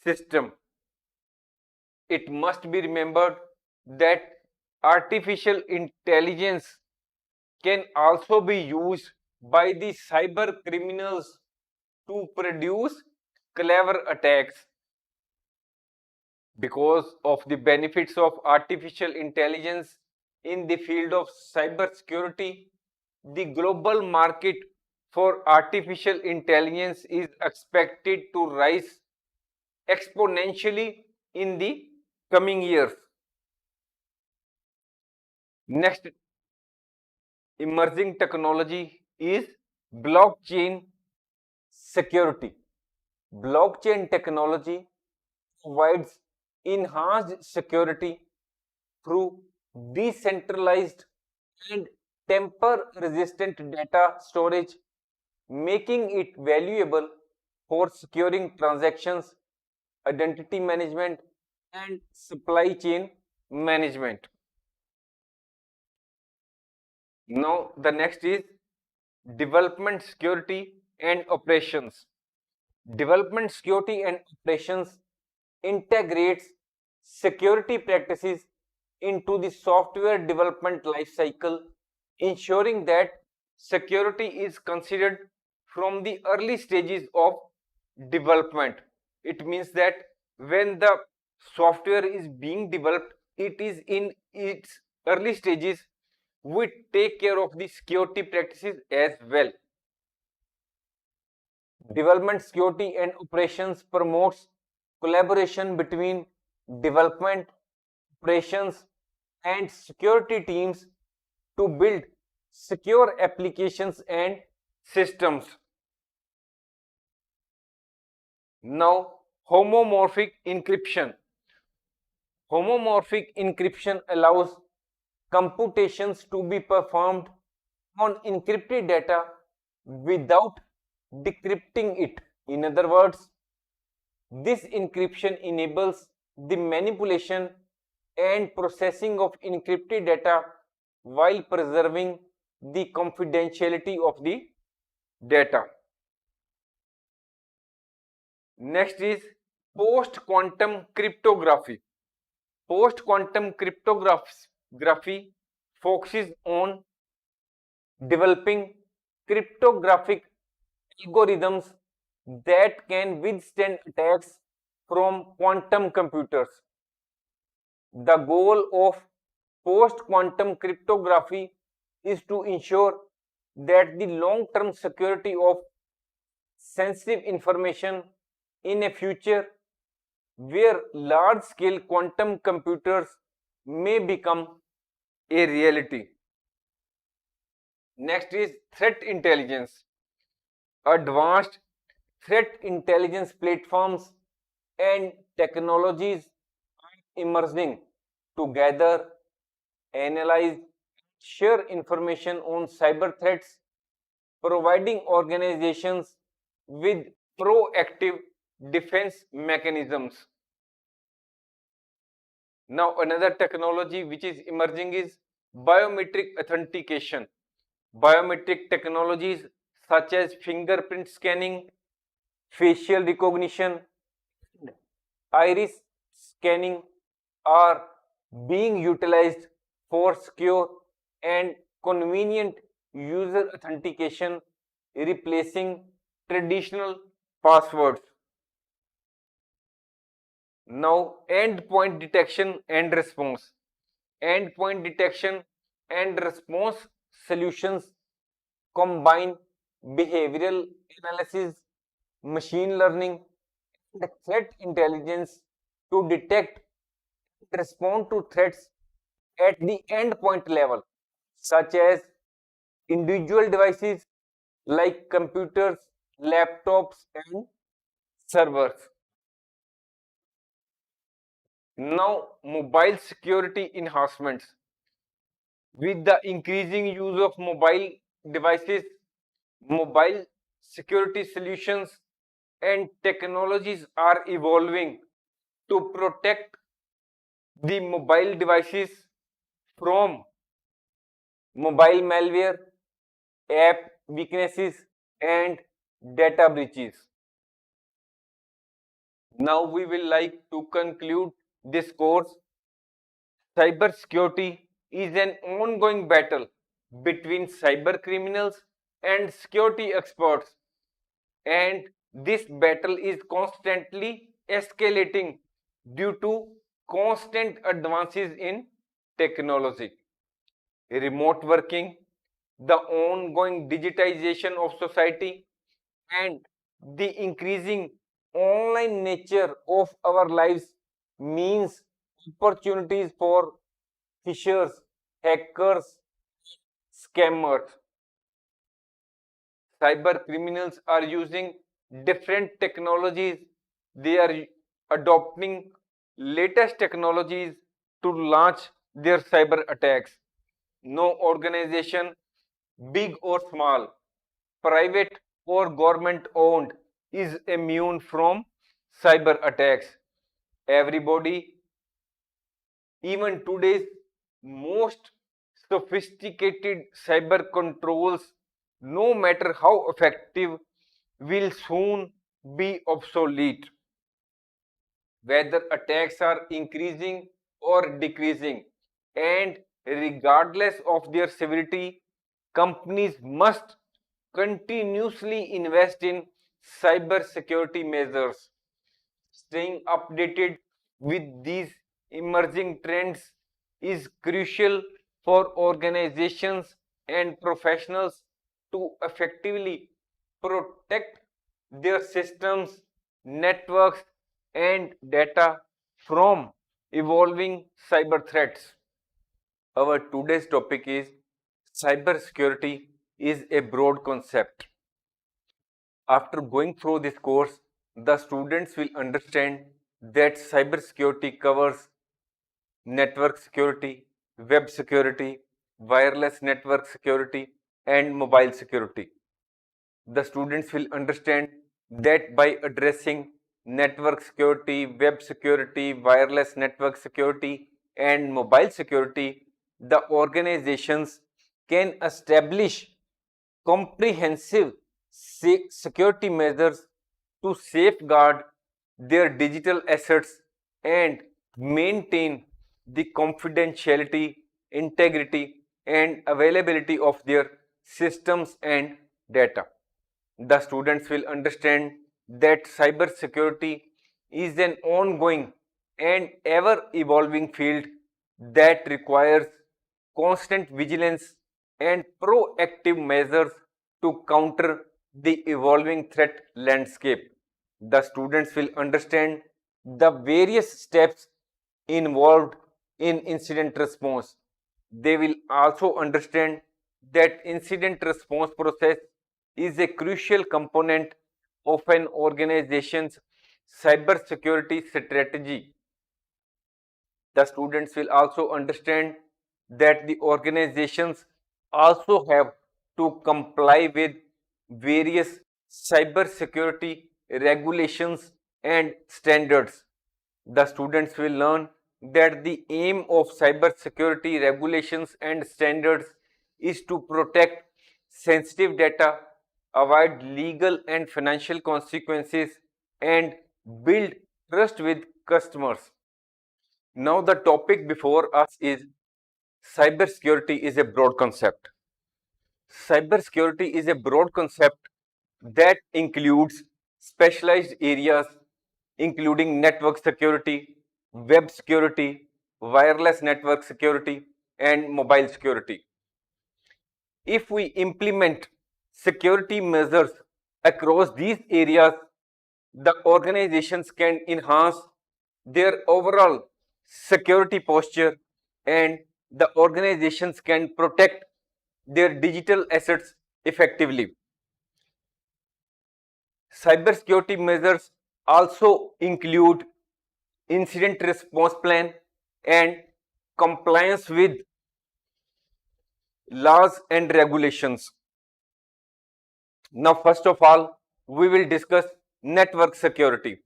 system. It must be remembered that artificial intelligence can also be used by the cyber criminals to produce clever attacks. Because of the benefits of artificial intelligence in the field of cybersecurity, the global market for artificial intelligence is expected to rise exponentially in the coming years. Next emerging technology is blockchain security. Blockchain technology provides enhanced security through decentralized and tamper-resistant data storage, making it valuable for securing transactions, identity management, and supply chain management. Now, the next is development security and operations. Development security and operations integrates security practices into the software development lifecycle, ensuring that security is considered from the early stages of development. It means that when the software is being developed, it is in its early stages, we take care of the security practices as well. Development security and operations promotes collaboration between development, operations, and security teams to build secure applications and systems. Now, homomorphic encryption. Homomorphic encryption allows computations to be performed on encrypted data without decrypting it. In other words, this encryption enables the manipulation and processing of encrypted data while preserving the confidentiality of the data. Next is post-quantum cryptography. Post-quantum cryptography focuses on developing cryptographic algorithms that can withstand attacks from quantum computers. The goal of post-quantum cryptography is to ensure that the long-term security of sensitive information in a future where large-scale quantum computers may become a reality. Next is threat intelligence. Advanced threat intelligence platforms and technologies are emerging to gather, analyze, share information on cyber threats, providing organizations with proactive defense mechanisms. Now, another technology which is emerging is biometric authentication. Biometric technologies such as fingerprint scanning, facial recognition, iris scanning are being utilized for secure and convenient user authentication, replacing traditional passwords. Now, endpoint detection and response. Endpoint detection and response solutions combine behavioral analysis, machine learning, and threat intelligence to detect and respond to threats at the endpoint level, such as individual devices like computers, laptops, and servers. Now, mobile security enhancements. With the increasing use of mobile devices, mobile security solutions and technologies are evolving to protect the mobile devices from mobile malware, app weaknesses, and data breaches. Now we will like to conclude this course. Cybersecurity is an ongoing battle between cyber criminals and security experts, and this battle is constantly escalating due to constant advances in technology, remote working, the ongoing digitization of society, and the increasing online nature of our lives means opportunities for fishers, hackers, scammers. Cyber criminals are using different technologies. They are adopting latest technologies to launch their cyber attacks. No organization, big or small, private or government owned, is immune from cyber attacks. Everybody, even today's most sophisticated cyber controls, no matter how effective, will soon be obsolete. Whether attacks are increasing or decreasing, and regardless of their severity, companies must continuously invest in cyber security measures. Staying updated with these emerging trends is crucial for organizations and professionals to effectively protect their systems, networks, and data from evolving cyber threats. Our today's topic is cybersecurity is a broad concept. After going through this course, the students will understand that cybersecurity covers network security, web security, wireless network security, and mobile security. The students will understand that by addressing network security, web security, wireless network security, and mobile security, the organizations can establish comprehensive security measures to safeguard their digital assets and maintain the confidentiality, integrity, and availability of their systems and data. The students will understand that cybersecurity is an ongoing and ever evolving field that requires constant vigilance and proactive measures to counter the evolving threat landscape. The students will understand the various steps involved in incident response. They will also understand that incident response process is a crucial component of an organization's cybersecurity strategy. The students will also understand that the organizations also have to comply with various cybersecurity regulations and standards. The students will learn that the aim of cybersecurity regulations and standards is to protect sensitive data, avoid legal and financial consequences, and build trust with customers. Now, the topic before us is cybersecurity is a broad concept. Cybersecurity is a broad concept that includes specialized areas including network security, web security, wireless network security, and mobile security. If we implement security measures across these areas, the organizations can enhance their overall security posture, and the organizations can protect their digital assets effectively. Cybersecurity measures also include incident response plan and compliance with laws and regulations. Now, first of all, we will discuss network security.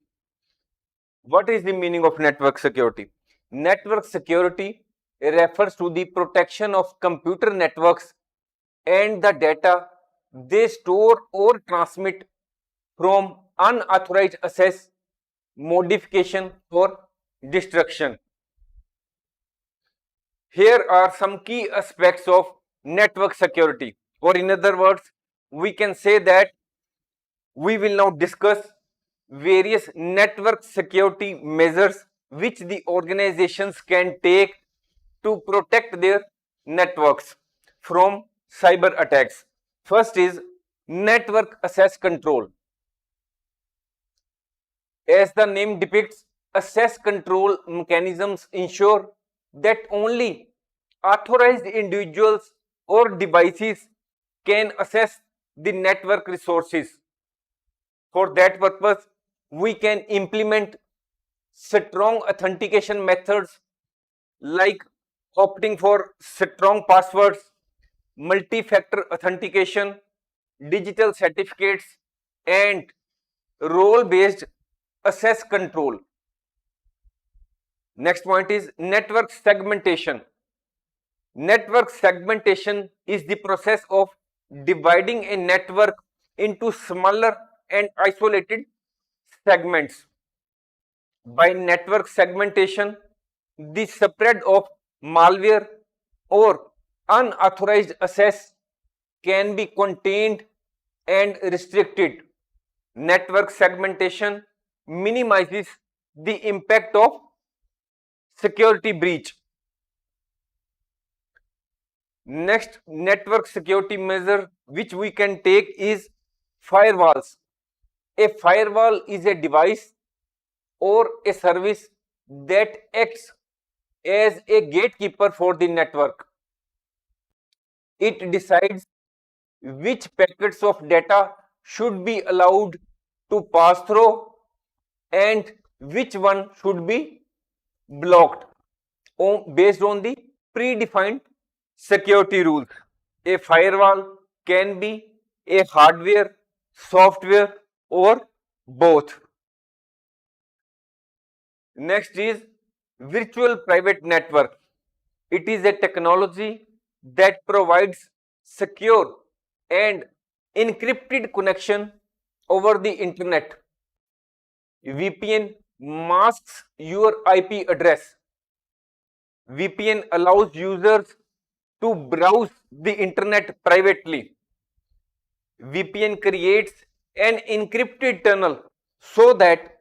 What is the meaning of network security? Network security refers to the protection of computer networks and the data they store or transmit from unauthorized access, modification, or destruction. Here are some key aspects of network security, or in other words, we can say that we will now discuss various network security measures which the organizations can take to protect their networks from cyber attacks. First is network access control. As the name depicts, access control mechanisms ensure that only authorized individuals or devices can access the network resources. For that purpose, we can implement strong authentication methods like opting for strong passwords, multi-factor authentication, digital certificates, and role-based access control. Next point is network segmentation. Network segmentation is the process of dividing a network into smaller and isolated segments. By network segmentation, the spread of malware or unauthorized access can be contained and restricted. Network segmentation minimizes the impact of security breach. Next network security measure which we can take is firewalls. A firewall is a device or a service that acts as a gatekeeper for the network. It decides which packets of data should be allowed to pass through and which one should be blocked based on the predefined security rules. A firewall can be a hardware, software, or both. Next is virtual private network. It is a technology that provides secure and encrypted connection over the internet. VPN masks your IP address. VPN allows users to browse the internet privately. VPN creates an encrypted tunnel so that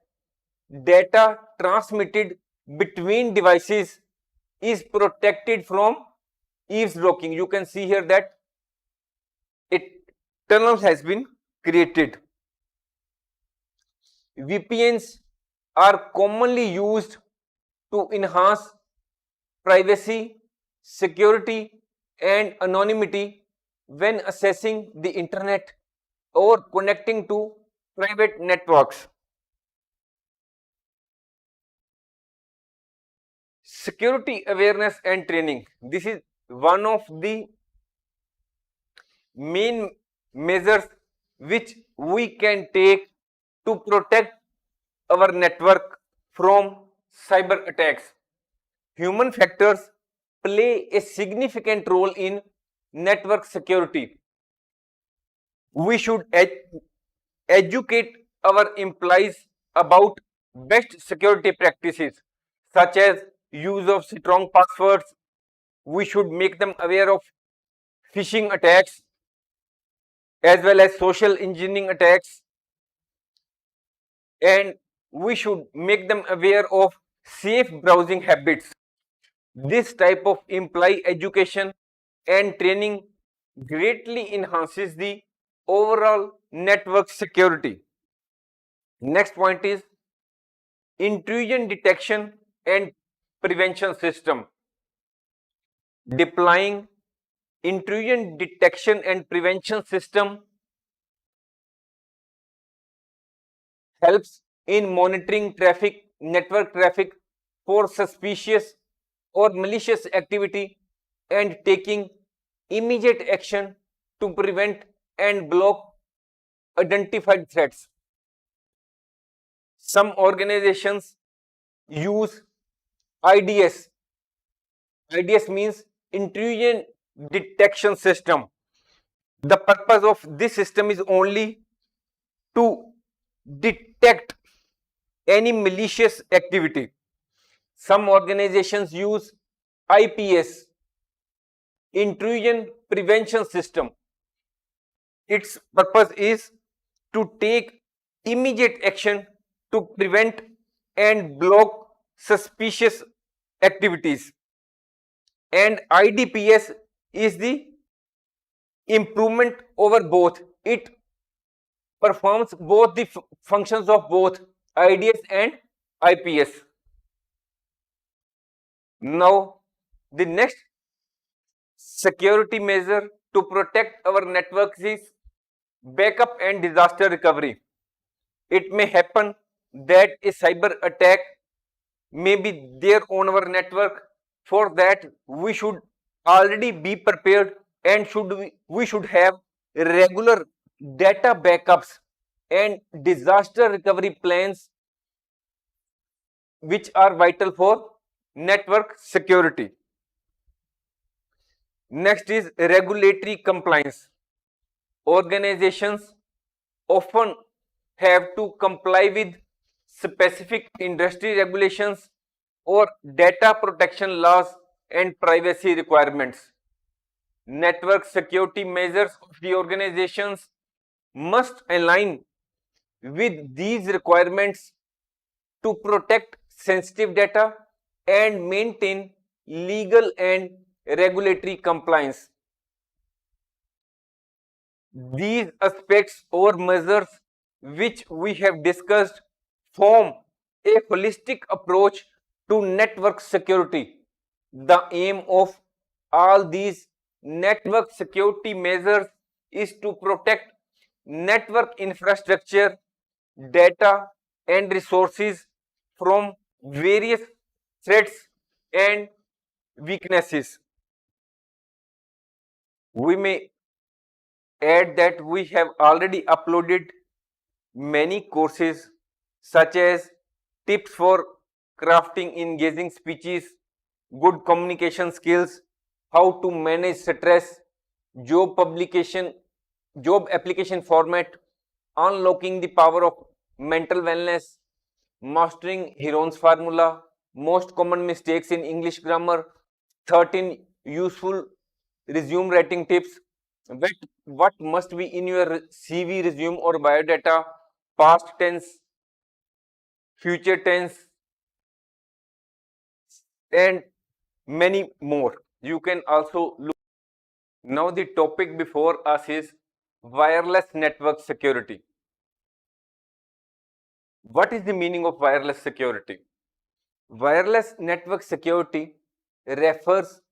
data transmitted between devices is protected from eavesdropping. You can see here that a tunnel has been created. VPNs are commonly used to enhance privacy, security, and anonymity when accessing the internet or connecting to private networks. Security awareness and training. This is one of the main measures which we can take to protect our network from cyber attacks. Human factors play a significant role in network security. We should educate our employees about best security practices such as use of strong passwords. We should make them aware of phishing attacks as well as social engineering attacks, and we should make them aware of safe browsing habits. This type of employee education and training greatly enhances the overall network security. Next point is intrusion detection and prevention system. Deploying intrusion detection and prevention system helps in monitoring network traffic for suspicious or malicious activity and taking immediate action to prevent and block identified threats. Some organizations use IDS. IDS means intrusion detection system. The purpose of this system is only to detect any malicious activity. Some organizations use IPS, intrusion prevention system. Its purpose is to take immediate action to prevent and block suspicious activities. And IDPS is the improvement over both. It performs both the functions of both IDS and IPS. Now, the next security measure to protect our networks is backup and disaster recovery. It may happen that a cyber attack may be there on our network For that, we should already be prepared and we should have regular data backups and disaster recovery plans which are vital for network security. Next is regulatory compliance. Organizations often have to comply with specific industry regulations or data protection laws and privacy requirements. Network security measures of the organizations must align with these requirements to protect sensitive data and maintain legal and regulatory compliance. These aspects or measures which we have discussed form a holistic approach to network security. The aim of all these network security measures is to protect network infrastructure, data, and resources from various threats and weaknesses. We may add that we have already uploaded many courses such as tips for crafting engaging speeches, good communication skills, how to manage stress, job publication, job application format, unlocking the power of mental wellness, mastering Heron's formula, most common mistakes in English grammar, 13 useful resume writing tips, what must be in your CV, resume or biodata, past tense, future tense, and many more. You can also look. Now the topic before us is wireless network security. What is the meaning of wireless security? Wireless network security refers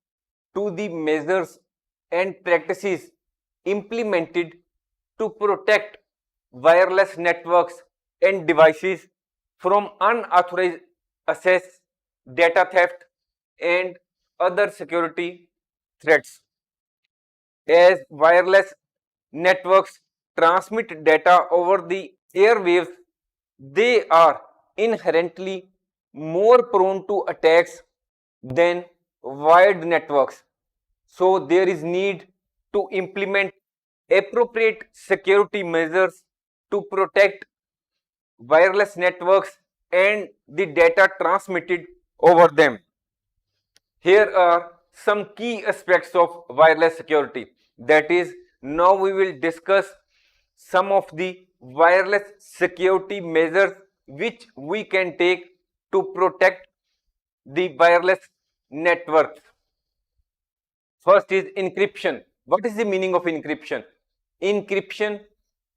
to the measures and practices implemented to protect wireless networks and devices from unauthorized access, data theft, and other security threats. As wireless networks transmit data over the airwaves, they are inherently more prone to attacks than wired networks. So there is need to implement appropriate security measures to protect wireless networks and the data transmitted over them. Here are some key aspects of wireless security. That is, now we will discuss some of the wireless security measures which we can take to protect the wireless networks. First is encryption. What is the meaning of encryption? Encryption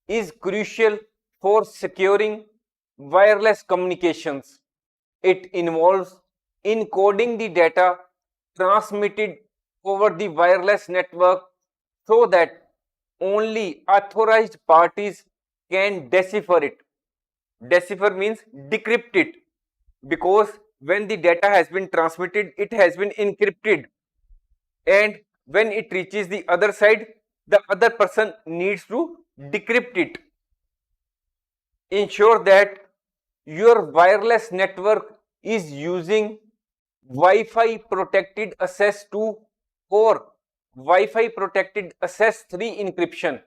is crucial for securing wireless communications. It involves encoding the data transmitted over the wireless network so that only authorized parties can decipher it. Decipher means decrypt it, because when the data has been transmitted, it has been encrypted, and when it reaches the other side, the other person needs to decrypt it. Ensure that your wireless network is using Wi-Fi protected access 2 or Wi-Fi protected access 3 encryption.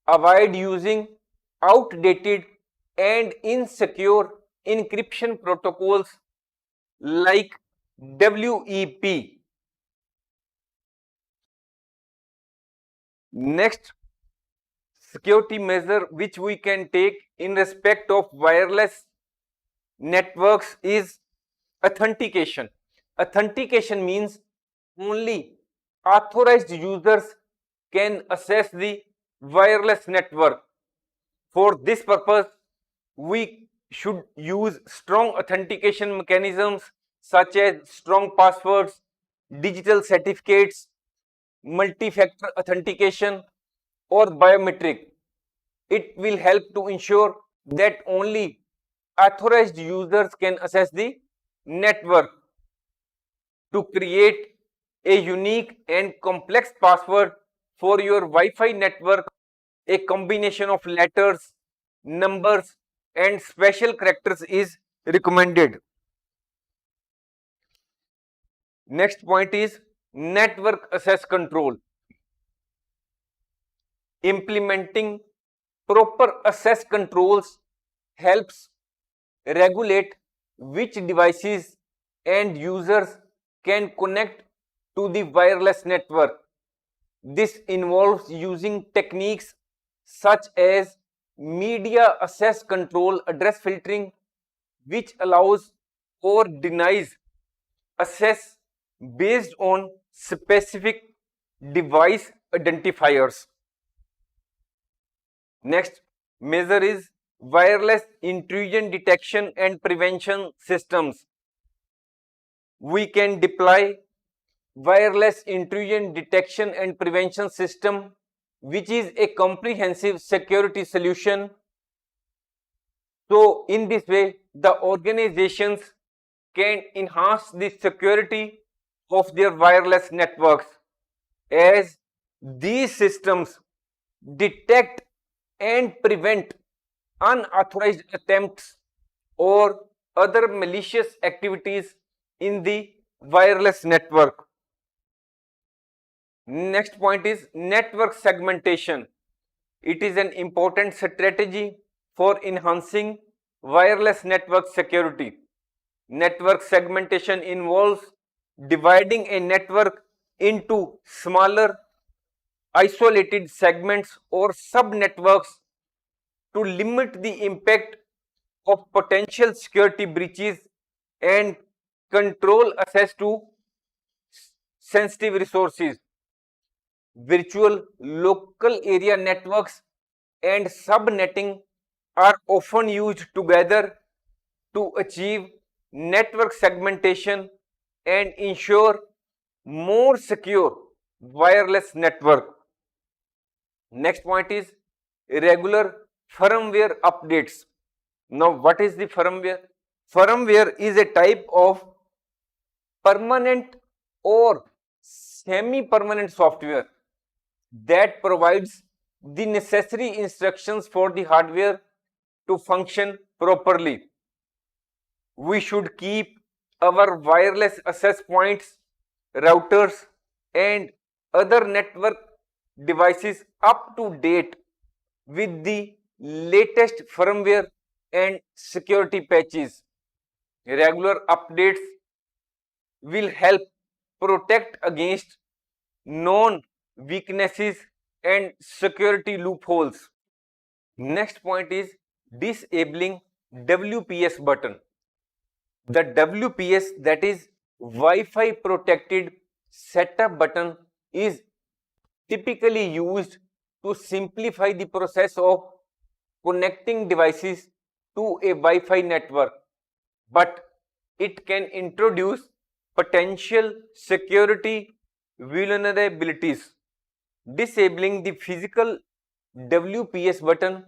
Avoid using outdated and insecure encryption protocols like WEP. Next security measure which we can take in respect of wireless networks is authentication. Authentication means only authorized users can access the wireless network. For this purpose, we should use strong authentication mechanisms such as strong passwords, digital certificates, multi-factor authentication, or biometric. It will help to ensure that only authorized users can access the network. to create a unique and complex password for your Wi-Fi network. A combination of letters, numbers, and special characters is recommended. Next point is network access control. Implementing proper access controls helps regulate which devices and users can connect to the wireless network. This involves using techniques such as media access control address filtering, which allows or denies access based on specific device identifiers. Next measure is wireless intrusion detection and prevention systems. We can deploy wireless intrusion detection and prevention system, which is a comprehensive security solution. So in this way, the organizations can enhance the security of their wireless networks, as these systems detect and prevent unauthorized attempts or other malicious activities in the wireless network. Next point is network segmentation. It is an important strategy for enhancing wireless network security. Network segmentation involves dividing a network into smaller isolated segments or sub-networks to limit the impact of potential security breaches and control access to sensitive resources. Virtual local area networks and subnetting are often used together to achieve network segmentation and ensure more secure wireless network. Next point is regular firmware updates. Now, what is the firmware? Firmware is a type of permanent or semi-permanent software that provides the necessary instructions for the hardware to function properly. We should keep our wireless access points, routers, and other network devices up to date with the latest firmware and security patches. Regular updates will help protect against known weaknesses and security loopholes. Next point is disabling WPS button. The WPS, that is Wi-Fi protected setup button, is typically used to simplify the process of connecting devices to a Wi-Fi network, but it can introduce potential security vulnerabilities. Disabling the physical WPS button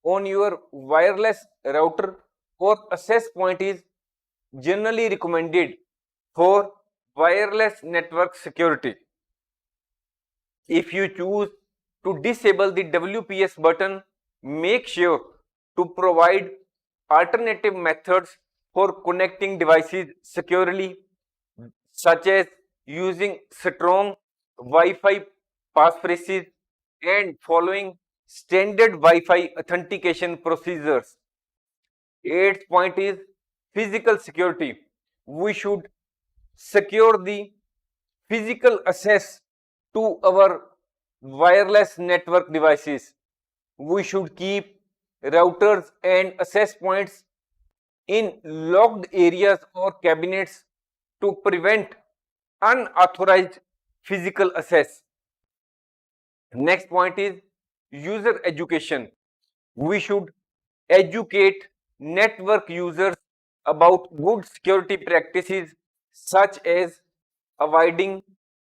on your wireless router or access point is generally recommended for wireless network security. If you choose to disable the WPS button, make sure to provide alternative methods for connecting devices securely, such as using strong Wi-Fi passphrases and following standard Wi-Fi authentication procedures. Eighth point is physical security. We should secure the physical access to our wireless network devices. We should keep routers and access points in locked areas or cabinets to prevent unauthorized physical access. Next point is user education. We should educate network users about good security practices, such as avoiding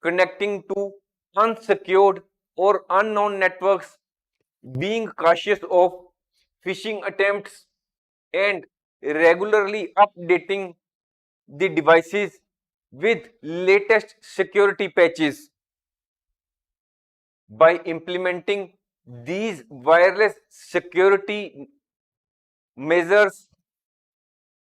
connecting to unsecured or unknown networks, being cautious of phishing attempts, and regularly updating the devices with latest security patches. By implementing these wireless security measures,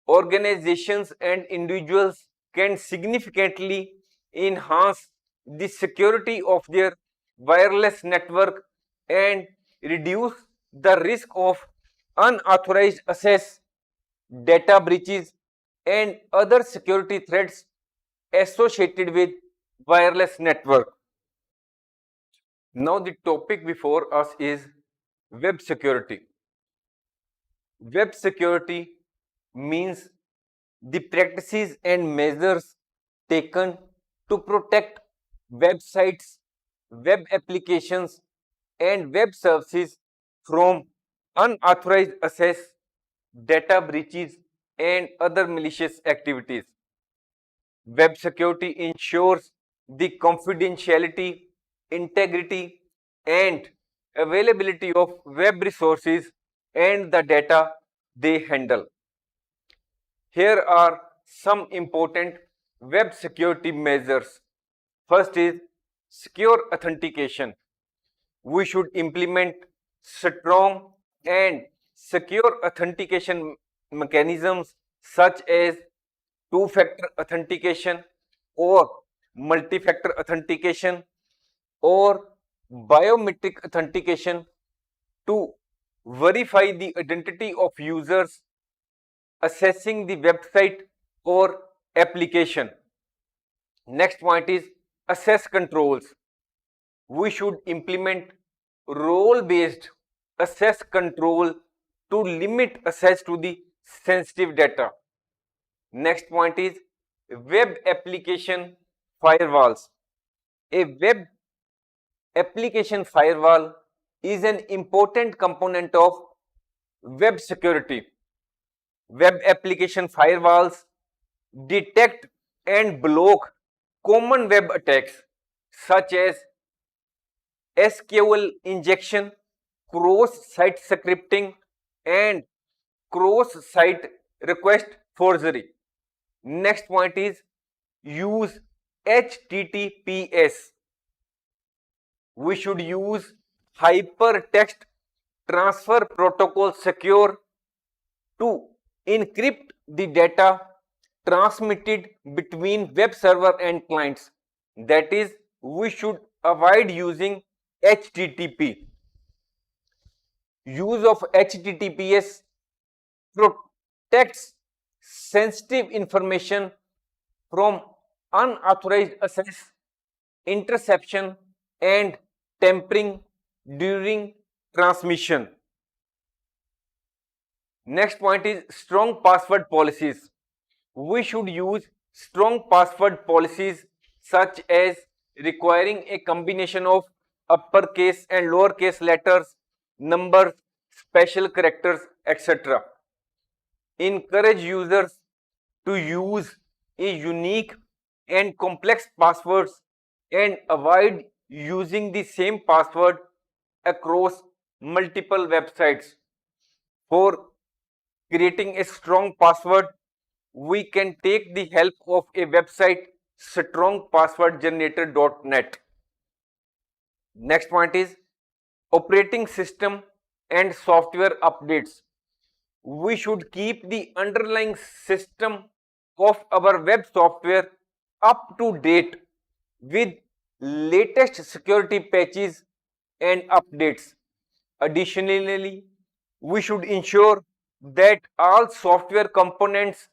organizations and individuals can significantly enhance the security of their wireless network and reduce the risk of unauthorized access, data breaches, and other security threats associated with wireless network. Now the topic before us is web security. Web security means the practices and measures taken to protect websites, web applications, and web services from unauthorized access, data breaches, and other malicious activities. Web security ensures the confidentiality, integrity, and availability of web resources and the data they handle. Here are some important web security measures. First is secure authentication. We should implement strong and secure authentication mechanisms such as two-factor authentication or multi-factor authentication or biometric authentication to verify the identity of users accessing the website or application. Next point is access controls. We should implement role-based access control to limit access to the sensitive data. Next point is web application firewalls. A web application firewall is an important component of web security. Web application firewalls detect and block common web attacks such as SQL injection, cross-site scripting, and cross-site request forgery. Next point is use HTTPS. We should use hypertext transfer protocol secure to encrypt the data transmitted between web server and clients. That is, we should avoid using HTTP. Use of HTTPS protects sensitive information from unauthorized access, interception, and tampering during transmission. Next point is strong password policies. We should use strong password policies such as requiring a combination of uppercase and lowercase letters, numbers, special characters, etc. Encourage users to use a unique and complex passwords and avoid using the same password across multiple websites. For creating a strong password, we can take the help of a website strongpasswordgenerator.net. Next point is operating system and software updates. We should keep the underlying system of our web software up to date with latest security patches and updates. Additionally, we should ensure that all software components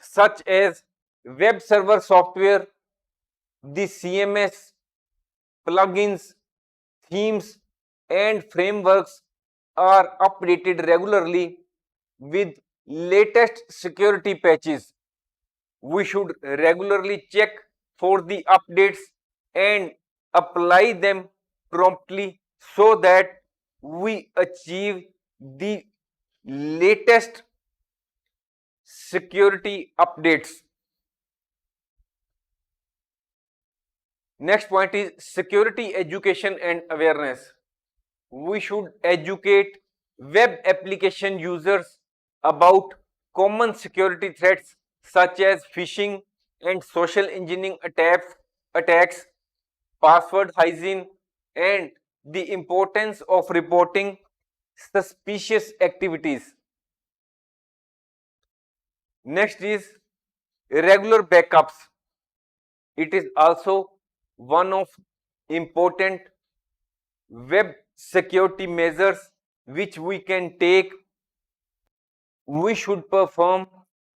such as web server software, the CMS, plugins, themes, and frameworks are updated regularly with latest security patches. We should regularly check for the updates and apply them promptly so that we achieve the latest security updates. Next point is security education and awareness. We should educate web application users about common security threats such as phishing, and social engineering attacks, password hygiene, and the importance of reporting suspicious activities. Next is regular backups. It is also one of important web security measures which we can take. We should perform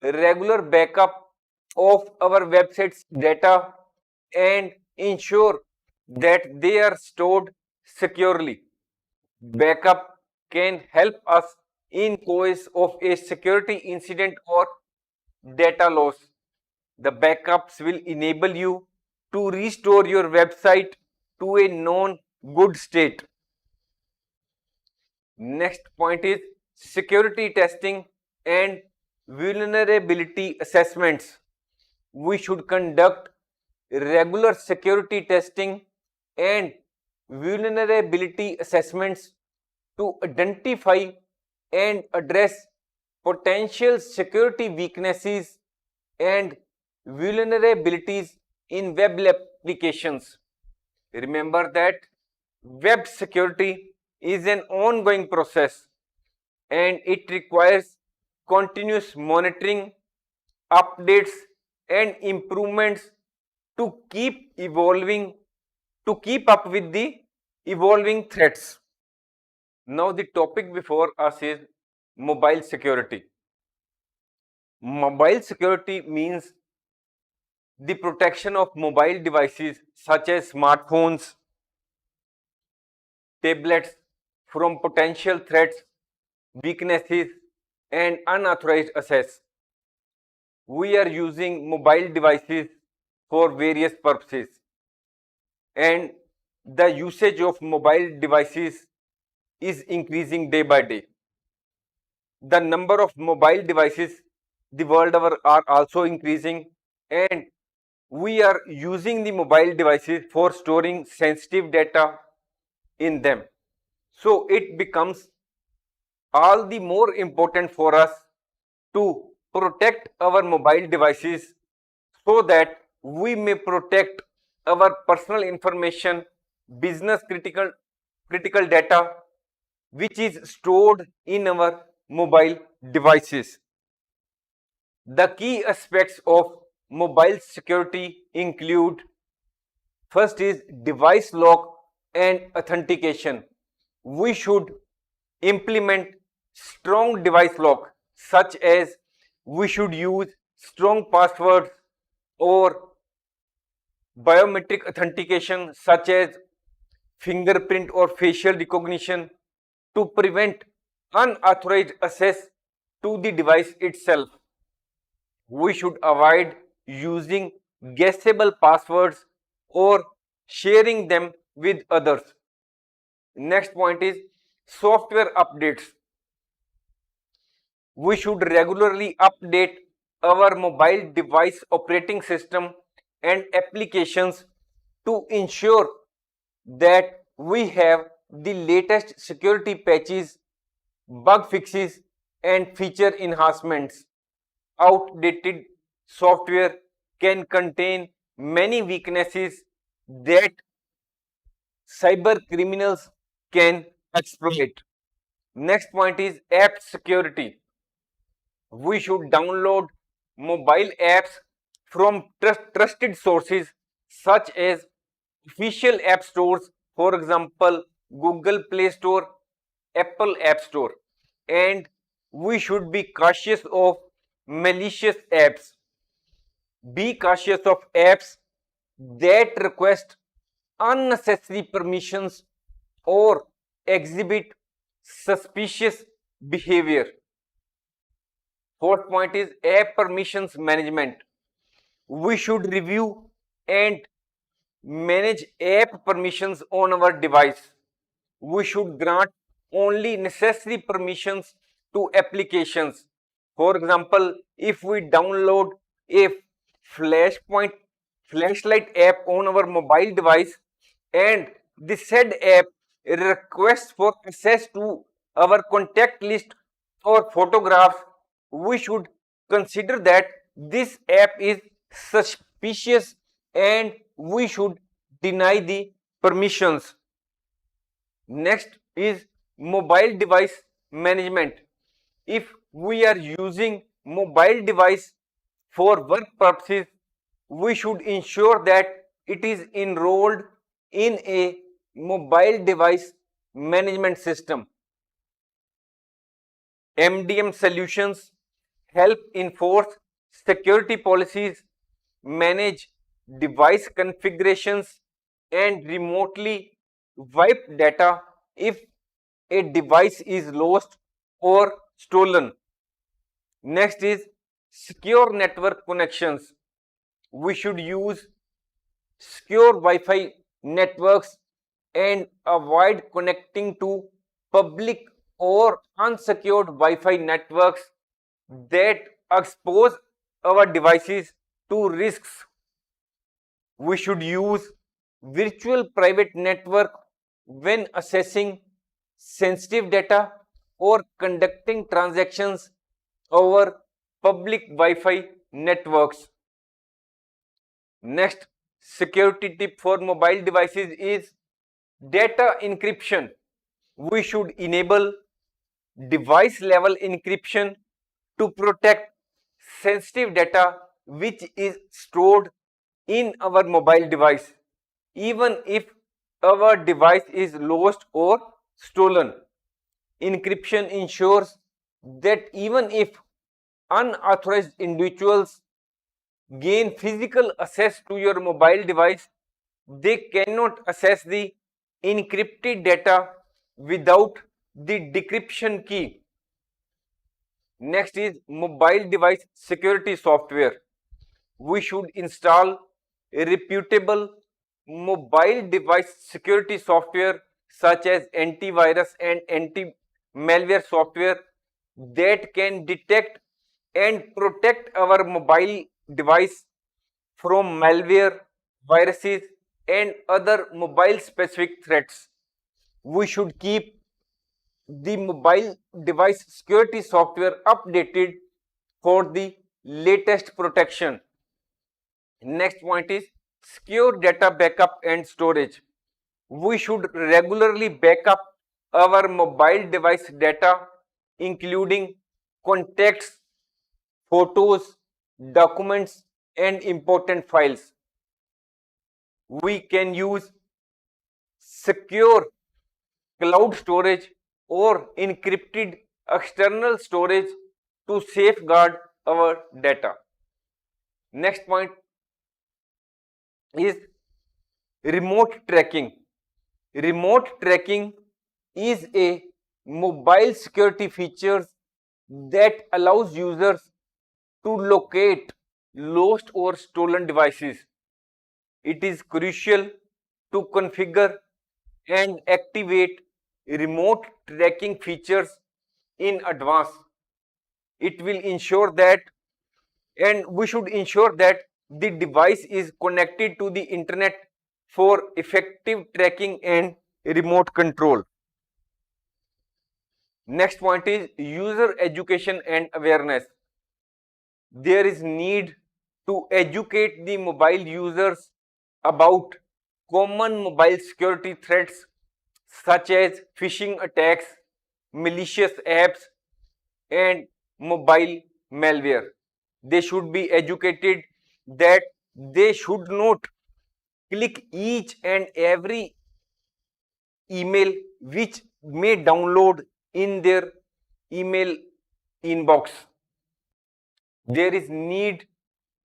regular backup of our website's data and ensure that they are stored securely. Backup can help us in case of a security incident or data loss. The backups will enable you to restore your website to a known good state. Next point is security testing and vulnerability assessments. We should conduct regular security testing and vulnerability assessments to identify and address potential security weaknesses and vulnerabilities in web applications. Remember that web security is an ongoing process and it requires continuous monitoring, updates, and improvements to keep up with the evolving threats. Now, the topic before us is mobile security. Mobile security means the protection of mobile devices such as smartphones, tablets from potential threats, weaknesses, and unauthorized access. We are using mobile devices for various purposes, and the usage of mobile devices is increasing day by day. The number of mobile devices the world over are also increasing, and we are using the mobile devices for storing sensitive data in them. So it becomes all the more important for us to protect our mobile devices so that we may protect our personal information, business critical data which is stored in our mobile devices. The key aspects of mobile security include: first is device lock and authentication. We should implement strong device lock, such as we should use strong passwords or biometric authentication such as fingerprint or facial recognition to prevent unauthorized access to the device itself. We should avoid using guessable passwords or sharing them with others. Next point is software updates. We should regularly update our mobile device operating system and applications to ensure that we have the latest security patches, bug fixes, and feature enhancements. Outdated software can contain many weaknesses that cyber criminals can exploit. Next point is app security. We should download mobile apps from trusted sources such as official app stores, for example, Google Play Store, Apple App Store, and we should be cautious of malicious apps. Be cautious of apps that request unnecessary permissions or exhibit suspicious behavior. Fourth point is app permissions management. We should review and manage app permissions on our device. We should grant only necessary permissions to applications. For example, if we download a flashlight app on our mobile device and the said app requests for access to our contact list or photographs, we should consider that this app is suspicious and we should deny the permissions. Next is mobile device management. If we are using mobile device for work purposes, we should ensure that it is enrolled in a mobile device management system. MDM solutions help enforce security policies, manage device configurations, and remotely wipe data if a device is lost or stolen. Next is secure network connections. We should use secure Wi-Fi networks and avoid connecting to public or unsecured Wi-Fi networks that expose our devices to risks. We should use virtual private network when accessing sensitive data or conducting transactions over public Wi-Fi networks. Next security tip for mobile devices is data encryption. We should enable device level encryption to protect sensitive data which is stored in our mobile device, even if our device is lost or stolen. Encryption ensures that even if unauthorized individuals gain physical access to your mobile device, they cannot access the encrypted data without the decryption key. Next is mobile device security software. We should install a reputable mobile device security software such as antivirus and anti-malware software that can detect and protect our mobile device from malware, viruses, and other mobile specific threats. We should keep the mobile device security software updated for the latest protection. Next point is secure data backup and storage. We should regularly back up our mobile device data, including contacts, photos, documents, and important files. We can use secure cloud storage or encrypted external storage to safeguard our data. Next point is remote tracking. Remote tracking is a mobile security feature that allows users to locate lost or stolen devices. It is crucial to configure and activate remote tracking features in advance. It will ensure that, and we should ensure that the device is connected to the internet for effective tracking and remote control. Next point is user education and awareness. There is need to educate the mobile users about common mobile security threats such as phishing attacks, malicious apps, and mobile malware. They should be educated that they should not click each and every email which may download in their email inbox. There is need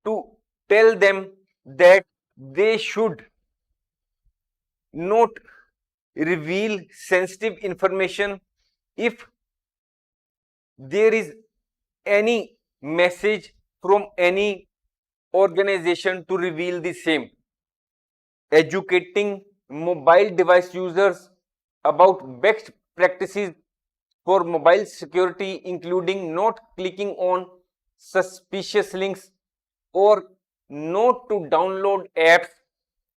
to tell them that they should not reveal sensitive information if there is any message from any organization to reveal the same. Educating mobile device users about best practices for mobile security, including not clicking on suspicious links or not to download apps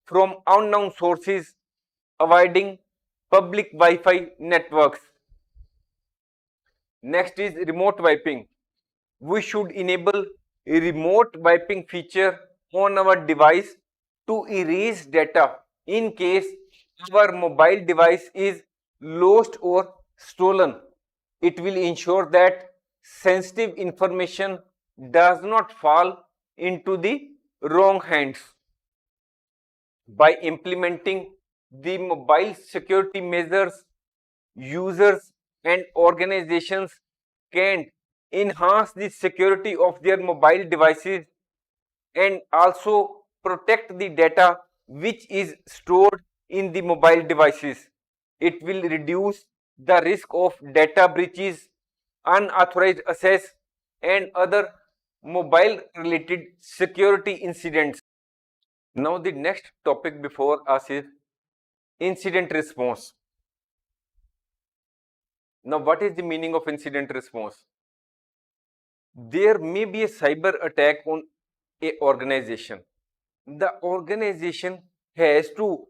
from unknown sources, avoiding public Wi-Fi networks. Next is remote wiping. We should enable a remote wiping feature on our device to erase data in case our mobile device is lost or stolen. It will ensure that sensitive information does not fall into the wrong hands. By implementing the mobile security measures, users and organizations can enhance the security of their mobile devices and also protect the data which is stored in the mobile devices. It will reduce the risk of data breaches, unauthorized access and other mobile related security incidents. Now the next topic before us is incident response. Now what is the meaning of incident response? There may be a cyber attack on a organization. The organization has to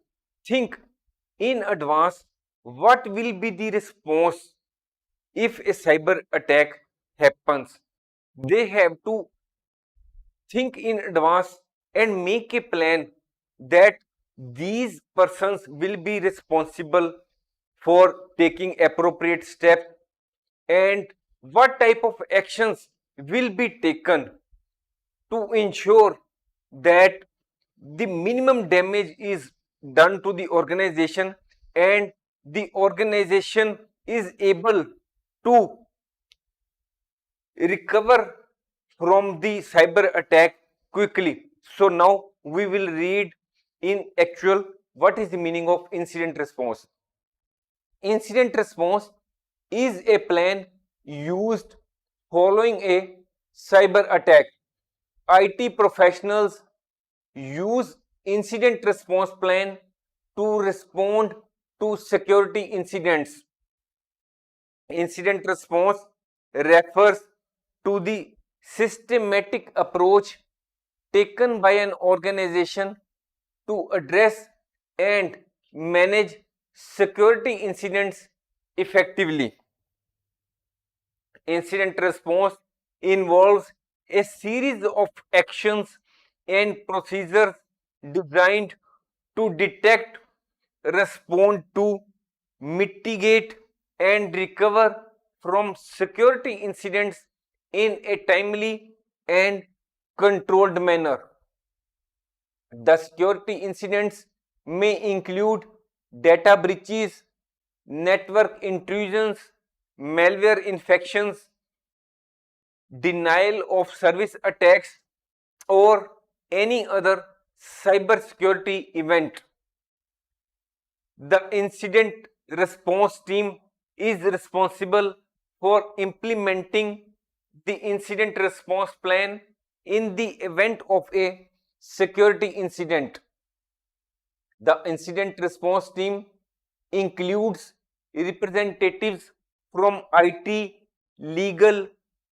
think in advance what will be the response if a cyber attack happens. They have to think in advance and make a plan that these persons will be responsible for taking appropriate steps and what type of actions will be taken to ensure that the minimum damage is done to the organization and the organization is able to recover from the cyber attack quickly. So now we will read in actual what is the meaning of incident response. Incident response is a plan used following a cyber attack. IT professionals use incident response plan to respond to security incidents. Incident response refers to the systematic approach taken by an organization to address and manage security incidents effectively. Incident response involves a series of actions and procedures designed to detect, respond to, mitigate, and recover from security incidents in a timely and controlled manner. The security incidents may include data breaches, network intrusions, malware infections, denial of service attacks, or any other cybersecurity event. The incident response team is responsible for implementing the incident response plan in the event of a security incident. The incident response team includes representatives from IT, legal,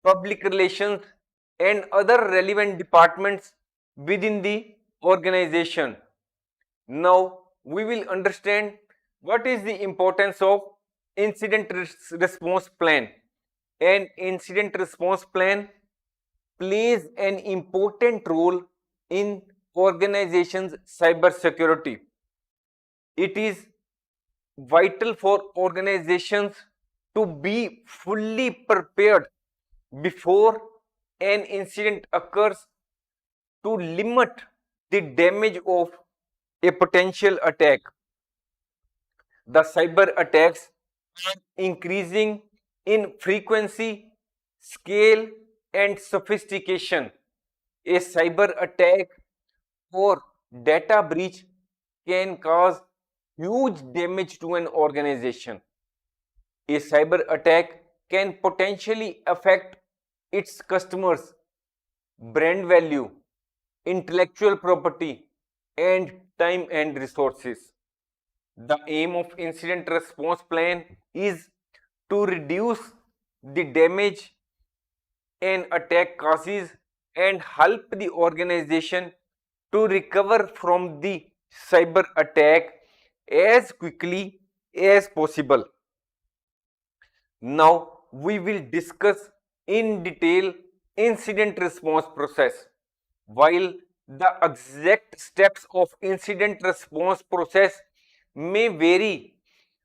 public relations, and other relevant departments within the organization. Now, we will understand what is the importance of incident response plan. An incident response plan plays an important role in organizations' cyber security. It is vital for organizations to be fully prepared before an incident occurs to limit the damage of a potential attack. The cyber attacks are increasing in frequency, scale, and sophistication. A cyber attack or data breach can cause huge damage to an organization. A cyber attack can potentially affect its customers, brand value, intellectual property, and time and resources. The aim of incident response plan is to reduce the damage an attack causes and help the organization to recover from the cyber attack as quickly as possible. Now we will discuss in detail incident response process. While The exact steps of incident response process may vary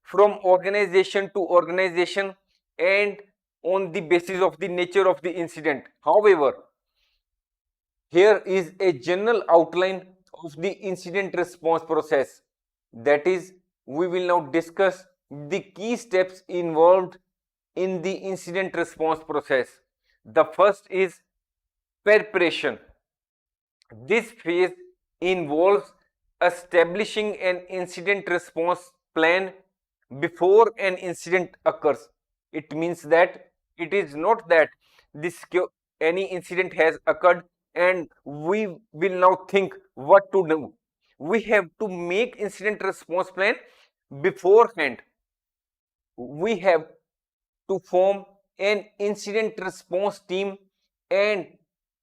from organization to organization and on the basis of the nature of the incident. However, here is a general outline of the incident response process. That is, we will now discuss the key steps involved in the incident response process. The first is preparation. This phase involves establishing an incident response plan before an incident occurs. It means that it is not that this any incident has occurred and we will now think what to do. We have to make incident response plan beforehand. We have to form an incident response team and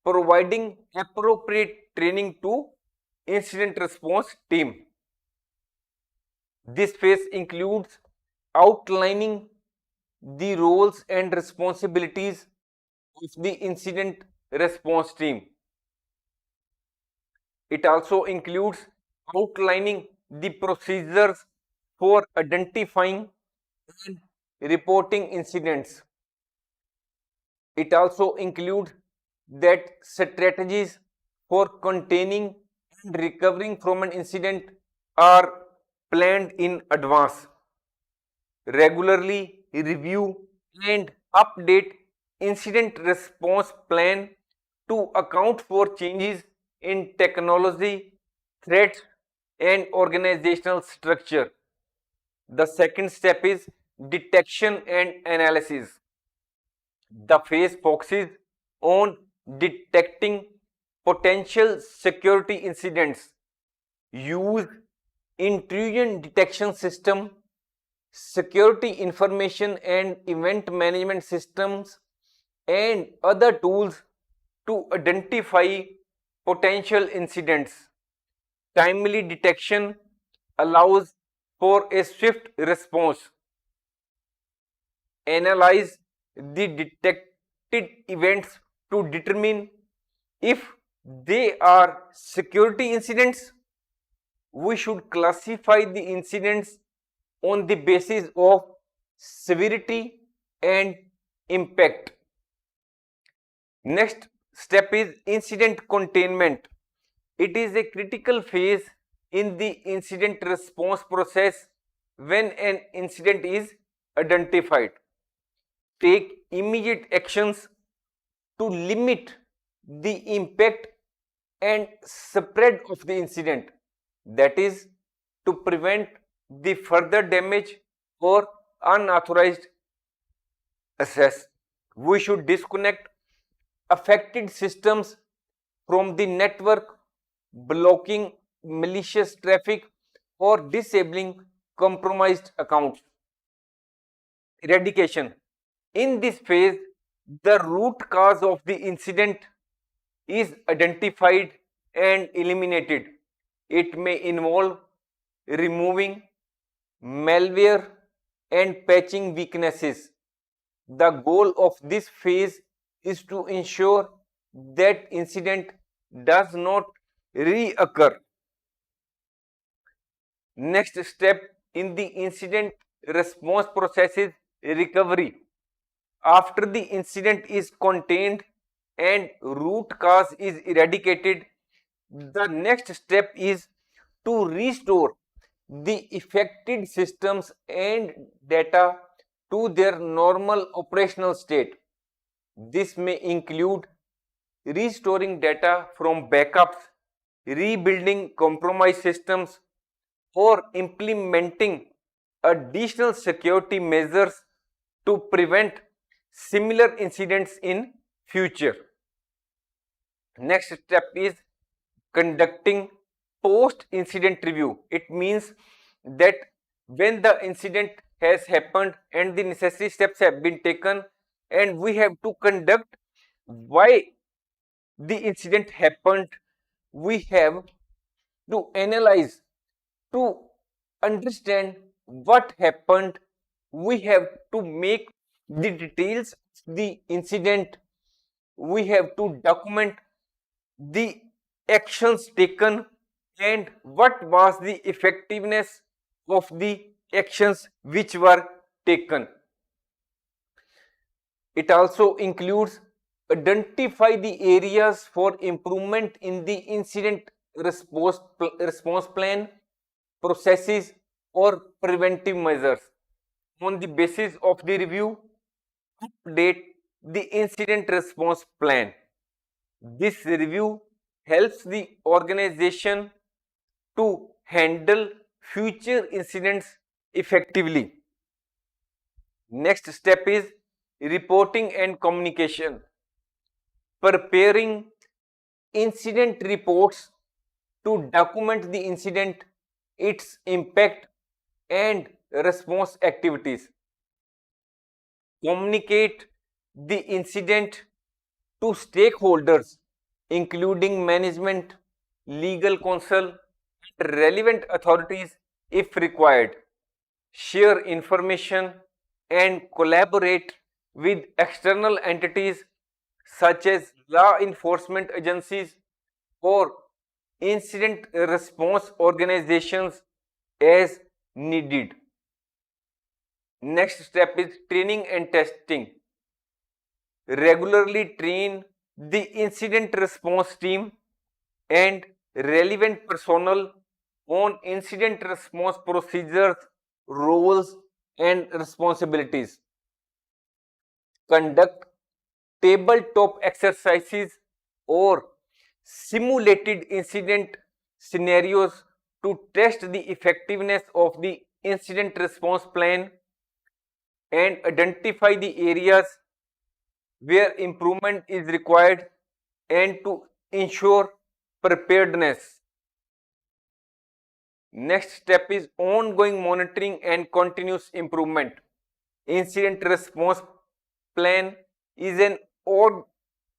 providing appropriate training to incident response team. This phase includes outlining the roles and responsibilities of the incident response team. It also includes outlining the procedures for identifying and reporting incidents. It also includes that strategies for containing and recovering from an incident are planned in advance. Regularly review and update incident response plan to account for changes in technology, threats, and organizational structure. The second step is detection and analysis. The phase focuses on detecting potential security incidents, use intrusion detection system, security information and event management systems, and other tools to identify potential incidents. Timely detection allows for a swift response. Analyze the detected events to determine if they are security incidents. We should classify the incidents on the basis of severity and impact. Next step is incident containment. It is a critical phase in the incident response process. When an incident is identified, take immediate actions to limit the impact and spread of the incident, that is, to prevent the further damage or unauthorized access. We should disconnect affected systems from the network, blocking malicious traffic or disabling compromised accounts. Eradication. In this phase, the root cause of the incident is identified and eliminated. It may involve removing malware and patching weaknesses. The goal of this phase is to ensure that incident does not reoccur. Next step in the incident response process is recovery. After the incident is contained and root cause is eradicated, the next step is to restore the affected systems and data to their normal operational state. This may include restoring data from backups, rebuilding compromised systems, or implementing additional security measures to prevent similar incidents in future. Next step is conducting post incident review. It means that when the incident has happened and the necessary steps have been taken, and we have to conduct why the incident happened, we have to analyze, to understand what happened. We have to make the details of the incident. We have to document the actions taken, and what was the effectiveness of the actions which were taken. It also includes identify the areas for improvement in the incident response plan, processes, or preventive measures. On the basis of the review, update the incident response plan. This review helps the organization to handle future incidents effectively. Next step is reporting and communication. Preparing incident reports to document the incident, its impact, and response activities. Communicate the incident to stakeholders, including management, legal counsel, and relevant authorities if required. Share information and collaborate with external entities such as law enforcement agencies or incident response organizations as needed. Next step is training and testing. Regularly train the incident response team and relevant personnel on incident response procedures, roles, and responsibilities. Conduct tabletop exercises or simulated incident scenarios to test the effectiveness of the incident response plan and identify the areas where improvement is required and to ensure preparedness. Next step is ongoing monitoring and continuous improvement. Incident response plan is an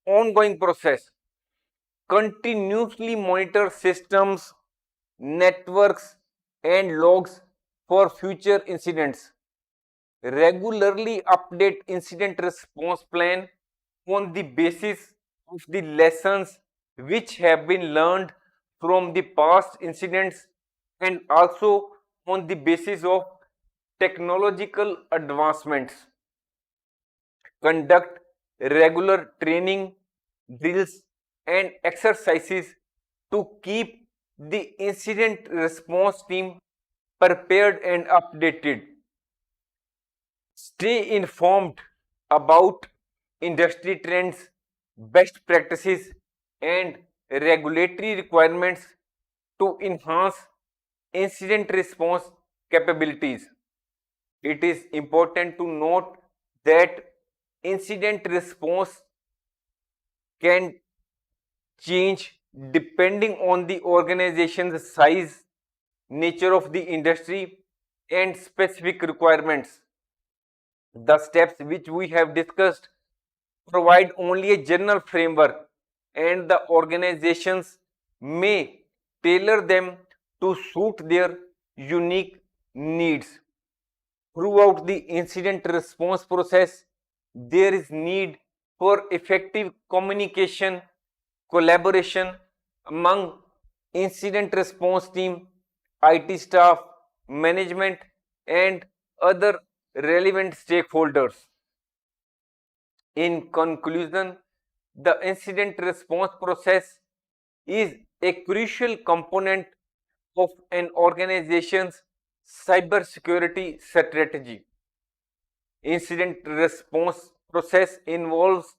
ongoing process. Continuously monitor systems, networks, and logs for future incidents. Regularly update incident response plan on the basis of the lessons which have been learned from the past incidents and also on the basis of technological advancements. Conduct regular training, drills, and exercises to keep the incident response team prepared and updated. Stay informed about industry trends, best practices, and regulatory requirements to enhance incident response capabilities. It is important to note that incident response can change depending on the organization's size, nature of the industry, and specific requirements. The steps which we have discussed provide only a general framework, and the organizations may tailor them to suit their unique needs. Throughout the incident response process, there is need for effective communication, collaboration among incident response team, IT staff, management, and other relevant stakeholders. In conclusion, the incident response process is a crucial component of an organization's cybersecurity strategy. Incident response process involves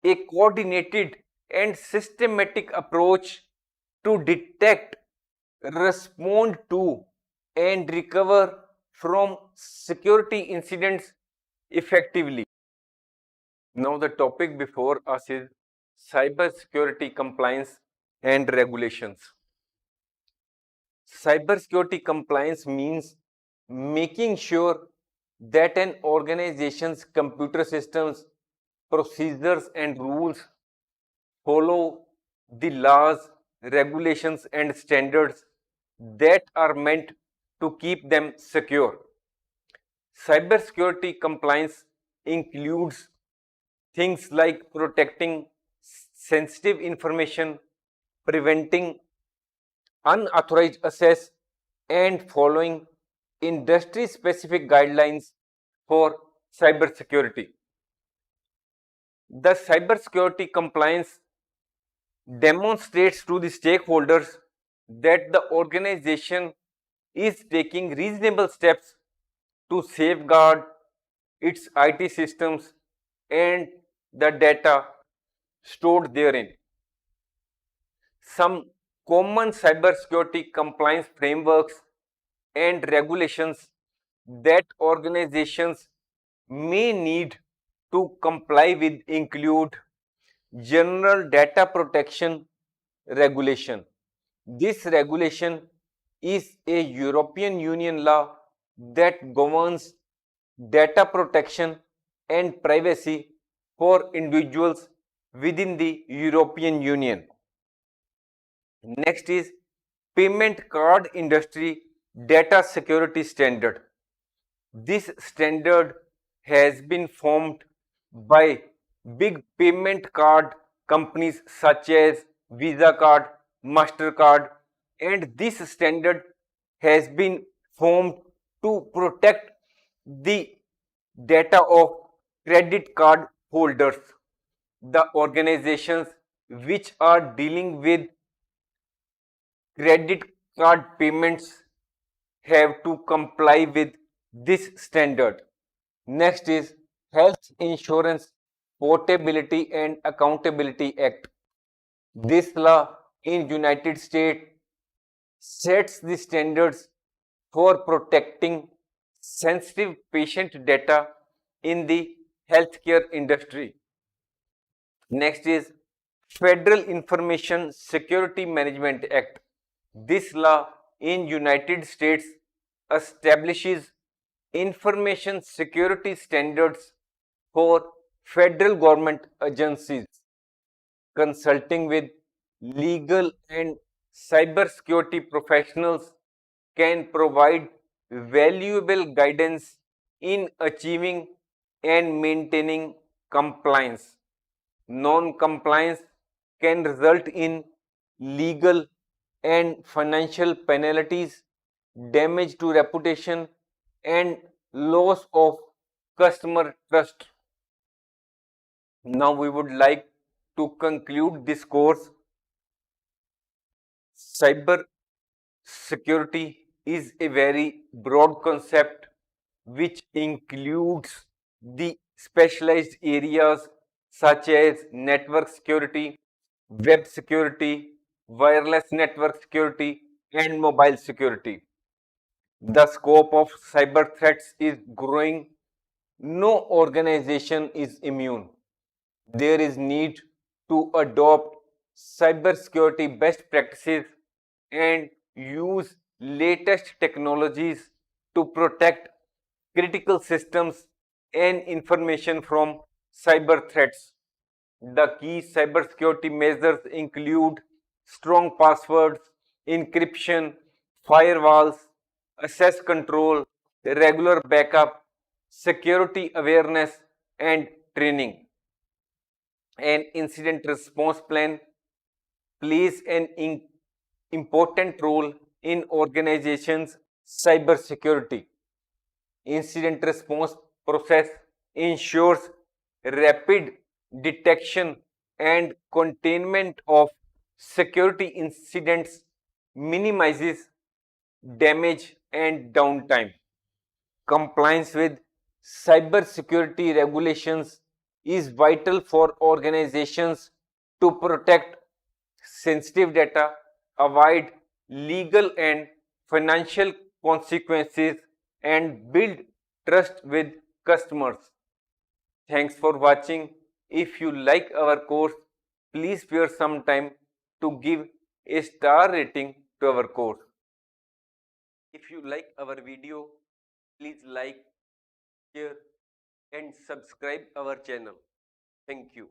a coordinated and systematic approach to detect, respond to, and recover from security incidents effectively. Now, the topic before us is cybersecurity compliance and regulations. Cybersecurity compliance means making sure that an organization's computer systems, procedures, and rules follow the laws, regulations, and standards that are meant to keep them secure. Cybersecurity compliance includes things like protecting sensitive information, preventing unauthorized access, and following industry specific guidelines for cybersecurity. The cybersecurity compliance demonstrates to the stakeholders that the organization is taking reasonable steps to safeguard its IT systems and the data stored therein. Some common cybersecurity compliance frameworks and regulations that organizations may need to comply with include General Data Protection Regulation. This regulation is a European Union law that governs data protection and privacy for individuals within the European Union. Next is Payment Card Industry Data Security Standard. This standard has been formed by big payment card companies such as Visa card, MasterCard, and this standard has been formed to protect the data of credit card holders. The organizations which are dealing with credit card payments have to comply with this standard. Next is Health Insurance Portability and Accountability Act. This law in United States sets the standards for protecting sensitive patient data in the healthcare industry. Next is Federal Information Security Management Act. This law in United States establishes information security standards for federal government agencies. Consulting with legal and cybersecurity professionals can provide valuable guidance in achieving and maintaining compliance. Non-compliance can result in legal and financial penalties, damage to reputation, and loss of customer trust. Now we would like to conclude this course. Cyber security is a very broad concept which includes the specialized areas such as network security, web security, wireless network security, and mobile security. The scope of cyber threats is growing. No organization is immune. There is need to adopt cybersecurity best practices and use latest technologies to protect critical systems and information from cyber threats. The key cybersecurity measures include strong passwords, encryption, firewalls, access control, regular backup, security awareness, and training. An incident response plan plays an important role in organizations' cybersecurity. Incident response process ensures rapid detection and containment of security incidents, minimizes damage and downtime. Compliance with cybersecurity regulations is vital for organizations to protect sensitive data, avoid legal and financial consequences, and build trust with customers. Thanks for watching. If you like our course, please spare some time to give a star rating to our course. If you like our video, please like, share, and subscribe our channel. Thank you.